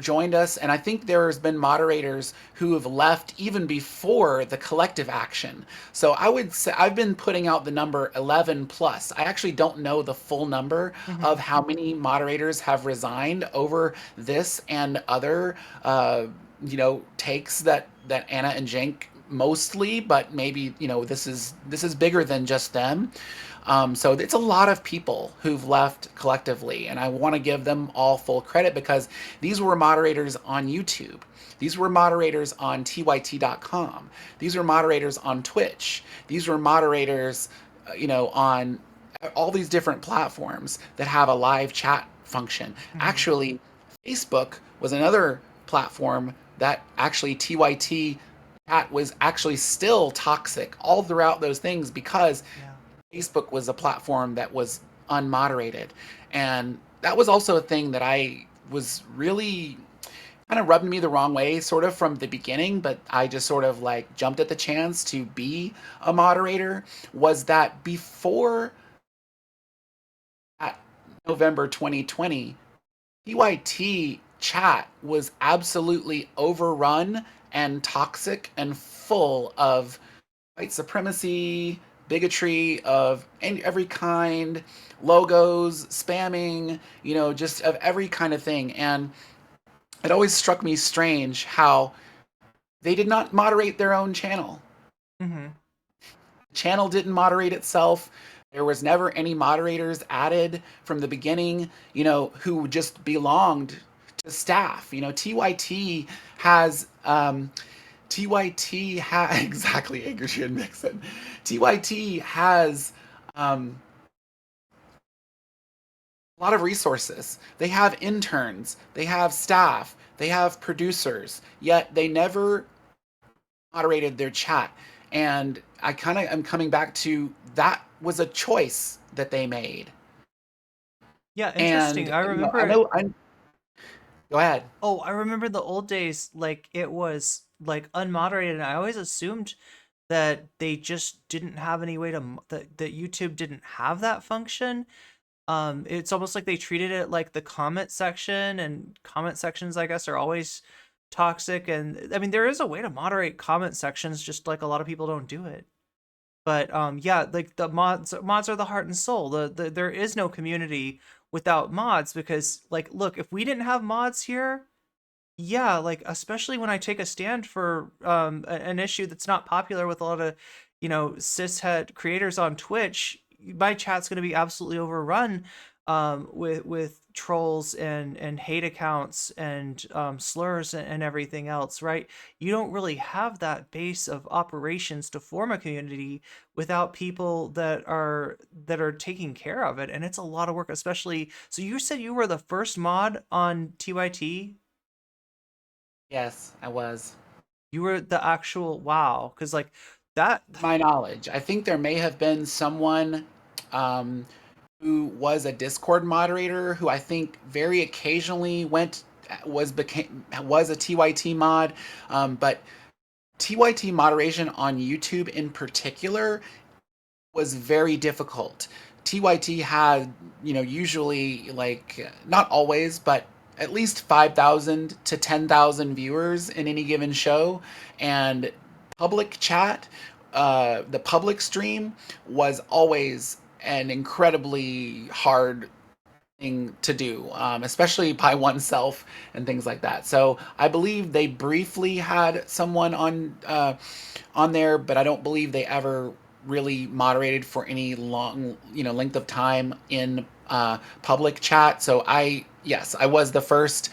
joined us. And I think there's been moderators who have left even before the collective action. So I would say I've been putting out the number 11 plus. I actually don't know the full number of how many moderators have resigned over this and other, takes that Anna and Jenk mostly, but maybe this is bigger than just them. So it's a lot of people who've left collectively, and I want to give them all full credit because these were moderators on YouTube. These were moderators on TYT.com. These were moderators on Twitch. These were moderators, on all these different platforms that have a live chat function. Actually, Facebook was another platform that actually TYT chat was actually still toxic all throughout those things because Facebook was a platform that was unmoderated. And that was also a thing that I was really kind of rubbed me the wrong way sort of from the beginning, but I just sort of like jumped at the chance to be a moderator, was that before at November 2020, TYT chat was absolutely overrun and toxic and full of white supremacy, bigotry of every kind, logos, spamming, just of every kind of thing. And it always struck me strange how they did not moderate their own channel. The channel didn't moderate itself. There was never any moderators added from the beginning, who just belonged to staff. TYT has exactly, Adrian Nixon. TYT has a lot of resources. They have interns, they have staff, they have producers, yet they never moderated their chat. And I kind of am coming back to that was a choice that they made. Yeah, interesting. And I remember. Go ahead. Oh, I remember the old days. Like it was like unmoderated, and I always assumed that they just didn't have any way to that YouTube didn't have that function. It's almost like they treated it like the comment section, and comment sections, I guess, are always toxic. And I mean, there is a way to moderate comment sections, just like a lot of people don't do it. But yeah, like the mods are the heart and soul. There is no community without mods, because like, look, if we didn't have mods here, yeah, like especially when I take a stand for an issue that's not popular with a lot of cishet creators on Twitch, my chat's going to be absolutely overrun. with trolls and hate accounts and slurs and everything else, right? You don't really have that base of operations to form a community without people that are taking care of it, and it's a lot of work, especially. So you said you were the first mod on TYT. Yes, I was. You were the actual wow, because like that. My knowledge. I think there may have been someone um, who was a Discord moderator who I think very occasionally was a TYT mod, but TYT moderation on YouTube in particular was very difficult. TYT had, usually like not always, but at least 5,000 to 10,000 viewers in any given show, and public chat, the public stream was always an incredibly hard thing to do, especially by oneself and things like that. So I believe they briefly had someone on there, but I don't believe they ever really moderated for any long, length of time in public chat. So yes, I was the first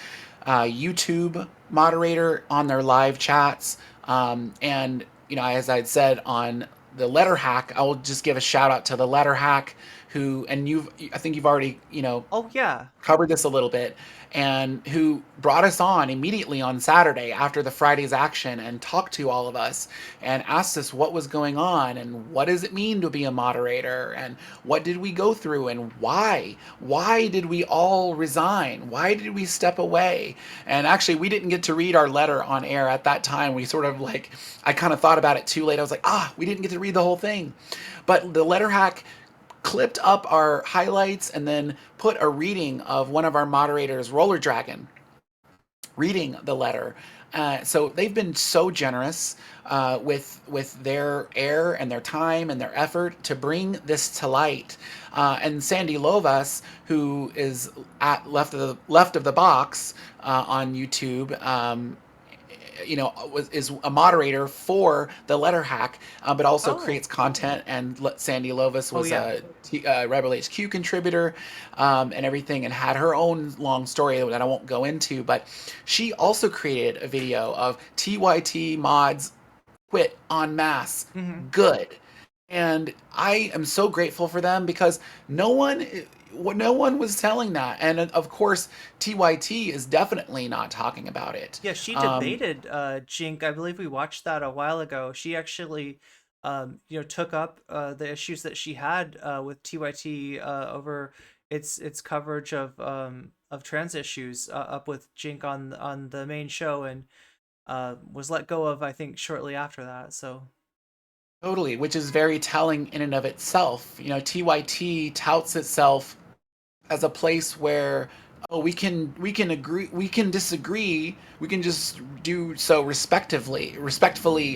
YouTube moderator on their live chats, and as I'd said on the letter hack, I will just give a shout out to the letter hack who, and I think you've already, Oh yeah. covered this a little bit, and who brought us on immediately on Saturday after the Friday's action and talked to all of us and asked us what was going on and what does it mean to be a moderator and what did we go through and why did we all resign, why did we step away. And actually we didn't get to read our letter on air at that time. We sort of I kind of thought about it too late. I was like, we didn't get to read the whole thing. But the letter hack clipped up our highlights and then put a reading of one of our moderators, Roller Dragon, reading the letter. So they've been so generous with their air and their time and their effort to bring this to light. And Sandy Lovas, who is at left of the box on YouTube, is a moderator for the letter hack, but also creates content. And Sandy Lovas was a Rebel HQ contributor and everything, and had her own long story that I won't go into. But she also created a video of TYT mods quit en masse. Mm-hmm. Good. And I am so grateful for them because no one was telling that. And of course, TYT is definitely not talking about it. Yeah, she debated Jink. I believe we watched that a while ago. She actually, took up the issues that she had with TYT over its coverage of trans issues up with Jink on the main show, and was let go of, I think, shortly after that. So Totally, which is very telling in and of itself. TYT touts itself as a place where we can agree, we can disagree, we can just do so respectfully,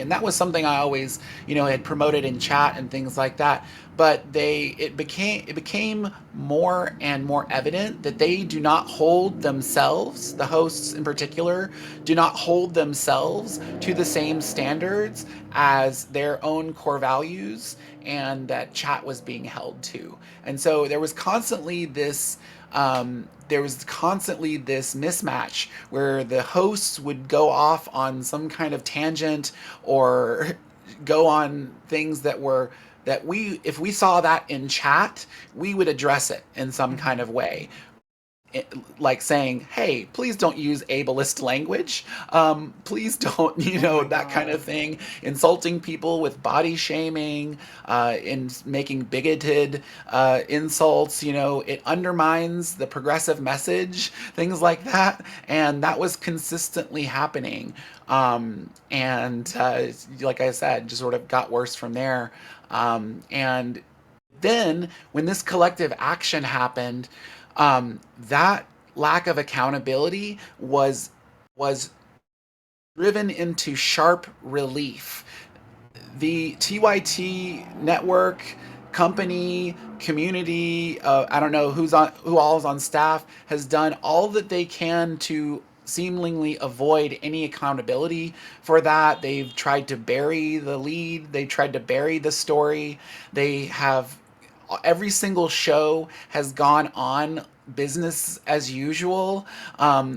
and that was something I always had promoted in chat and things like that. But it became more and more evident that they do not hold themselves, the hosts in particular, do not hold themselves to the same standards as their own core values, and that chat was being held to. And so there was constantly this mismatch where the hosts would go off on some kind of tangent or go on things that if we saw that in chat, we would address it in some kind of way. Like saying, hey, please don't use ableist language. Please don't, that kind of thing. Insulting people with body shaming, in making bigoted insults. It undermines the progressive message, things like that. And that was consistently happening. And like I said, just sort of got worse from there. And then when this collective action happened, that lack of accountability was driven into sharp relief. The TYT network, company, community, I don't know who all is on staff, has done all that they can to seemingly avoid any accountability for that. They've tried to bury the lead. They tried to bury the story. They have every single show has gone on business as usual,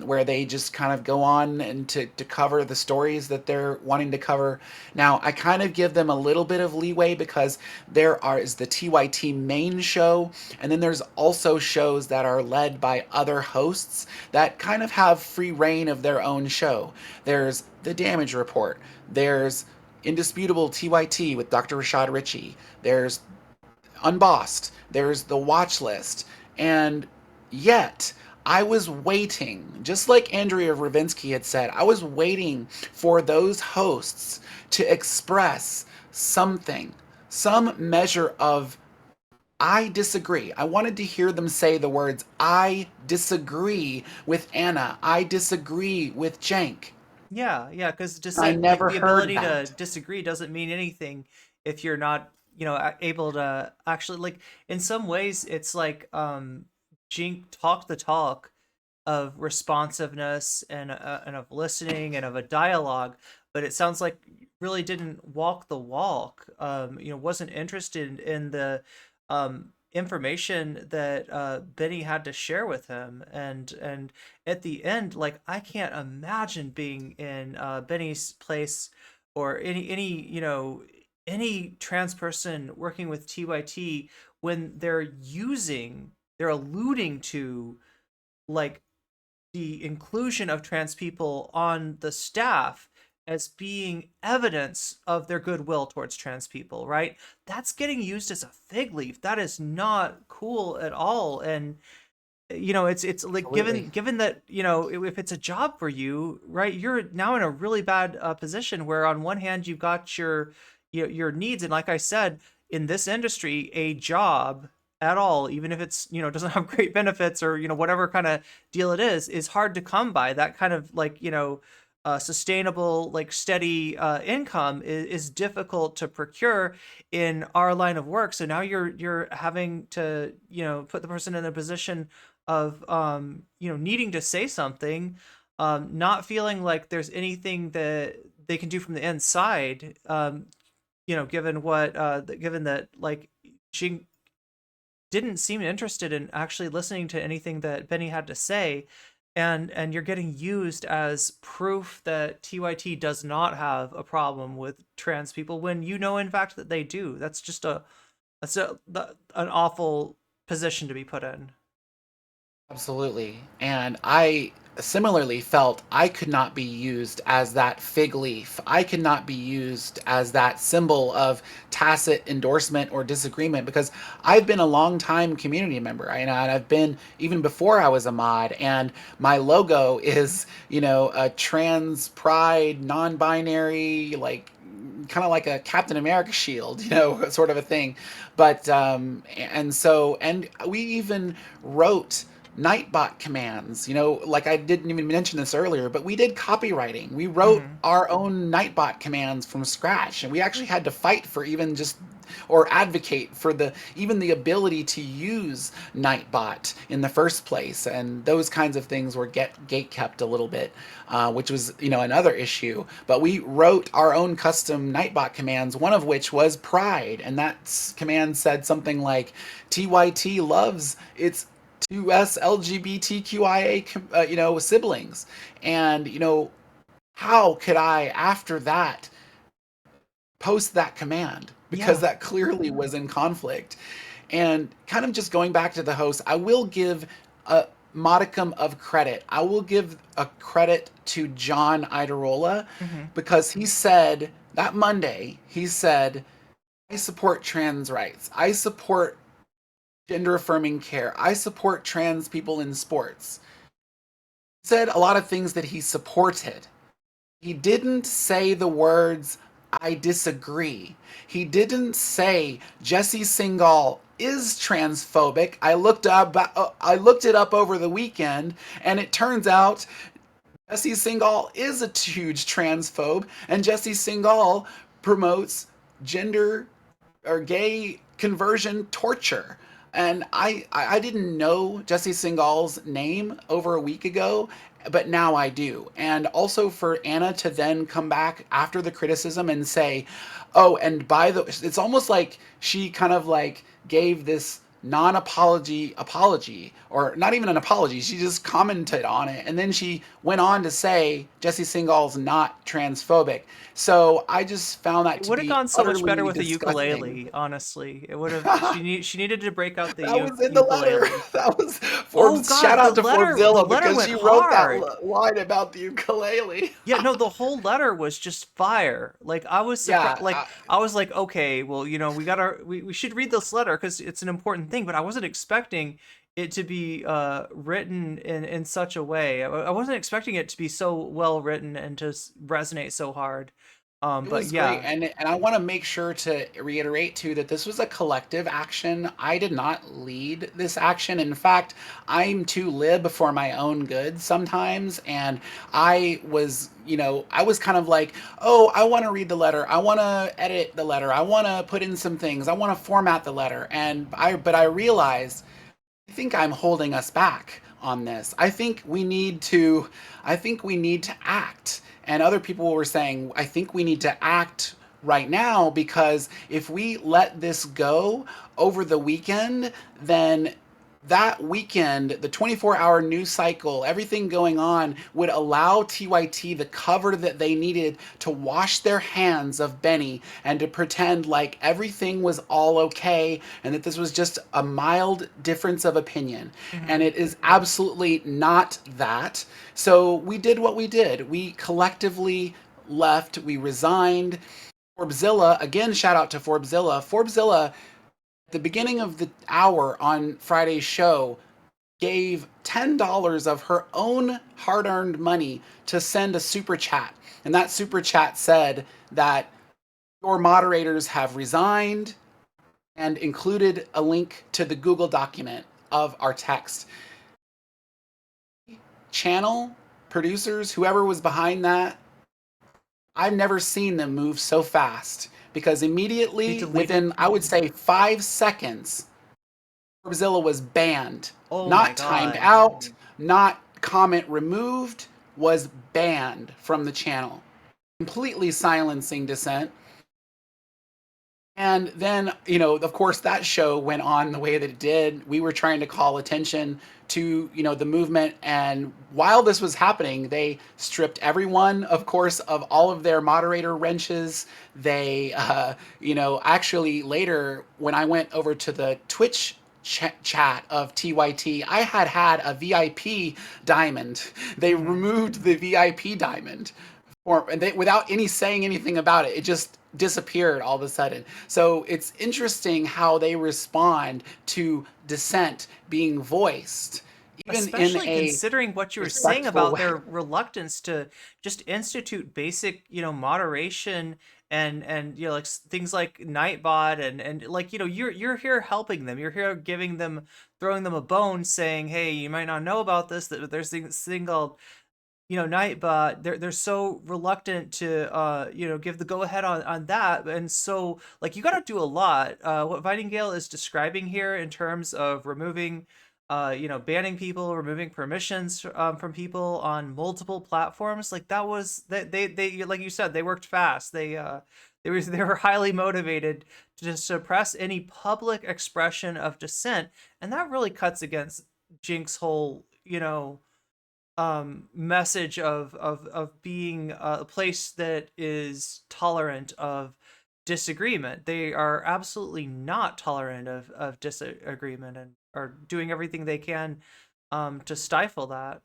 where they just kind of go on and to cover the stories that they're wanting to cover. Now, I kind of give them a little bit of leeway because is the TYT main show, and then there's also shows that are led by other hosts that kind of have free reign of their own show. There's the Damage Report. There's Indisputable TYT with Dr. Rashad Ritchie. There's Unbossed. There's the Watch List. And yet, I was waiting, just like Andrea Ravinsky had said, I was waiting for those hosts to express something, some measure of, I disagree. I wanted to hear them say the words, I disagree with Anna. I disagree with Cenk. Yeah, yeah, because just I like never the heard ability to that. disagree doesn't mean anything if you're not, able to actually, like, in some ways it's like Jink talked the talk of responsiveness and of listening and of a dialogue, but it sounds like really didn't walk the walk. Wasn't interested in the information that Benny had to share with him, and at the end, like, I can't imagine being in Benny's place, or any trans person working with TYT when they're alluding to, like, the inclusion of trans people on the staff as being evidence of their goodwill towards trans people, right? That's getting used as a fig leaf. That is not cool at all. And it's like, Absolutely. given that, if it's a job for you, right, you're now in a really bad position where on one hand you've got your needs, and like I said, in this industry, a job at all, even if it's, doesn't have great benefits, or whatever kind of deal it is hard to come by. That kind of, like, sustainable, like, steady income is difficult to procure in our line of work. So now you're having to, put the person in a position of needing to say something, not feeling like there's anything that they can do from the inside, given that, like, she didn't seem interested in actually listening to anything that Benny had to say, and you're getting used as proof that TYT does not have a problem with trans people, when in fact that they do. That's an awful position to be put in. Absolutely. And I similarly felt I could not be used as that fig leaf. I could not be used as that symbol of tacit endorsement or disagreement, because I've been a long time community member. And I've been even before I was a mod, and my logo is, a trans pride, non-binary, like kind of like a Captain America shield, sort of a thing. But and we even wrote Nightbot commands, like I didn't even mention this earlier, but we did copywriting. We wrote our own Nightbot commands from scratch, and we actually had to fight for even just, or advocate for even the ability to use Nightbot in the first place. And those kinds of things were gate kept a little bit, which was, another issue. But we wrote our own custom Nightbot commands, one of which was Pride. And that command said something like, TYT loves its to us LGBTQIA, siblings. And, how could I, after that, post that command? Because that clearly was in conflict. And kind of just going back to the host, I will give a modicum of credit. I will give a credit to John Idarola, because he said, that Monday, I support trans rights. I support gender affirming care. I support trans people in sports. He said a lot of things that he supported. He didn't say the words, I disagree. He didn't say Jesse Singal is transphobic. I looked it up over the weekend, and it turns out Jesse Singal is a huge transphobe, and Jesse Singal promotes gender or gay conversion torture. And I didn't know Jesse Singal's name over a week ago, but now I do. And also for Anna to then come back after the criticism and say, oh, and by the, it's almost like she kind of like gave this non-apology, or not even an apology. She just commented on it, and then she went on to say Jesse Singal's not transphobic. So I just found that It to would have be gone so much better utterly with a disgusting. ukulele, honestly. It would have she needed to break out the That was in the letter. ukulele. That was Oh Forbes. Shout god, the out to letter Forbezilla because went she wrote that hard. line about the ukulele. Yeah, no, the whole letter was just fire. Like I was surprised. Yeah, Like I was like, okay, well, we should read this letter because it's an important thing. But I wasn't expecting it to be written in such a way. I wasn't expecting it to be so well written and to resonate so hard. it But was great, yeah, and I want to make sure to reiterate too that this was a collective action. I did not lead this action. In fact, I'm too lib for my own good sometimes, and I was kind of like, oh, I want to read the letter, I want to edit the letter, I want to put in some things, I want to format the letter, but I realized I think I'm holding us back on this. I think we need to act. And other people were saying, I think we need to act right now because if we let this go over the weekend, then that weekend, the 24-hour news cycle, everything going on would allow TYT the cover that they needed to wash their hands of Benny and to pretend like everything was all okay and that this was just a mild difference of opinion. And it is absolutely not that. So we did what we did. We collectively left, we resigned. Forbezilla, again, shout out to Forbezilla. Forbezilla the beginning of the hour on Friday's show gave $10 of her own hard-earned money to send a super chat. And that super chat said that your moderators have resigned and included a link to the Google document of our text. Channel producers, whoever was behind that, I've never seen them move so fast because immediately within, I would say 5 seconds, Godzilla was banned. oh my Not timed god. out, not comment removed, was banned from the channel, completely silencing dissent. And then, of course, that show went on the way that it did. We were trying to call attention to, the movement. And while this was happening, they stripped everyone, of course, of all of their moderator wrenches. They, actually later, when I went over to the Twitch chat of TYT, I had a VIP diamond. They removed the VIP diamond. And without saying anything about it, it just disappeared all of a sudden. So it's interesting how they respond to dissent being voiced, even Especially in a considering what you were saying respectful about way. their reluctance to just institute basic, moderation and like things like Nightbot and like you're here helping them. You're here giving them, throwing them a bone, saying, hey, you might not know about this, that there's this thing called Nightbot. They're so reluctant to give the go ahead on that, and so like you got to do a lot. What Vitingale is describing here in terms of removing, banning people, removing permissions from people on multiple platforms, like that was that they like you said, they worked fast. They were highly motivated to suppress any public expression of dissent, and that really cuts against Jink's whole message of being a place that is tolerant of disagreement. They are absolutely not tolerant of disagreement and are doing everything they can to stifle that.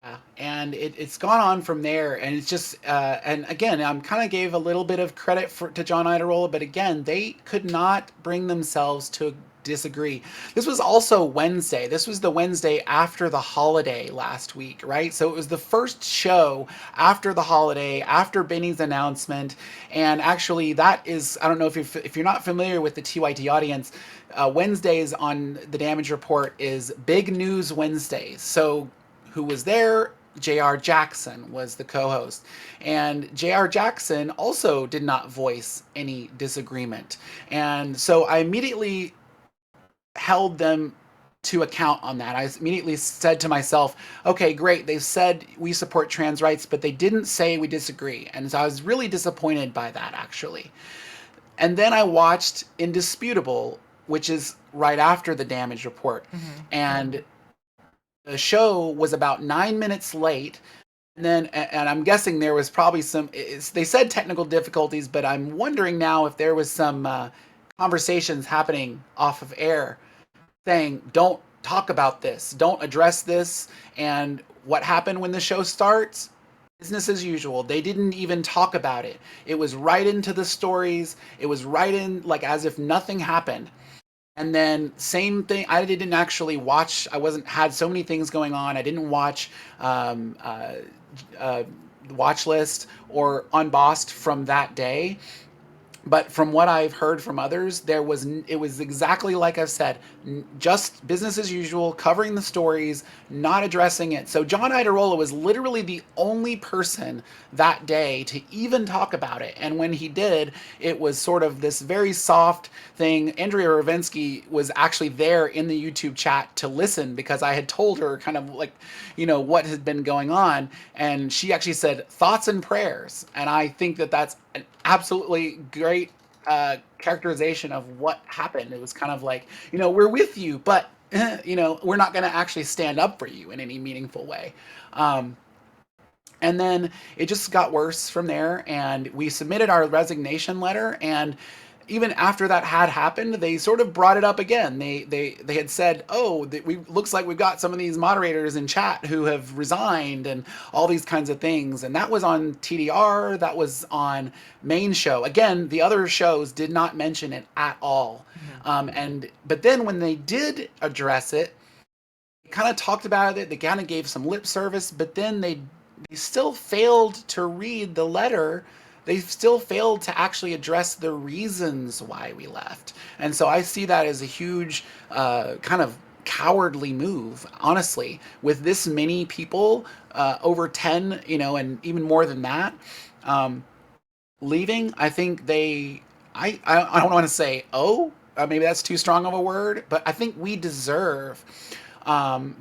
Yeah, and it's gone on from there, and it's just and again, I'm kind of gave a little bit of credit to John Iderola, but again, they could not bring themselves to disagree. This was also Wednesday. This was the Wednesday after the holiday last week, right? So it was the first show after the holiday, after Benny's announcement, and actually that is, I don't know if you're not familiar with the TYT audience, Wednesdays on the Damage Report is Big News Wednesdays. So who was there? J.R. Jackson was the co-host, and J.R. Jackson also did not voice any disagreement, and so I immediately held them to account on that. I immediately said to myself, okay, great. They've said we support trans rights, but they didn't say we disagree. And so I was really disappointed by that, actually. And then I watched Indisputable, which is right after the damage report. And the show was about 9 minutes late. And I'm guessing there was probably they said technical difficulties, but I'm wondering now if there was some conversations happening off of air saying, don't talk about this, don't address this. And what happened when the show starts? Business as usual. They didn't even talk about it. It was right into the stories. It was right in, like, as if nothing happened. And then same thing, I didn't actually watch, had so many things going on. I didn't watch Watch List or Unbossed from that day. But from what I've heard from others, it was exactly like I've said, just business as usual, covering the stories, not addressing it. So John Iadarola was literally the only person that day to even talk about it. And when he did, it was sort of this very soft thing. Andrea Ravinsky was actually there in the YouTube chat to listen because I had told her kind of like, what had been going on. And she actually said, thoughts and prayers. And I think that that's an absolutely great characterization of what happened. It was kind of like, we're with you, but we're not going to actually stand up for you in any meaningful way. And then it just got worse from there, and we submitted our resignation letter, and even after that had happened, they sort of brought it up again. They had said, looks like we've got some of these moderators in chat who have resigned and all these kinds of things. And that was on TDR, that was on main show. Again, the other shows did not mention it at all. But then when they did address it, they kind of talked about it, they kind of gave some lip service, but then they still failed to read the letter. They still failed to actually address the reasons why we left. And so I see that as a huge kind of cowardly move, honestly, with this many people, over 10, and even more than that, leaving. I think I don't want to say, maybe that's too strong of a word, but I think we deserve,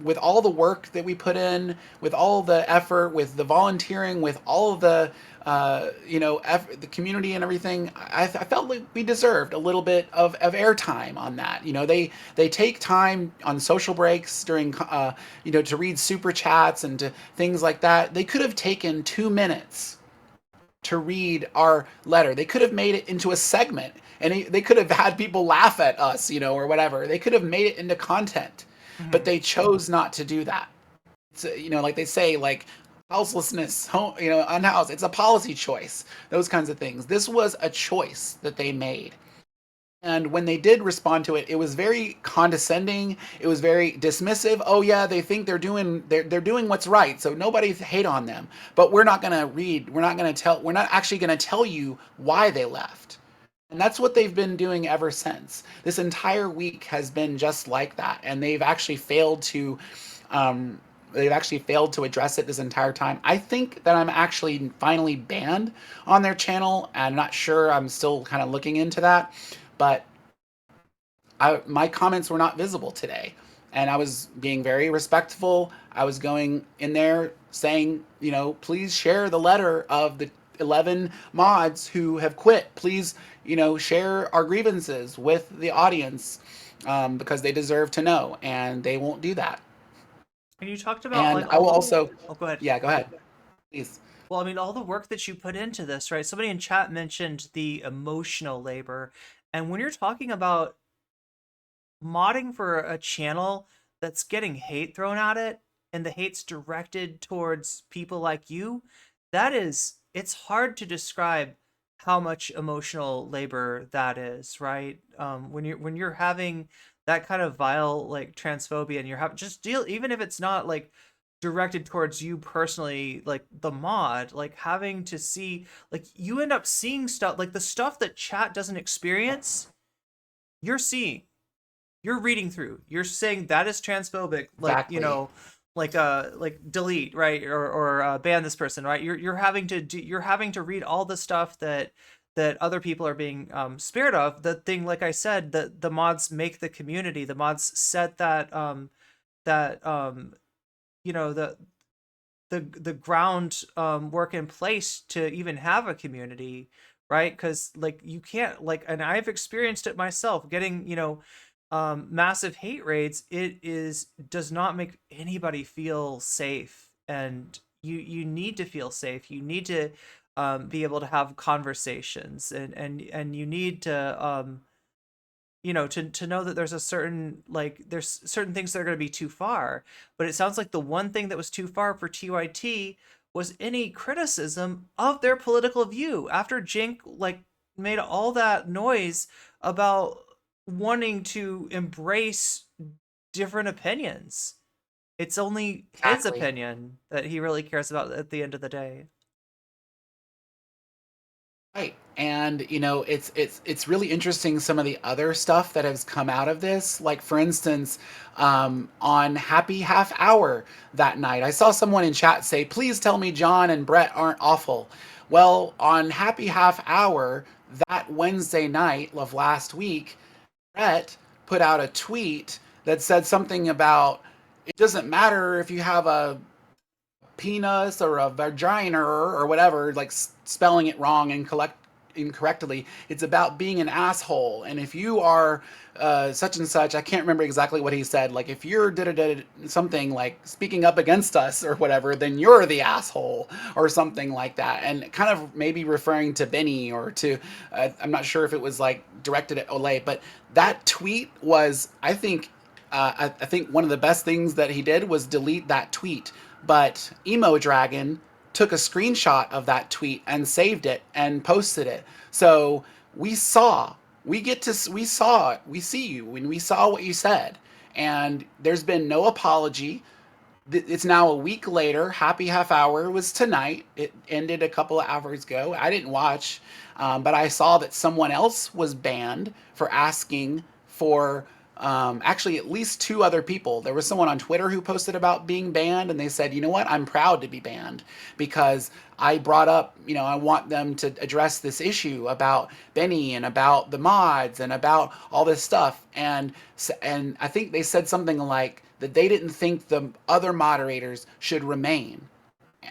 with all the work that we put in, with all the effort, with the volunteering, with all of the the community and everything, I felt like we deserved a little bit of airtime on that. They take time on social breaks during, to read super chats and to things like that. They could have taken 2 minutes to read our letter. They could have made it into a segment, and they could have had people laugh at us, or whatever. They could have made it into content, but they chose not to do that. It's, like they say, like, houselessness, unhoused. It's a policy choice, those kinds of things. This was a choice that they made. And when they did respond to it, it was very condescending. It was very dismissive. Oh yeah, they think they're doing what's right, so nobody hate on them. But we're not gonna read. We're not actually gonna tell you why they left. And that's what they've been doing ever since. This entire week has been just like that, and they've actually failed to. They've actually failed to address it this entire time. I think that I'm actually finally banned on their channel. I'm not sure. I'm still kind of looking into that. But my comments were not visible today. And I was being very respectful. I was going in there saying, please share the letter of the 11 mods who have quit. Please, share our grievances with the audience, because they deserve to know. And they won't do that. And you talked about, and I will also. Oh, go ahead. Yeah, go ahead, please. Well, I mean, all the work that you put into this, right? Somebody in chat mentioned the emotional labor. And when you're talking about modding for a channel that's getting hate thrown at it, and the hate's directed towards people like you, it's hard to describe how much emotional labor that is, right? When you're having that kind of vile, like, transphobia, and you're having even if it's not like directed towards you personally, like the mod, like having to see, like, you end up seeing stuff, like the stuff that chat doesn't experience, you're seeing, you're reading through, you're saying that is transphobic, like, Exactly. like delete, right, or ban this person, right? You're having to read all the stuff that other people are being spared of. The thing, like I said, the mods make the community. The mods set that that you know the ground work in place to even have a community, right? Because like you can't, like, and I've experienced it myself, getting massive hate raids. Does not make anybody feel safe, and you need to feel safe. You need to be able to have conversations, and you need to to know that there's a certain, like, there's certain things that are going to be too far. But it sounds like the one thing that was too far for TYT was any criticism of their political view after Jink like made all that noise about wanting to embrace different opinions. It's only his Exactly. opinion that he really cares about at the end of the day. Right. And it's really interesting some of the other stuff that has come out of this. Like for instance, on Happy Half Hour that night, I saw someone in chat say, "Please tell me John and Brett aren't awful." Well, on Happy Half Hour that Wednesday night of last week, Brett put out a tweet that said something about it doesn't matter if you have a penis or a vagina or whatever, like spelling it wrong and incorrectly. It's about being an asshole. And if you are such and such, I can't remember exactly what he said. Like if you're something like speaking up against us or whatever, then you're the asshole or something like that. And kind of maybe referring to Benny or to, I'm not sure if it was like directed at Olay, but that tweet was, I think one of the best things that he did was delete that tweet. But Emo Dragon took a screenshot of that tweet and saved it and posted it. So we saw it. We see you and we saw what you said. And there's been no apology. It's now a week later. Happy Half Hour was tonight. It ended a couple of hours ago. I didn't watch, but I saw that someone else was banned for asking for actually at least two other people. There was someone on Twitter who posted about being banned, and they said, "You know what? I'm proud to be banned because I brought up, I want them to address this issue about Benny and about the mods and about all this stuff." And I think they said something like that they didn't think the other moderators should remain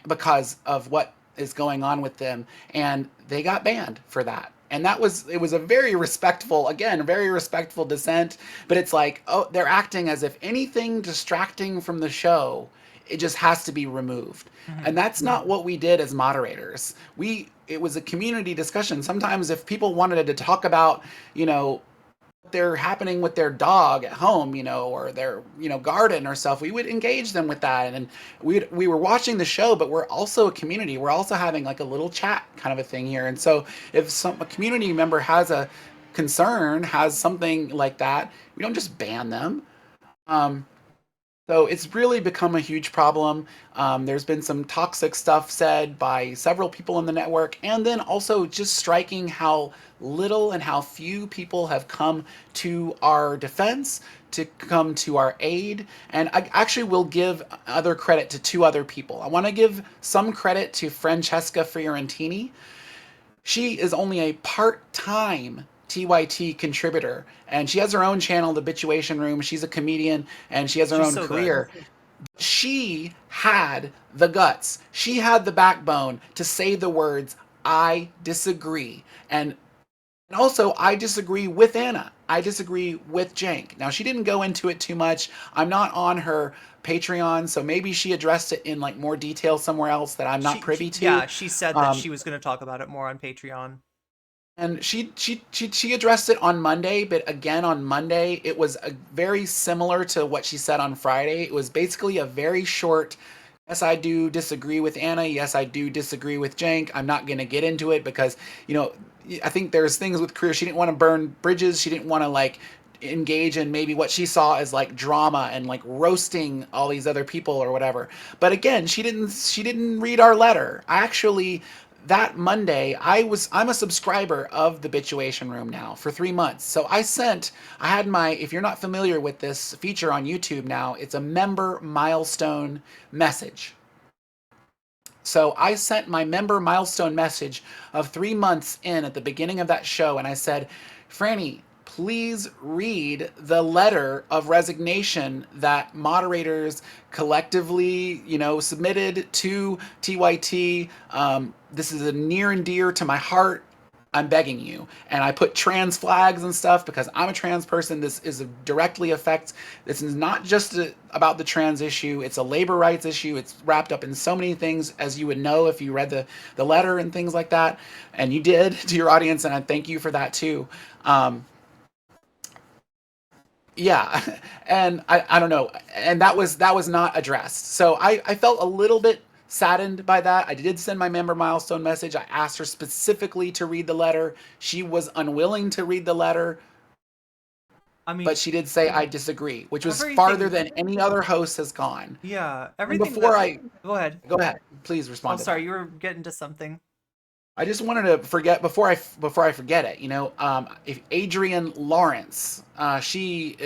because of what is going on with them, and they got banned for that. And it was a very respectful, again, very respectful dissent, but it's like, oh, they're acting as if anything distracting from the show, it just has to be removed. And that's not what we did as moderators. It was a community discussion. Sometimes if people wanted to talk about, they're happening with their dog at home, or their, garden or stuff, we would engage them with that. And we were watching the show, but we're also a community. We're also having like a little chat kind of a thing here. And so if a community member has a concern, has something like that, we don't just ban them. So it's really become a huge problem. There's been some toxic stuff said by several people in the network, and then also just striking how little and how few people have come to our defense, to come to our aid. And I actually will give other credit to two other people. I want to give some credit to Francesca Fiorentini. She is only a part-time TYT contributor, and she has her own channel, The Bituation Room. She's a comedian, and she has her own career. Good. She had the guts. She had the backbone to say the words, "I disagree." And also, I disagree with Anna. I disagree with Jank. Now, she didn't go into it too much. I'm not on her Patreon, so maybe she addressed it in like more detail somewhere else that I'm not privy to. Yeah, she said that she was going to talk about it more on Patreon. And she addressed it on Monday, but again on Monday it was very similar to what she said on Friday. It was basically a very short, "Yes, I do disagree with Anna. Yes, I do disagree with Jank. I'm not going to get into it because, I think there's things with career. She didn't want to burn bridges. She didn't want to like engage in maybe what she saw as like drama and like roasting all these other people or whatever. But again, she didn't read our letter. that Monday, I'm a subscriber of the Bituation Room now for 3 months. So I had my, if you're not familiar with this feature on YouTube now, it's a member milestone message. So I sent my member milestone message of 3 months in at the beginning of that show, and I said, Franny, please read the letter of resignation that moderators collectively, submitted to TYT. This is a near and dear to my heart. I'm begging you. And I put trans flags and stuff because I'm a trans person. This is directly affects. This is not just about the trans issue. It's a labor rights issue. It's wrapped up in so many things, as you would know if you read the letter and things like that. And you did to your audience, and I thank you for that too. Yeah, and I don't know, and that was not addressed. So I felt a little bit saddened by that. I did send my member milestone message. I asked her specifically to read the letter. She was unwilling to read the letter, I mean, but she did say I disagree, which was everything- farther than any other host has gone. yeah, And everything. Go ahead. go ahead, please respond. Oh, to sorry, that. you were getting to something. I just wanted to forget before I forget it. If Adrienne Lawrence, she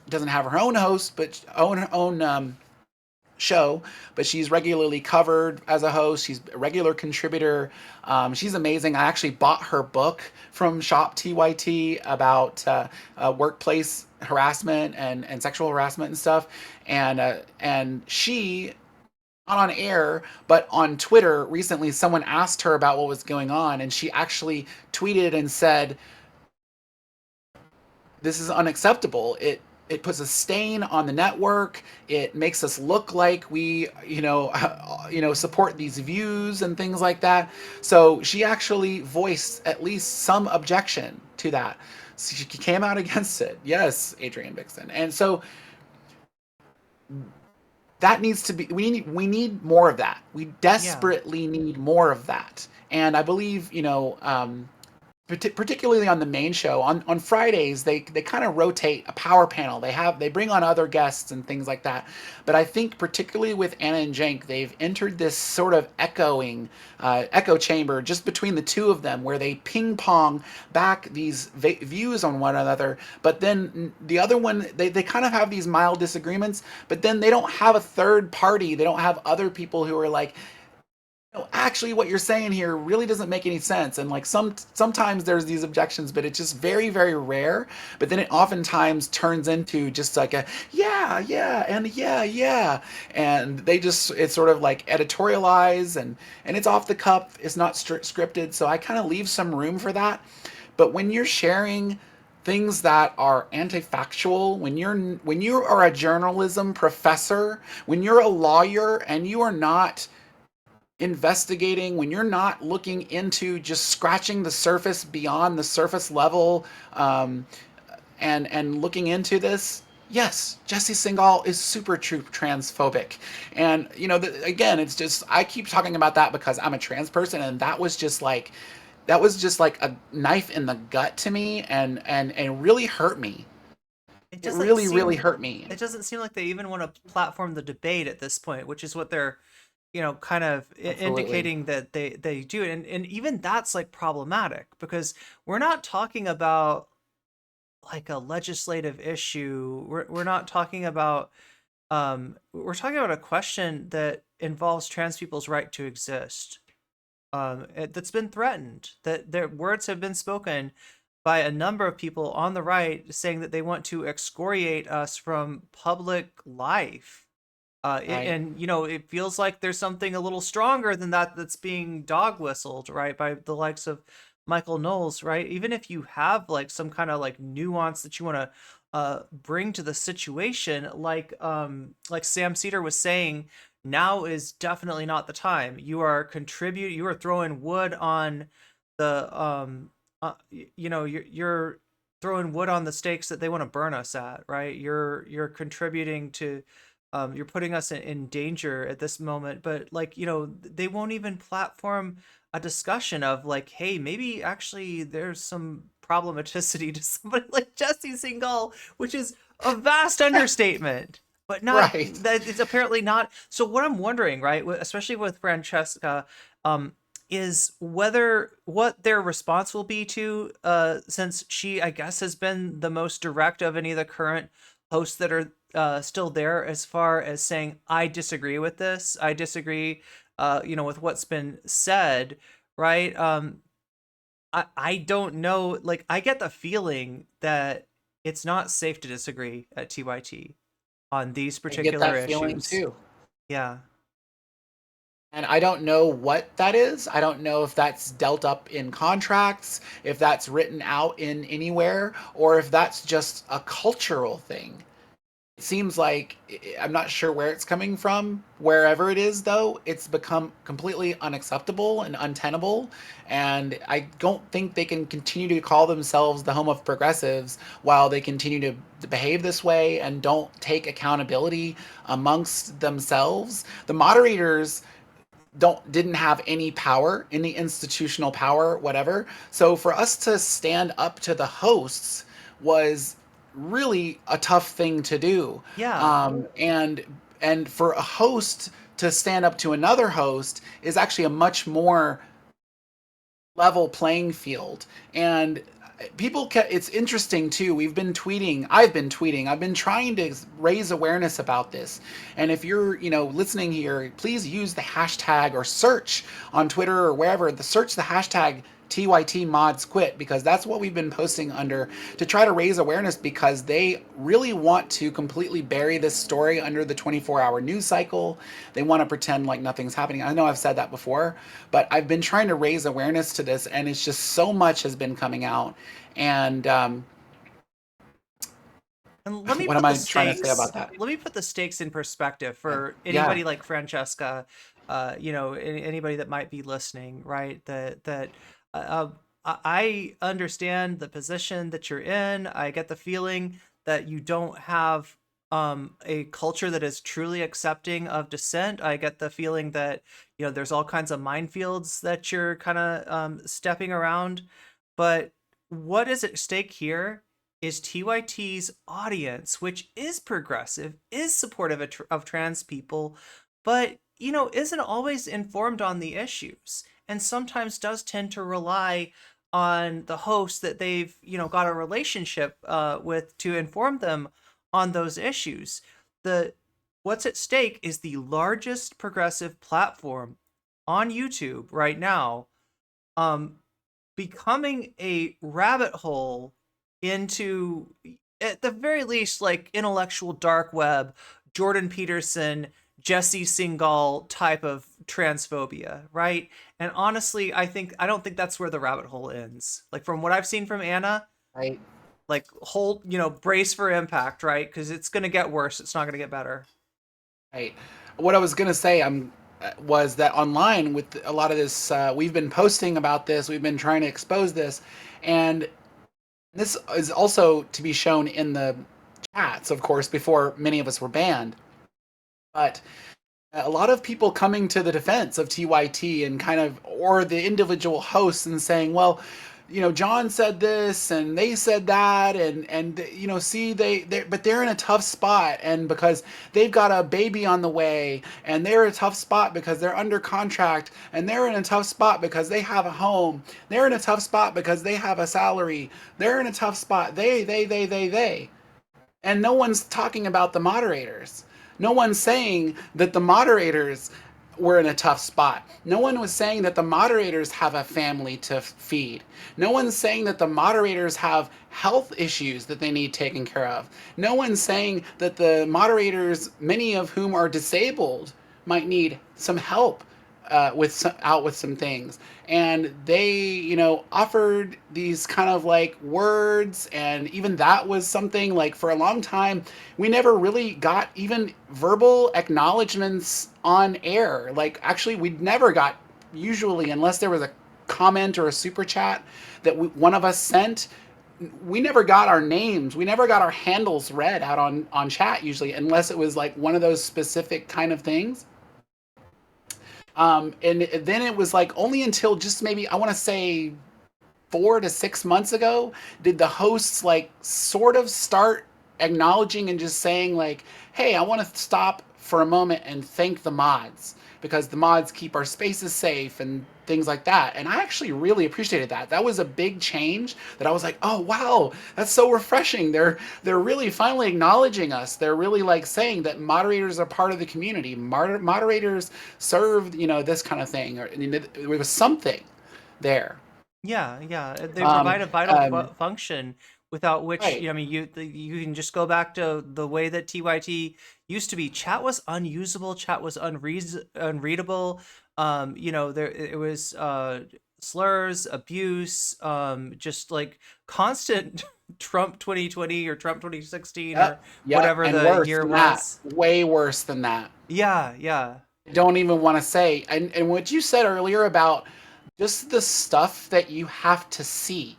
doesn't have her own host, but own show, but she's regularly covered as a host. She's a regular contributor. She's amazing. I actually bought her book from Shop TYT about workplace harassment and sexual harassment and stuff. And she, not on air, but on Twitter recently, someone asked her about what was going on, and she actually tweeted and said, "This is unacceptable. It puts a stain on the network. It makes us look like we, support these views and things like that." So she actually voiced at least some objection to that. So she came out against it. Yes, Adrienne Bixson. And so that needs to be, we need more of that. We desperately need more of that. And I believe, particularly on the main show, on Fridays, they kind of rotate a power panel. They bring on other guests and things like that. But I think particularly with Anna and Cenk, they've entered this sort of echo chamber just between the two of them, where they ping pong back these views on one another. But then the other one, they kind of have these mild disagreements, but then they don't have a third party. They don't have other people who are like, no, actually what you're saying here really doesn't make any sense. And like sometimes there's these objections, but it's just very, very rare. But then it oftentimes turns into just like a yeah, and yeah. And it's sort of like editorialized and it's off the cuff. It's not scripted. So I kind of leave some room for that. But when you're sharing things that are anti-factual, when you are a journalism professor, when you're a lawyer and you are not investigating, when you're not looking into just scratching the surface beyond the surface level, and looking into this, yes, Jesse Singal is super true transphobic. And again, it's just, I keep talking about that because I'm a trans person, and that was just like a knife in the gut to me, and really hurt me. It really hurt me. It doesn't seem like they even want to platform the debate at this point, which is what they're kind of indicating that they do. And even that's like problematic, because we're not talking about like a legislative issue. We're not talking about we're talking about a question that involves trans people's right to exist, that's been threatened, that their words have been spoken by a number of people on the right saying that they want to excoriate us from public life. Right. And it feels like there's something a little stronger than that that's being dog whistled, right, by the likes of Michael Knowles, right? Even if you have like some kind of like nuance that you want to bring to the situation, like Sam Cedar was saying, now is definitely not the time. You are throwing wood on the you're throwing wood on the stakes that they want to burn us at, right? You're contributing to you're putting us in danger at this moment. But like, they won't even platform a discussion of like, hey, maybe actually there's some problematicity to somebody like Jesse Singal, which is a vast understatement, but not right. That it's apparently not. So what I'm wondering, right, especially with Francesca, is whether what their response will be to, since she, I guess, has been the most direct of any of the current hosts that are still there, as far as saying, I disagree with this. I disagree, with what's been said, right? I don't know. Like, I get the feeling that it's not safe to disagree at TYT on these I get particular that feeling issues. too. Yeah. And I don't know what that is. I don't know if that's dealt up in contracts, if that's written out in anywhere, or if that's just a cultural thing. It seems like I'm not sure where it's coming from. Wherever it is, though, it's become completely unacceptable and untenable. And I don't think they can continue to call themselves the home of progressives while they continue to behave this way and don't take accountability amongst themselves. The moderators didn't have any power, any institutional power, whatever. So for us to stand up to the hosts was really a tough thing to do. Yeah. And for a host to stand up to another host is actually a much more level playing field. And it's interesting too. I've been tweeting, I've been trying to raise awareness about this. And if you're listening here, please use the hashtag or search on Twitter or wherever, search the hashtag TYT mods quit, because that's what we've been posting under, to try to raise awareness, because they really want to completely bury this story under the 24-hour news cycle. They want to pretend like nothing's happening. I know I've said that before, but I've been trying to raise awareness to this, and it's just so much has been coming out. And And let me what put am the I trying to say stakes. about that? Let me put the stakes in perspective for Yeah. anybody like Francesca, anybody that might be listening, right? I understand the position that you're in. I get the feeling that you don't have a culture that is truly accepting of dissent. I get the feeling that there's all kinds of minefields that you're kind of stepping around. But what is at stake here is TYT's audience, which is progressive, is supportive of trans people, but isn't always informed on the issues, and sometimes does tend to rely on the host that they've got a relationship with to inform them on those issues. The What's at stake is the largest progressive platform on YouTube right now, becoming a rabbit hole into, at the very least, like intellectual dark web, Jordan Peterson, Jesse Singal type of transphobia, right? And honestly, I don't think that's where the rabbit hole ends. Like, from what I've seen from Anna, Right. like, hold, brace for impact, right? Because it's gonna get worse. It's not gonna get better. Right. What I was gonna say, was that online with a lot of this, we've been posting about this, we've been trying to expose this, and this is also to be shown in the chats, of course, before many of us were banned. But a lot of people coming to the defense of TYT and or the individual hosts, and saying, well, John said this and they said that, and see, but they're in a tough spot, and because they've got a baby on the way, and they're in a tough spot because they're under contract, and they're in a tough spot because they have a home, they're in a tough spot because they have a salary, they're in a tough spot, they. And no one's talking about the moderators. No one's saying that the moderators were in a tough spot. No one was saying that the moderators have a family to feed. No one's saying that the moderators have health issues that they need taken care of. No one's saying that the moderators, many of whom are disabled, might need some help with some things. And they offered these kind of like words, and even that was something, like, for a long time we never really got even verbal acknowledgments on air. Like, actually, we never got, usually, unless there was a comment or a super chat that one of us sent, we never got our names, we never got our handles read out on chat, usually, unless it was like one of those specific kind of things. And then it was like only until just maybe, I want to say, 4 to 6 months ago, did the hosts like sort of start acknowledging and just saying like, hey, I want to stop for a moment and thank the mods because the mods keep our spaces safe and things like that. And I actually really appreciated that. That was a big change that I was like, oh wow, that's so refreshing. They're really finally acknowledging us. They're really like saying that moderators are part of the community. Moderators serve, this kind of thing, or it was something there. Yeah. They Um, provide a vital function without which, right. I mean, you can just go back to the way that TYT used to be. Chat was unusable. Chat was unreadable. There it was slurs, abuse, just like constant Trump 2020 or Trump 2016 or Yep. whatever And the worse year than that. was. Way worse than that. Yeah. I don't even want to say. And what you said earlier about just the stuff that you have to see.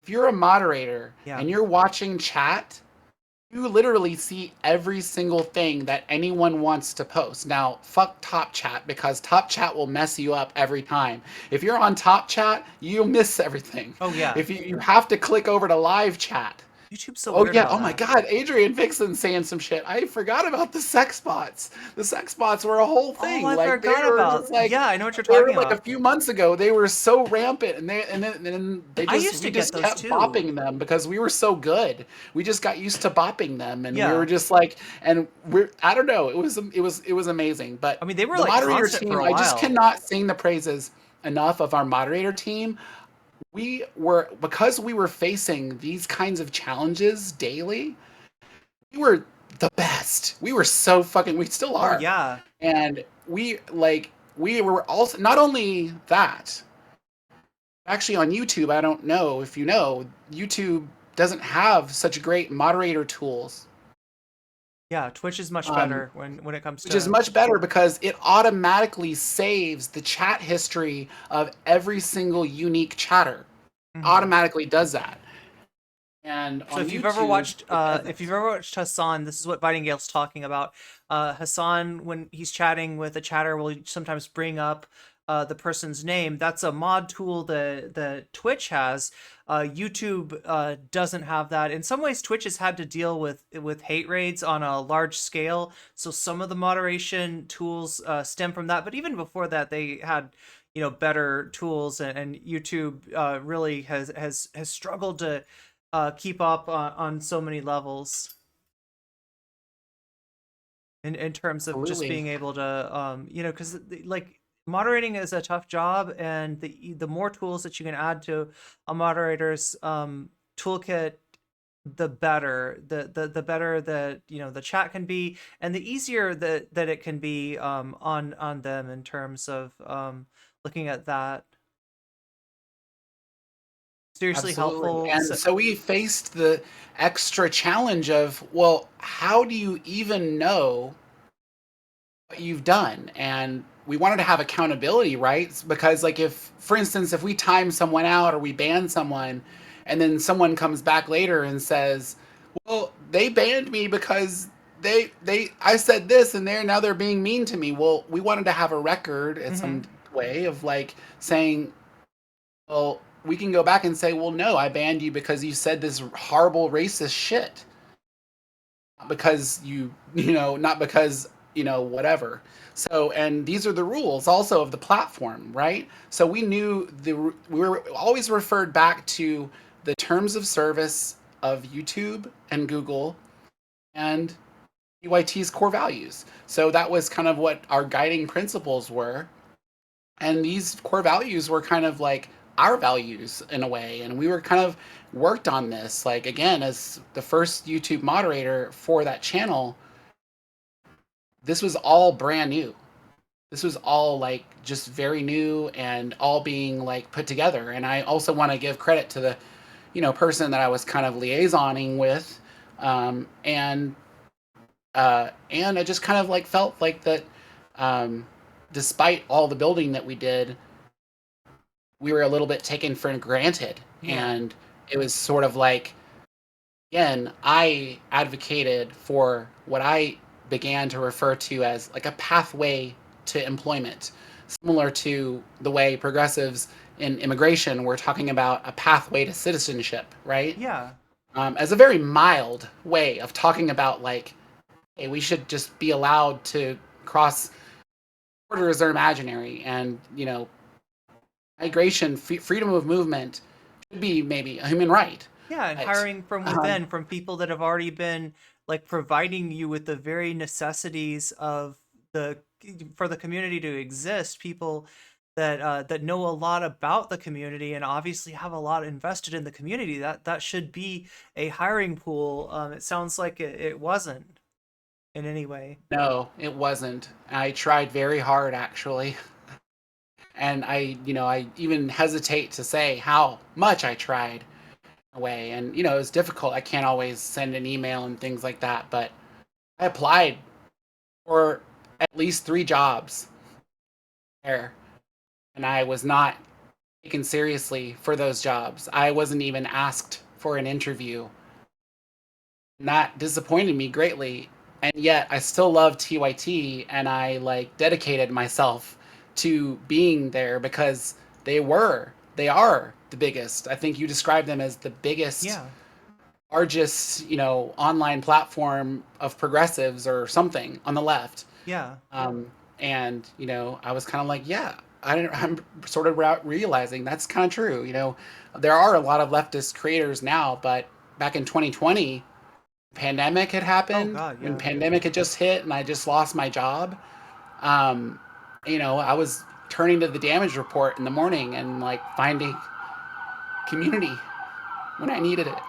If you're a moderator Yeah. and you're watching chat, you literally see every single thing that anyone wants to post. Now, fuck Top Chat, because Top Chat will mess you up every time. If you're on Top Chat, you'll miss everything. Oh yeah. If you have to click over to live chat. YouTube's so Oh weird yeah, about oh my that. god, Adrian Vixen's saying some shit. I forgot about the sex bots. The sex bots were a whole thing. Oh, I Like they forgot were about. just like Yeah, I know what you're they were talking like a about. few months ago, they were so rampant, and then I used to we get just those kept too. bopping them because we were so good. We just got used to bopping them, and we Yeah. were just like, and we're I don't know, it was amazing. But I mean, they were the like moderator constant for team, a I just while. cannot sing the praises enough of our moderator team. We were, because we were facing these kinds of challenges daily, we were the best. We were so fucking, we still Oh are. yeah. And we were also, not only that, actually on YouTube, I don't know if you know, YouTube doesn't have such great moderator tools. Yeah, Twitch is much Um, better when it comes which is to. much better because it automatically saves the chat history of every single unique chatter. Mhm. Automatically does that. And So on YouTube, it if you've doesn't. ever watched Hassan, this is what Vitingale's talking about. Hassan, when he's chatting with a chatter, will sometimes bring up the person's name. That's a mod tool that Twitch has. YouTube doesn't have that. In some ways, Twitch has had to deal with hate raids on a large scale. So some of the moderation tools stem from that. But even before that, they had better tools, and YouTube really has struggled to keep up on so many levels in terms of just Absolutely. being able to because like moderating is a tough job, and the more tools that you can add to a moderator's toolkit, the better the better that the chat can be, and the easier that it can be on them in terms of looking at that. Seriously Absolutely. helpful. And So, so we faced the extra challenge of, well, how do you even know what you've done? And we wanted to have accountability, right? Because, like, if, for instance, if we time someone out or we ban someone, and then someone comes back later and says, well, they banned me because I said this and they're being mean to me. Well, we wanted to have a record at some mhm. way of like saying, well, we can go back and say, well, no, I banned you because you said this horrible racist shit. Not because not because, whatever. So, and these are the rules also of the platform, right? So we were always referred back to the terms of service of YouTube and Google and TYT's core values. So that was kind of what our guiding principles were. And these core values were kind of like our values in a way, and we were kind of worked on this, like, again, as the first YouTube moderator for that channel. This was all brand new. This was all like just very new and all being like put together. And I also want to give credit to the person that I was kind of liaisoning with, and I just kind of like felt like that, um, despite all the building that we did, we were a little bit taken for granted. Yeah. And it was sort of like, again, I advocated for what I began to refer to as like a pathway to employment, similar to the way progressives in immigration were talking about a pathway to citizenship, right? Yeah. As a very mild way of talking about like, hey, we should just be allowed to cross borders are imaginary, and migration, freedom of movement should be maybe a human right. Yeah, and But hiring from um, within, from people that have already been like providing you with the very necessities of the for the community to exist, people that know a lot about the community and obviously have a lot invested in the community. That should be a hiring pool. It sounds like it wasn't in any way. no, it wasn't. I tried very hard, actually. And I even hesitate to say how much I tried away. And, it was difficult. I can't always send an email and things like that. But I applied for at least 3 jobs there. And I was not taken seriously for those jobs. I wasn't even asked for an interview. And that disappointed me greatly. And yet I still love TYT, and I like dedicated myself to being there because they are the biggest. I think you described them as the biggest, Yeah. largest, online platform of progressives or something on the left. Yeah. And I was kind of like, yeah, I'm sort of realizing that's kind of true. There are a lot of leftist creators now, but back in 2020, pandemic had Oh happened. God, When yeah. pandemic had just hit, and I just lost my job. Um, I was turning to the damage report in the morning and like finding community when I needed it.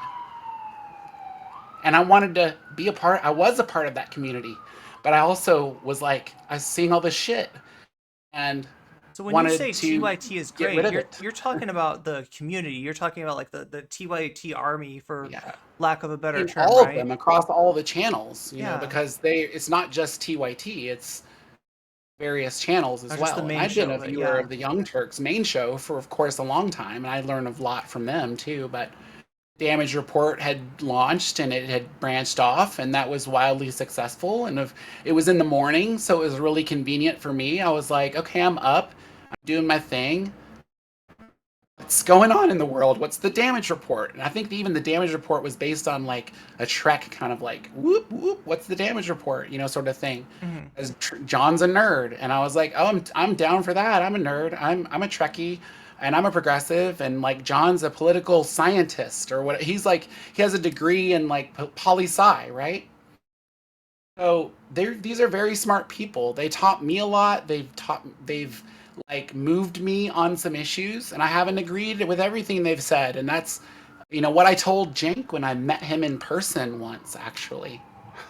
And I wanted to be a part. I was a part of that community, but I also was like, I was seeing all this shit and So when you wanted say to TYT is get rid great, of you're it. you're talking about the community. You're talking about like the TYT army, for Yeah. lack of a better In term, all of right? them across all the channels, Yeah. because it's not just TYT, it's various channels as Not just the well. And main I've been show, a but viewer yeah. of the Young Turks main show for, of course, a long time, and I learned a lot from them too. But Damage Report had launched and it had branched off, and that was wildly successful. And it was in the morning, so it was really convenient for me. I was like, okay, I'm up, I'm doing my thing. What's going on in the world? What's the Damage Report? And I think even the Damage Report was based on like a Trek kind of like whoop whoop. What's the Damage Report? Sort of thing. Hmm. As John's a nerd, and I was like, oh, I'm down for that. I'm a nerd. I'm a Trekkie, and I'm a progressive, and like John's a political scientist or what? He's like he has a degree in like poli sci, right? So these are very smart people. They taught me a lot. They've like moved me on some issues, and I haven't agreed with everything they've said. And that's what I told Jenk when I met him in person once, actually.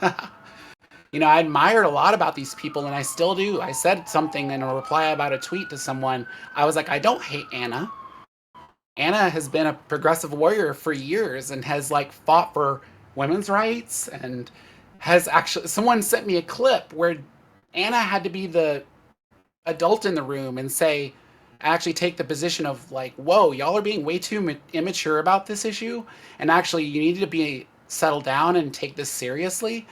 I admired a lot about these people, and I still do. I said something in a reply about a tweet to someone. I was like, I don't hate Anna. Anna has been a progressive warrior for years and has like fought for women's rights, and has actually someone sent me a clip where Anna had to be the adult in the room and say actually take the position of like, whoa, y'all are being way too immature about this issue, and actually you need to be settle down and take this seriously.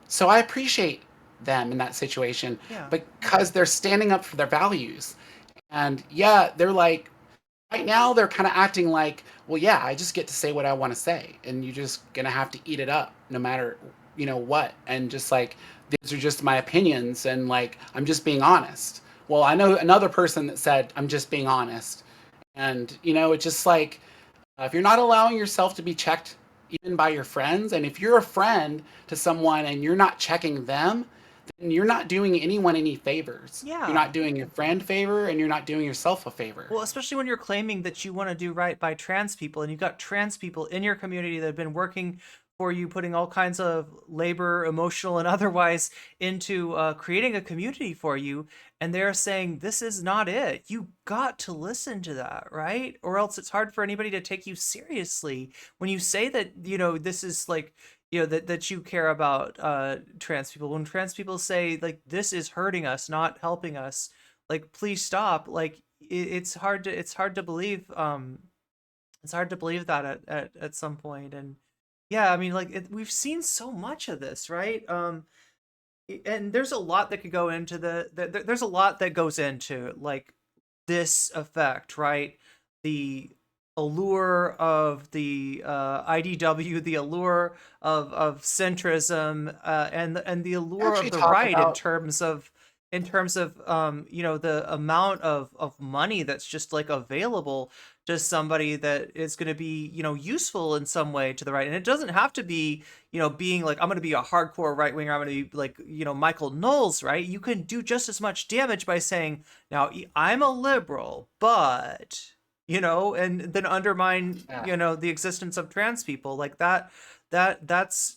So I appreciate them in that situation Yeah. because they're standing up for their values. And yeah, they're like, right now they're kind of acting like, well, yeah, I just get to say what I want to say, and you're just gonna have to eat it up no matter what. And just like, these are just my opinions, and like I'm just being honest. Well, I know another person that said I'm just being honest, and it's just like, if you're not allowing yourself to be checked even by your friends, and if you're a friend to someone and you're not checking them, then you're not doing anyone any favors. You're Yeah. not doing your friend favor, and you're not doing yourself a favor. Well, especially when you're claiming that you want to do right by trans people, and you've got trans people in your community that have been working for you, putting all kinds of labor, emotional and otherwise, into creating a community for you, and they're saying this is not it. You got to listen to that, right? Or else it's hard for anybody to take you seriously when you say that this is like that you care about trans people. When trans people say like this is hurting us, not helping us, like please stop, like it's hard to believe it's hard to believe that at some point. And yeah, I mean, like we've seen so much of this, right? And there's a lot that could go into there's a lot that goes into like this effect, right? The allure of the IDW, the allure of centrism, and the I allure of actually the talk right in about terms of in terms of the amount of money that's just like available to somebody that is going to be useful in some way to the right. And it doesn't have to be being like, I'm going to be a hardcore right winger, I'm going to be like Michael Knowles, right? You can do just as much damage by saying, now I'm a liberal, but and then undermine the existence of trans people like that. That's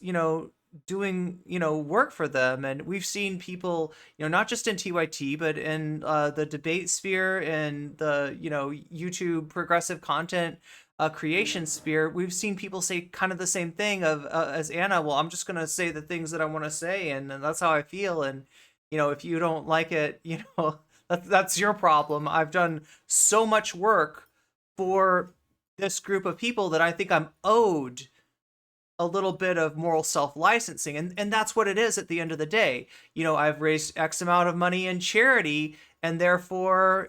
doing work for them. And we've seen people not just in TYT but in the debate sphere and the YouTube progressive content creation sphere. We've seen people say kind of the same thing of as Anna, well, I'm just gonna say the things that I want to say, and that's how I feel. And if you don't like it, that's your problem. I've done so much work for this group of people that I think I'm owed a little bit of moral self-licensing, and that's what it is at the end of the day. I've raised X amount of money in charity, and therefore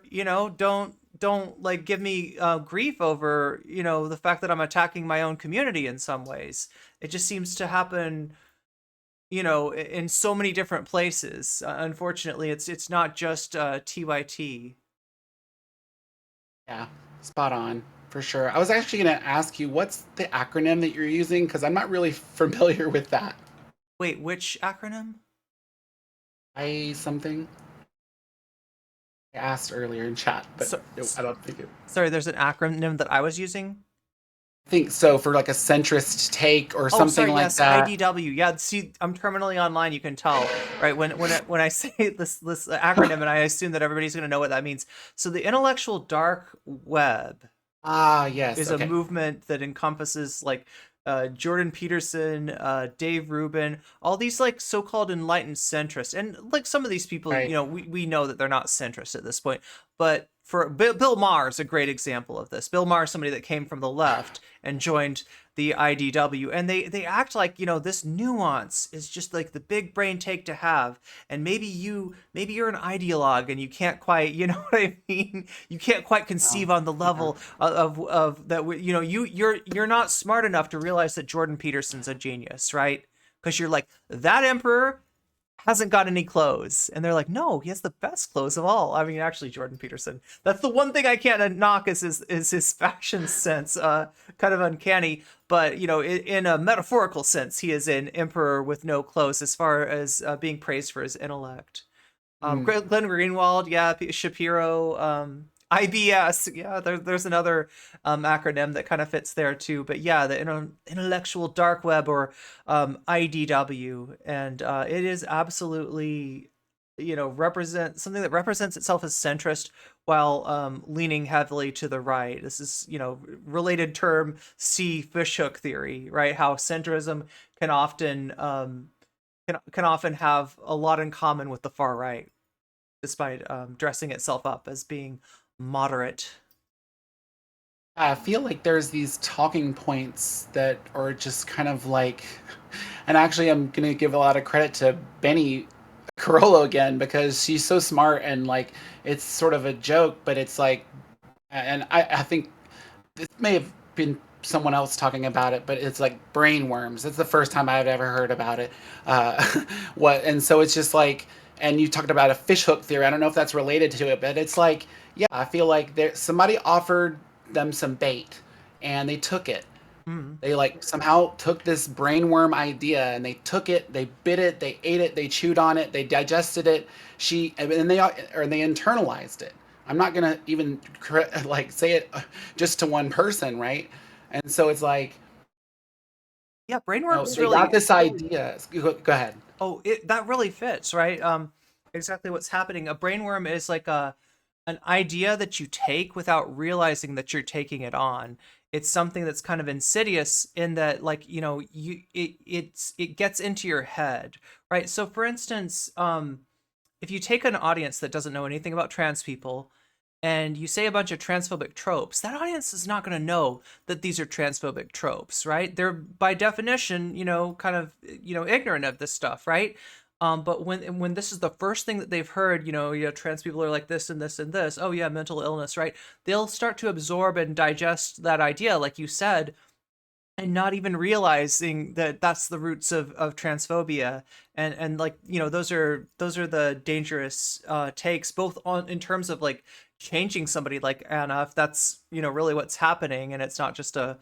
don't like give me grief over the fact that I'm attacking my own community in some ways. It just seems to happen in so many different places. Unfortunately, it's not just TYT. Yeah, spot on. For sure. I was actually going to ask you, what's the acronym that you're using? Because I'm not really familiar with that. Wait, which acronym? I something. I asked earlier in chat, but I don't think it. Sorry, there's an acronym that I was using? I think so, for like a centrist take or something like yes, that. IDW. Yeah, see, I'm terminally online. You can tell, right? When I say this acronym, and I assume that everybody's going to know what that means. So the intellectual dark web. Yes. Is a movement that encompasses like Jordan Peterson, Dave Rubin, all these like so-called enlightened centrists. And like some of these people, Right. we know that they're not centrist at this point. But for Bill Maher is a great example of this. Bill Maher is somebody that came from the left and joined the IDW, and they act like this nuance is just like the big brain take to have. And maybe you're an ideologue and you can't quite what I mean, you can't quite conceive on the level of that. You're not smart enough to realize that Jordan Peterson's a genius, right? Because you're like, that emperor hasn't got any clothes, and they're like, no, he has the best clothes of all. I mean, actually, Jordan Peterson, that's the one thing I can't knock is his fashion sense, kind of uncanny. But in a metaphorical sense, he is an emperor with no clothes as far as being praised for his intellect. Glenn Greenwald, yeah, Shapiro, IBS, yeah, there's another acronym that kind of fits there too. But yeah, the intellectual dark web, or IDW, and it is absolutely represent something that represents itself as centrist while leaning heavily to the right. This is related term C fishhook theory, right? How centrism can often can often have a lot in common with the far right, despite dressing itself up as being moderate. I feel like there's these talking points that are just kind of like, and actually I'm going to give a lot of credit to Benny Carollo again, because she's so smart, and like it's sort of a joke, but it's like, and I think this may have been someone else talking about it, but it's like brain worms. It's the first time I've ever heard about it. And so it's just like, and you talked about a fishhook theory. I don't know if that's related to it, but it's like, yeah, I feel like somebody offered them some bait and they took it. They like somehow took this brainworm idea and they took it, they bit it, they ate it, they chewed on it, they digested it. And they internalized it. I'm not gonna even like say it just to one person, right? And so it's like, yeah, brainworms they really got this idea. Go ahead. Oh, that really fits, right? Exactly what's happening. A brainworm is like an idea that you take without realizing that you're taking it on. It's something that's kind of insidious in that, like, it gets into your head, right? So for instance, if you take an audience that doesn't know anything about trans people and you say a bunch of transphobic tropes, that audience is not going to know that these are transphobic tropes, right? They're by definition, kind of, ignorant of this stuff, right? But when this is the first thing that they've heard, trans people are like this and this and this. Oh yeah, mental illness, right? They'll start to absorb and digest that idea, like you said, and not even realizing that that's the roots of transphobia. And like, those are the dangerous takes, both on in terms of like changing somebody like Anna, if that's really what's happening, and it's not just a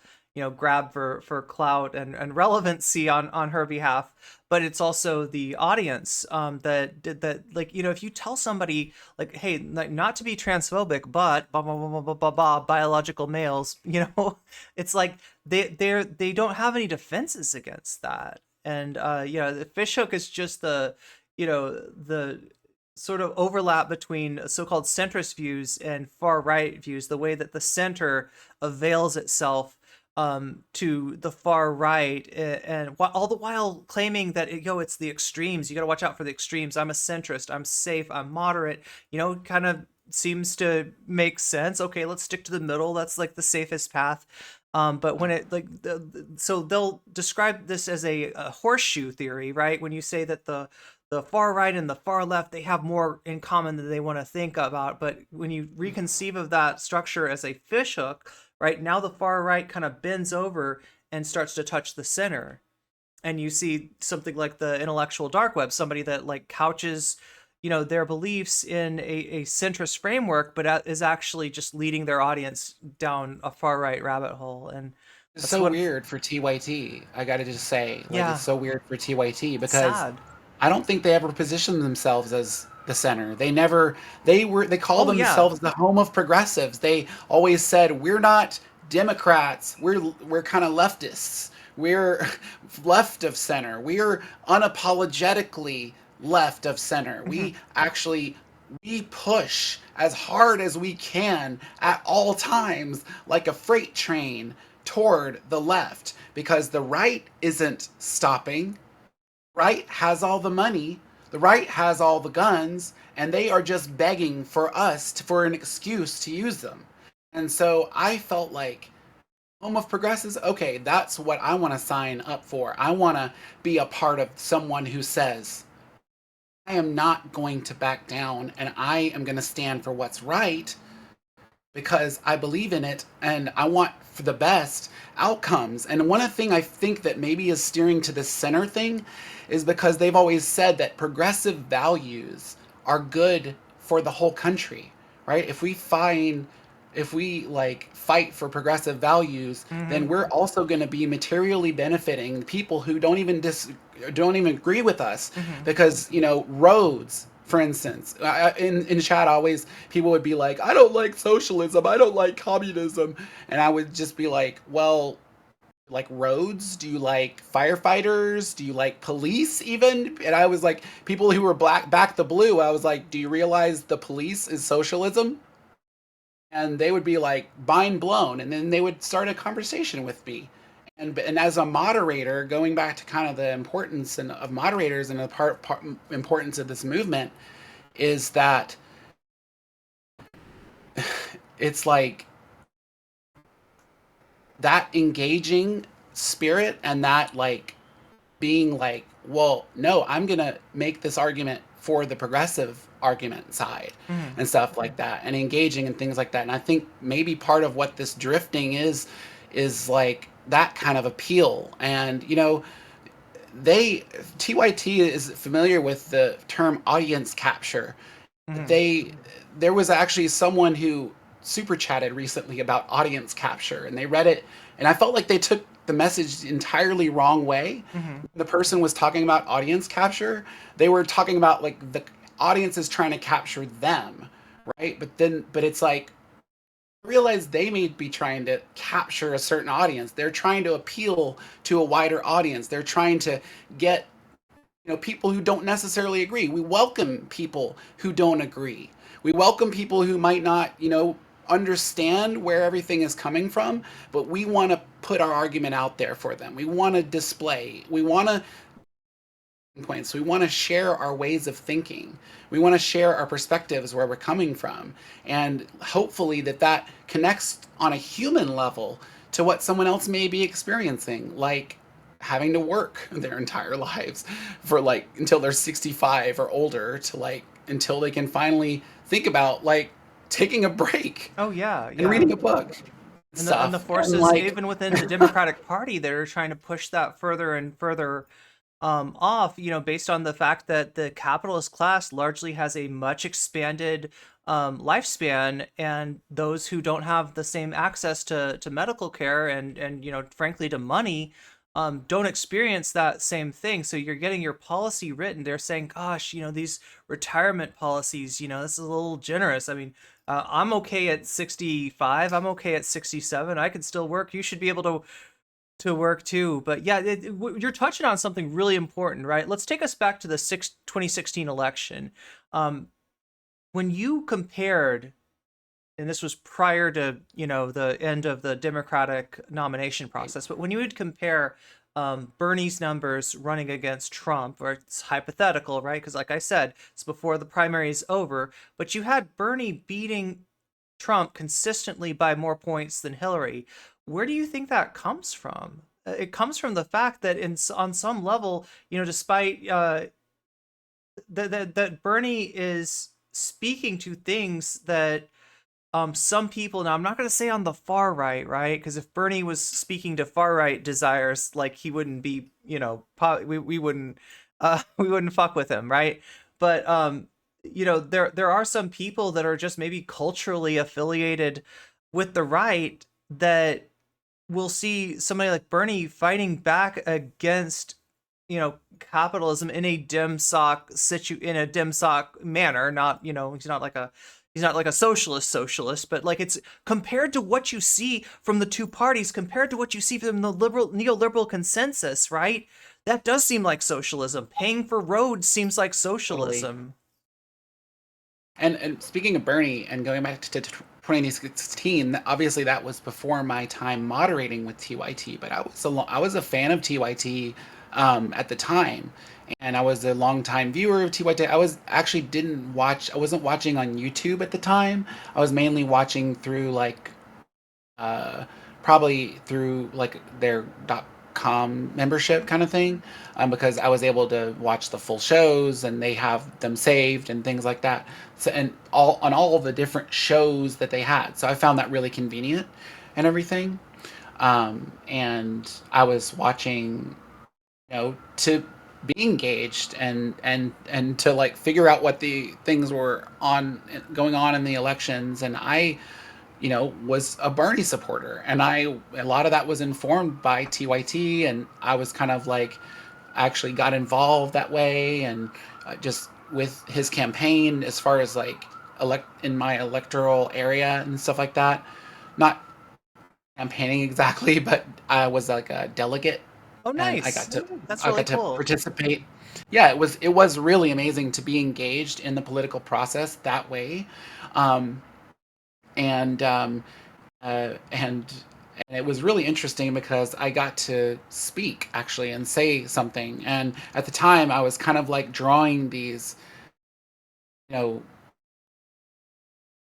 grab for clout and relevancy on her behalf, but it's also the audience, that like, if you tell somebody like, hey, like, not to be transphobic, but blah, blah, blah, blah, blah, blah, blah, biological males, it's like they don't have any defenses against that. And the fishhook is just the sort of overlap between so-called centrist views and far right views, the way that the center avails itself to the far right, and all the while claiming that it's the extremes. You got to watch out for the extremes. I'm a centrist. I'm safe. I'm moderate. Kind of seems to make sense. Okay, let's stick to the middle. That's like the safest path. But when it like so they'll describe this as a horseshoe theory, right? When you say that the far right and the far left, they have more in common than they want to think about. But when you reconceive of that structure as a fishhook, right, now the far right kind of bends over and starts to touch the center. And you see something like the intellectual dark web, somebody that like couches, their beliefs in a centrist framework, but is actually just leading their audience down a far right rabbit hole. And it's so weird for TYT. I got to just say, like, it's so weird for TYT because sad. I don't think they ever positioned themselves as the center. They call themselves the home of progressives. They always said, we're not Democrats. We're kind of leftists. We're left of center. We're unapologetically left of center. Mm-hmm. We push as hard as we can at all times, like a freight train toward the left, because the right isn't stopping. Right has all the money, the right has all the guns, and they are just begging for us for an excuse to use them. And so I felt like, home of progressives, okay, that's what I want to sign up for. I want to be a part of someone who says, I am not going to back down, and I am going to stand for what's right because I believe in it and I want for the best outcomes. And one thing I think that maybe is steering to this center thing is because they've always said that progressive values are good for the whole country, right? If we like fight for progressive values, mm-hmm. then we're also going to be materially benefiting people who don't even agree with us, mm-hmm. because roads, for instance, in chat, always people would be like, I don't like socialism, I don't like communism, and I would just be like, well, like roads? Do you like firefighters? Do you like police even? And I was like, people who were back the blue, I was like, do you realize the police is socialism? And they would be like mind blown, and then they would start a conversation with me. And as a moderator, going back to kind of the importance of moderators and the importance of this movement is that it's like that engaging spirit and that like being like, well, no, I'm going to make this argument for the progressive argument side, mm-hmm. and stuff like that, and engaging and things like that. And I think maybe part of what this drifting is like that kind of appeal. And TYT is familiar with the term audience capture. Mm-hmm. There was actually someone who super chatted recently about audience capture, and they read it, and I felt like they took the message entirely wrong way. Mm-hmm. The person was talking about audience capture. They were talking about like the audience is trying to capture them, right? But it's like, I realize they may be trying to capture a certain audience. They're trying to appeal to a wider audience. They're trying to get people who don't necessarily agree. We welcome people who don't agree. We welcome people who might not understand where everything is coming from, but we want to put our argument out there for them. We want to display. We want to points. We want to share our ways of thinking. We want to share our perspectives, where we're coming from, and hopefully that connects on a human level to what someone else may be experiencing, like having to work their entire lives for like until they're 65 or older, to like until they can finally think about like taking a break. Oh yeah. And reading a book. And the forces, like, even within the Democratic Party, that are trying to push that further and further off, based on the fact that the capitalist class largely has a much expanded lifespan, and those who don't have the same access to medical care and frankly to money don't experience that same thing. So you're getting your policy written. They're saying, gosh, these retirement policies, this is a little generous. I mean, I'm okay at 65. I'm okay at 67. I can still work. You should be able to work too. But yeah, you're touching on something really important, right? Let's take us back to the 2016 election. When you compared, and this was prior to the end of the Democratic nomination process, but when you would compare Bernie's numbers running against Trump, or it's hypothetical, right? Because like I said, it's before the primary is over, but you had Bernie beating Trump consistently by more points than Hillary. Where do you think that comes from? It comes from the fact that on some level, despite that Bernie is speaking to things that some people, now I'm not going to say on the far right, because if Bernie was speaking to far right desires, like, he wouldn't be, we wouldn't we wouldn't fuck with him, right? But there are some people that are just maybe culturally affiliated with the right that will see somebody like Bernie fighting back against capitalism in a dim sock manner. Not, he's not like a socialist, but like, it's compared to what you see from the two parties, compared to what you see from the neoliberal consensus, right? That does seem like socialism. Paying for roads seems like socialism. Totally. And speaking of Bernie and going back to 2016, obviously that was before my time moderating with TYT, but I was a fan of TYT at the time, and I was a longtime viewer of TYT. I wasn't watching on YouTube at the time. I was mainly watching through probably through like their .com membership kind of thing, because I was able to watch the full shows and they have them saved and things like that. So, and all of the different shows that they had. So I found that really convenient and everything. And I was watching, to be engaged and to like figure out what the things were going on in the elections. And I was a Bernie supporter, and a lot of that was informed by TYT, and I was kind of like, actually got involved that way, and just with his campaign as far as like in my electoral area and stuff like that. Not campaigning exactly, but I was like a delegate. Oh, nice. And That's I really got to cool. participate. Yeah, it was really amazing to be engaged in the political process that way. And it was really interesting because I got to speak actually and say something. And at the time, I was kind of like drawing these,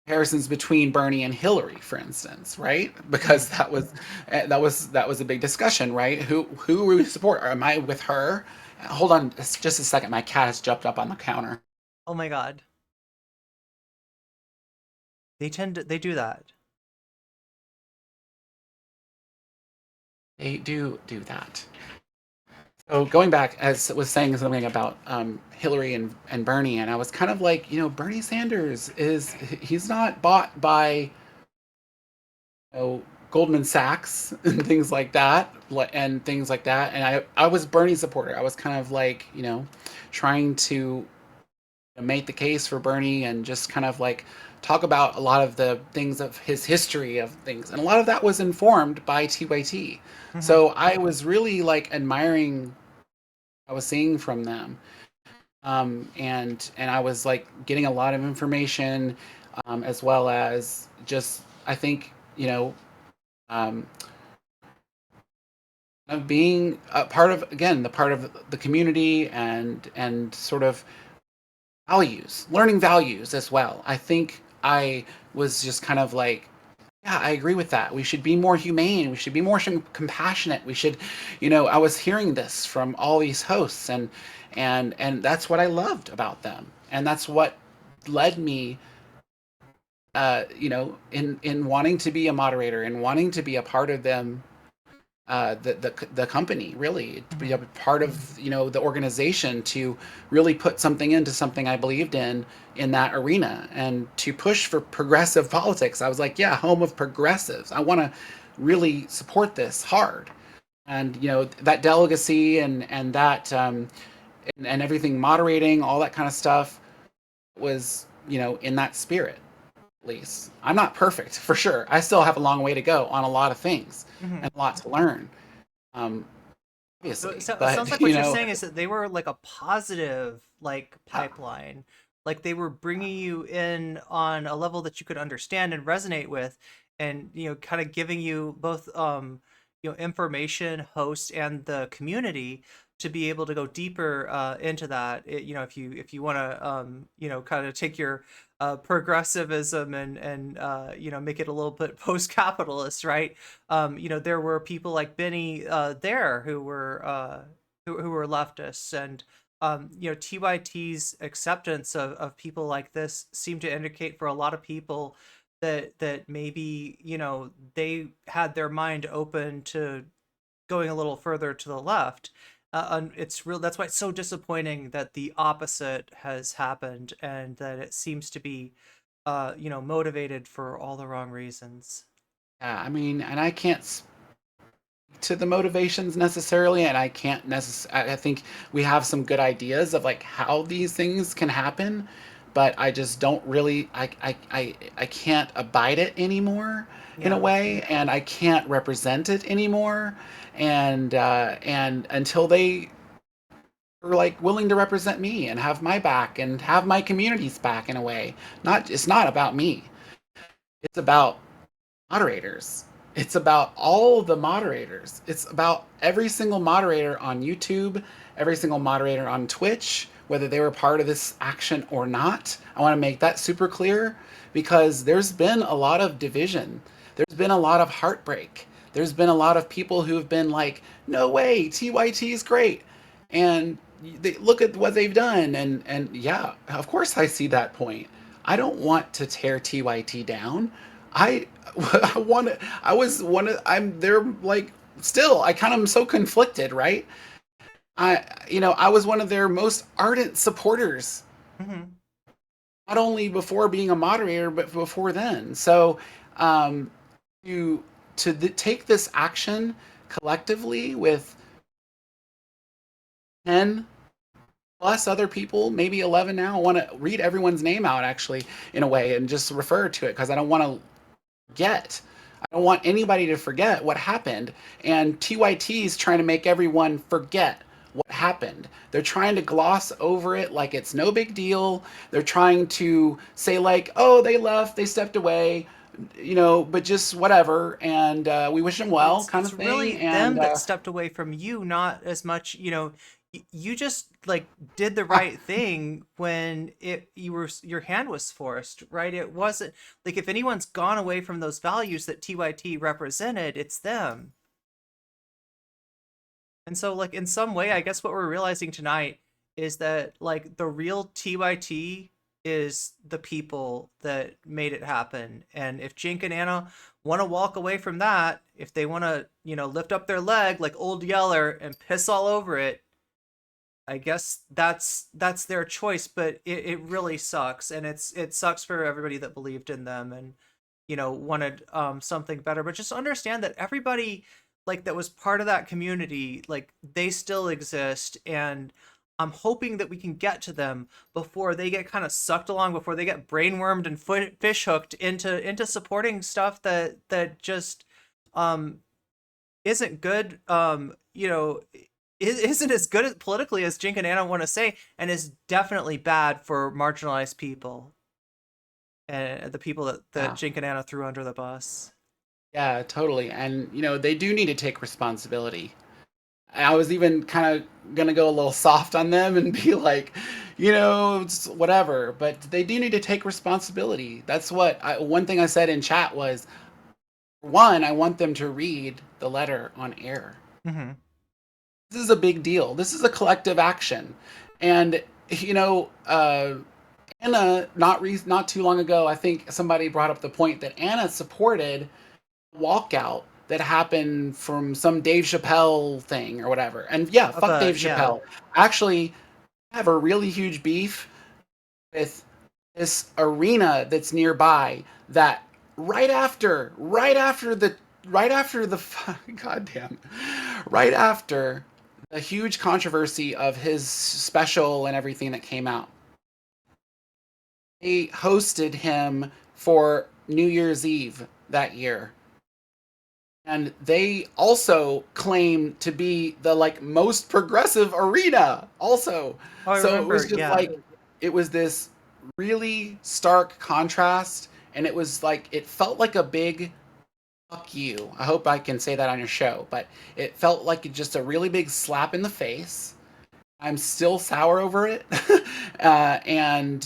comparisons between Bernie and Hillary, for instance, right? Because that was a big discussion, right? Who we support? Am I with her? Hold on, just a second. My cat has jumped up on the counter. Oh my God. They do that. They do that. So going back, as was saying something about Hillary and Bernie, and I was kind of like, Bernie Sanders he's not bought by Goldman Sachs and things like that, and I was Bernie supporter. I was kind of like, trying to make the case for Bernie and just kind of like talk about a lot of the things of his history of things, and a lot of that was informed by TYT. Mm-hmm. So I was really like admiring what I was seeing from them, and I was like getting a lot of information, as well as just, I think, of being a part of, again, the part of the community, and sort of learning values as well. I think I was just kind of like, yeah, I agree with that. We should be more humane. We should be more compassionate. We should, I was hearing this from all these hosts, and that's what I loved about them. And that's what led me in wanting to be a moderator and wanting to be a part of them, the company, really to be a part of the organization, to really put something into something I believed in that arena, and to push for progressive politics. I was like, yeah, home of progressives. I want to really support this hard, and that delegacy and that and everything, moderating, all that kind of stuff was in that spirit. At least I'm not perfect, for sure. I still have a long way to go on a lot of things and a lot to learn. Obviously, So it but sounds like what you're saying is that they were like a positive like pipeline, like they were bringing you in on a level that you could understand and resonate with, and kind of giving you both information, host, and the community to be able to go deeper into that. If you want to kind of take your progressivism and make it a little bit post-capitalist, right? There were people like Benny there who were leftists, and TYT's acceptance of people like this seemed to indicate for a lot of people that maybe they had their mind open to going a little further to the left. And it's real. That's why it's so disappointing that the opposite has happened, and that it seems to be motivated for all the wrong reasons. yeah, I mean, and I can't speak to the motivations necessarily, and I can't necessarily. I think we have some good ideas of like how these things can happen, but I just don't really. I can't abide it anymore in a Yeah. way, and I can't represent it anymore, and until they are like willing to represent me and have my back and have my community's back in a way. It's not about me. It's about moderators. It's about all the moderators. It's about every single moderator on YouTube, every single moderator on Twitch, whether they were part of this action or not. I want to make that super clear, because there's been a lot of division. There's been a lot of heartbreak. There's been a lot of people who have been like, no way, TYT is great. And they look at what they've done. And yeah, of course I see that point. I don't want to tear TYT down. I I want to. I was one of. I'm there. Like still, I kind of am so conflicted, right? I was one of their most ardent supporters, Hmm. not only before being a moderator, but before then. So, to take this action collectively with 10 plus other people, maybe 11 now. I want to read everyone's name out actually in a way and just refer to it, because I don't want to forget. I don't want anybody to forget what happened. And TYT is trying to make everyone forget what happened. They're trying to gloss over it like it's no big deal. They're trying to say like, oh, they left, they stepped away, but just whatever. And we wish them well, kind It's of really thing. And them that stepped away from you, not as much. You just like did the right thing when your hand was forced, right? It wasn't like if anyone's gone away from those values that TYT represented, it's them. And so, like, in some way, I guess what we're realizing tonight is that, like, the real TYT is the people that made it happen. And if Jink and Anna want to walk away from that, if they want to, lift up their leg like Old Yeller and piss all over it, I guess that's their choice. But it really sucks, and it sucks for everybody that believed in them and wanted something better. But just understand that everybody like that was part of that community, like they still exist, and I'm hoping that we can get to them before they get kind of sucked along, before they get brainwormed and fish hooked into supporting stuff that just um isn't good, isn't as good politically as Jink and Anna want to say, and is definitely bad for marginalized people and the people that yeah. Jink and Anna threw under the bus. Yeah, totally. And they do need to take responsibility. I was even kind of gonna go a little soft on them and be like, it's whatever. But they do need to take responsibility. That's one thing I said in chat was, one, I want them to read the letter on air. Mm-hmm. This is a big deal. This is a collective action, and Anna, not too long ago, I think somebody brought up the point that Anna supported a walkout that happened from some Dave Chappelle thing or whatever. And yeah, Of fuck Dave yeah. Chappelle. Actually, I have a really huge beef with this arena that's nearby that right after the goddamn right after the huge controversy of his special and everything that came out, they hosted him for New Year's Eve that year. And they also claim to be the like most progressive arena also. Oh, I So it remember. was just Yeah. like it was this really stark contrast, and it was like it felt like a big fuck you. I hope I can say that on your show, but it felt like just a really big slap in the face. I'm still sour over it. And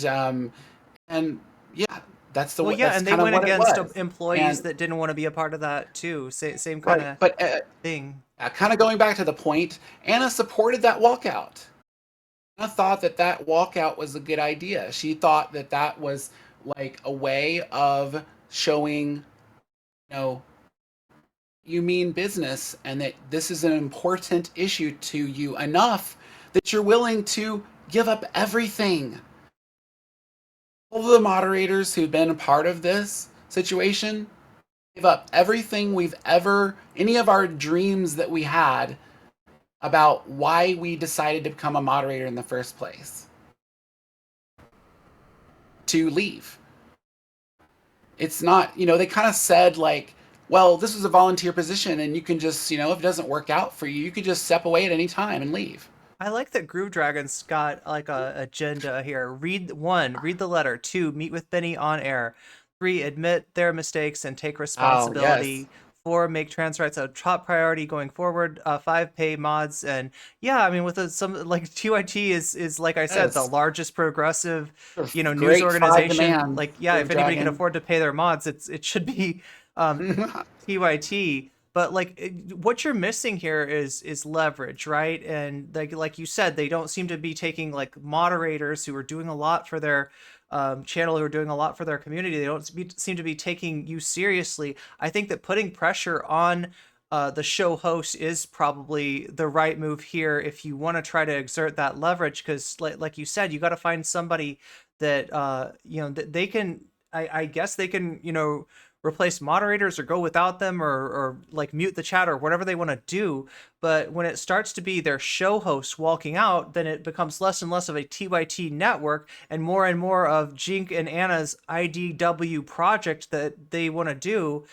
yeah, that's the Well, yeah, that's and they kind of went what it against was. employees And that didn't want to be a part of that too. Same kind right, of but thing. kind of going back to the point, Anna supported that walkout. Anna thought that that walkout was a good idea. She thought that that was like a way of showing, know, you mean business and that this is an important issue to you enough that you're willing to give up everything. All of the moderators who've been a part of this situation give up everything we've ever, any of our dreams that we had about why we decided to become a moderator in the first place, to leave. It's not, they kind of said, like, well, this is a volunteer position and you can just, if it doesn't work out for you, you could just step away at any time and leave. I like that Groove Dragon's got like a agenda here. Read the letter. 2, meet with Benny on air. 3, admit their mistakes and take Oh, yes. responsibility. 4, make trans rights a top priority going forward. 5, pay mods. And yeah, I mean, with some like TYT is like I said, the Yes. largest progressive, news Great 5 organization. demands, Like, yeah, Groove if anybody can Dragon. afford to pay their mods, it should be TYT. But like what you're missing here is leverage, right? And like you said, they don't seem to be taking like moderators who are doing a lot for their channel, who are doing a lot for their community. They don't seem to be taking you seriously. I think that putting pressure on the show host is probably the right move here if you want to try to exert that leverage, because like you said, you got to find somebody that that they can, I guess they can, replace moderators or go without them, or like mute the chat or whatever they want to do. But when it starts to be their show hosts walking out, then it becomes less and less of a TYT network and more of Jink and Anna's IDW project that they want to do.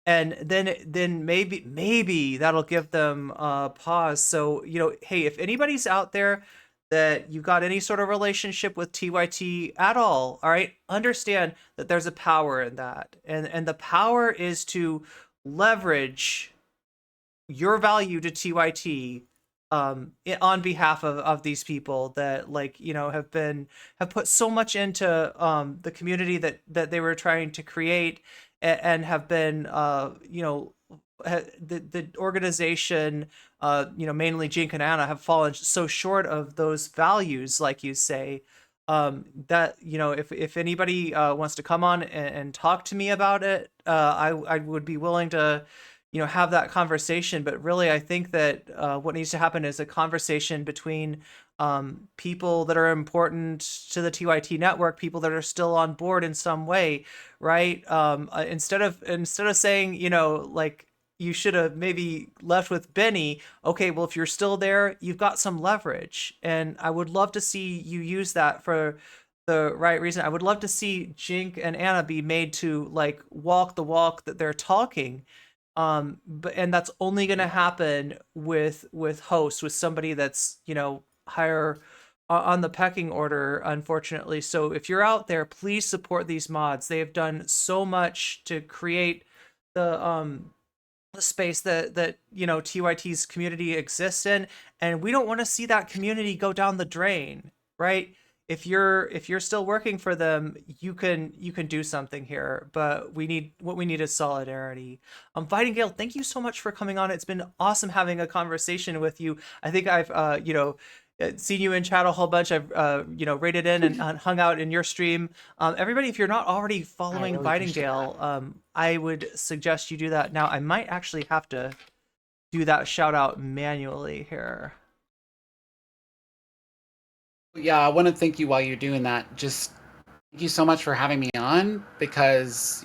And then maybe that'll give them a pause. So, hey, if anybody's out there that you've got any sort of relationship with TYT at all right, understand that there's a power in that. And the power is to leverage your value to TYT on behalf of these people that have put so much into the community that they were trying to create, and have been the organization, mainly Jink and Anna, have fallen so short of those values, like you say, that if anybody wants to come on and talk to me about it, I would be willing to have that conversation. But really, I think that what needs to happen is a conversation between people that are important to the TYT network, people that are still on board in some way, right? Instead of saying, like, you should have maybe left with Benny. Okay, well, if you're still there, you've got some leverage, and I would love to see you use that for the right reason. I would love to see Jink and Anna be made to like walk the walk that they're talking. But and that's only going to happen with hosts, with somebody that's higher on the pecking order, unfortunately. So if you're out there, please support these mods. They have done so much to create the space that TYT's community exists in, and we don't want to see that community go down the drain, right? If you're still working for them, you can do something here. But what we need is solidarity. Fighting Gale, thank you so much for coming on. It's been awesome having a conversation with you. I think I've seen you in chat a whole bunch. I've rated in and hung out in your stream. Everybody, if you're not already following really Vitingdale, I would suggest you do that. Now, I might actually have to do that shout out manually here. Yeah, I want to thank you while you're doing that. Just thank you so much for having me on, because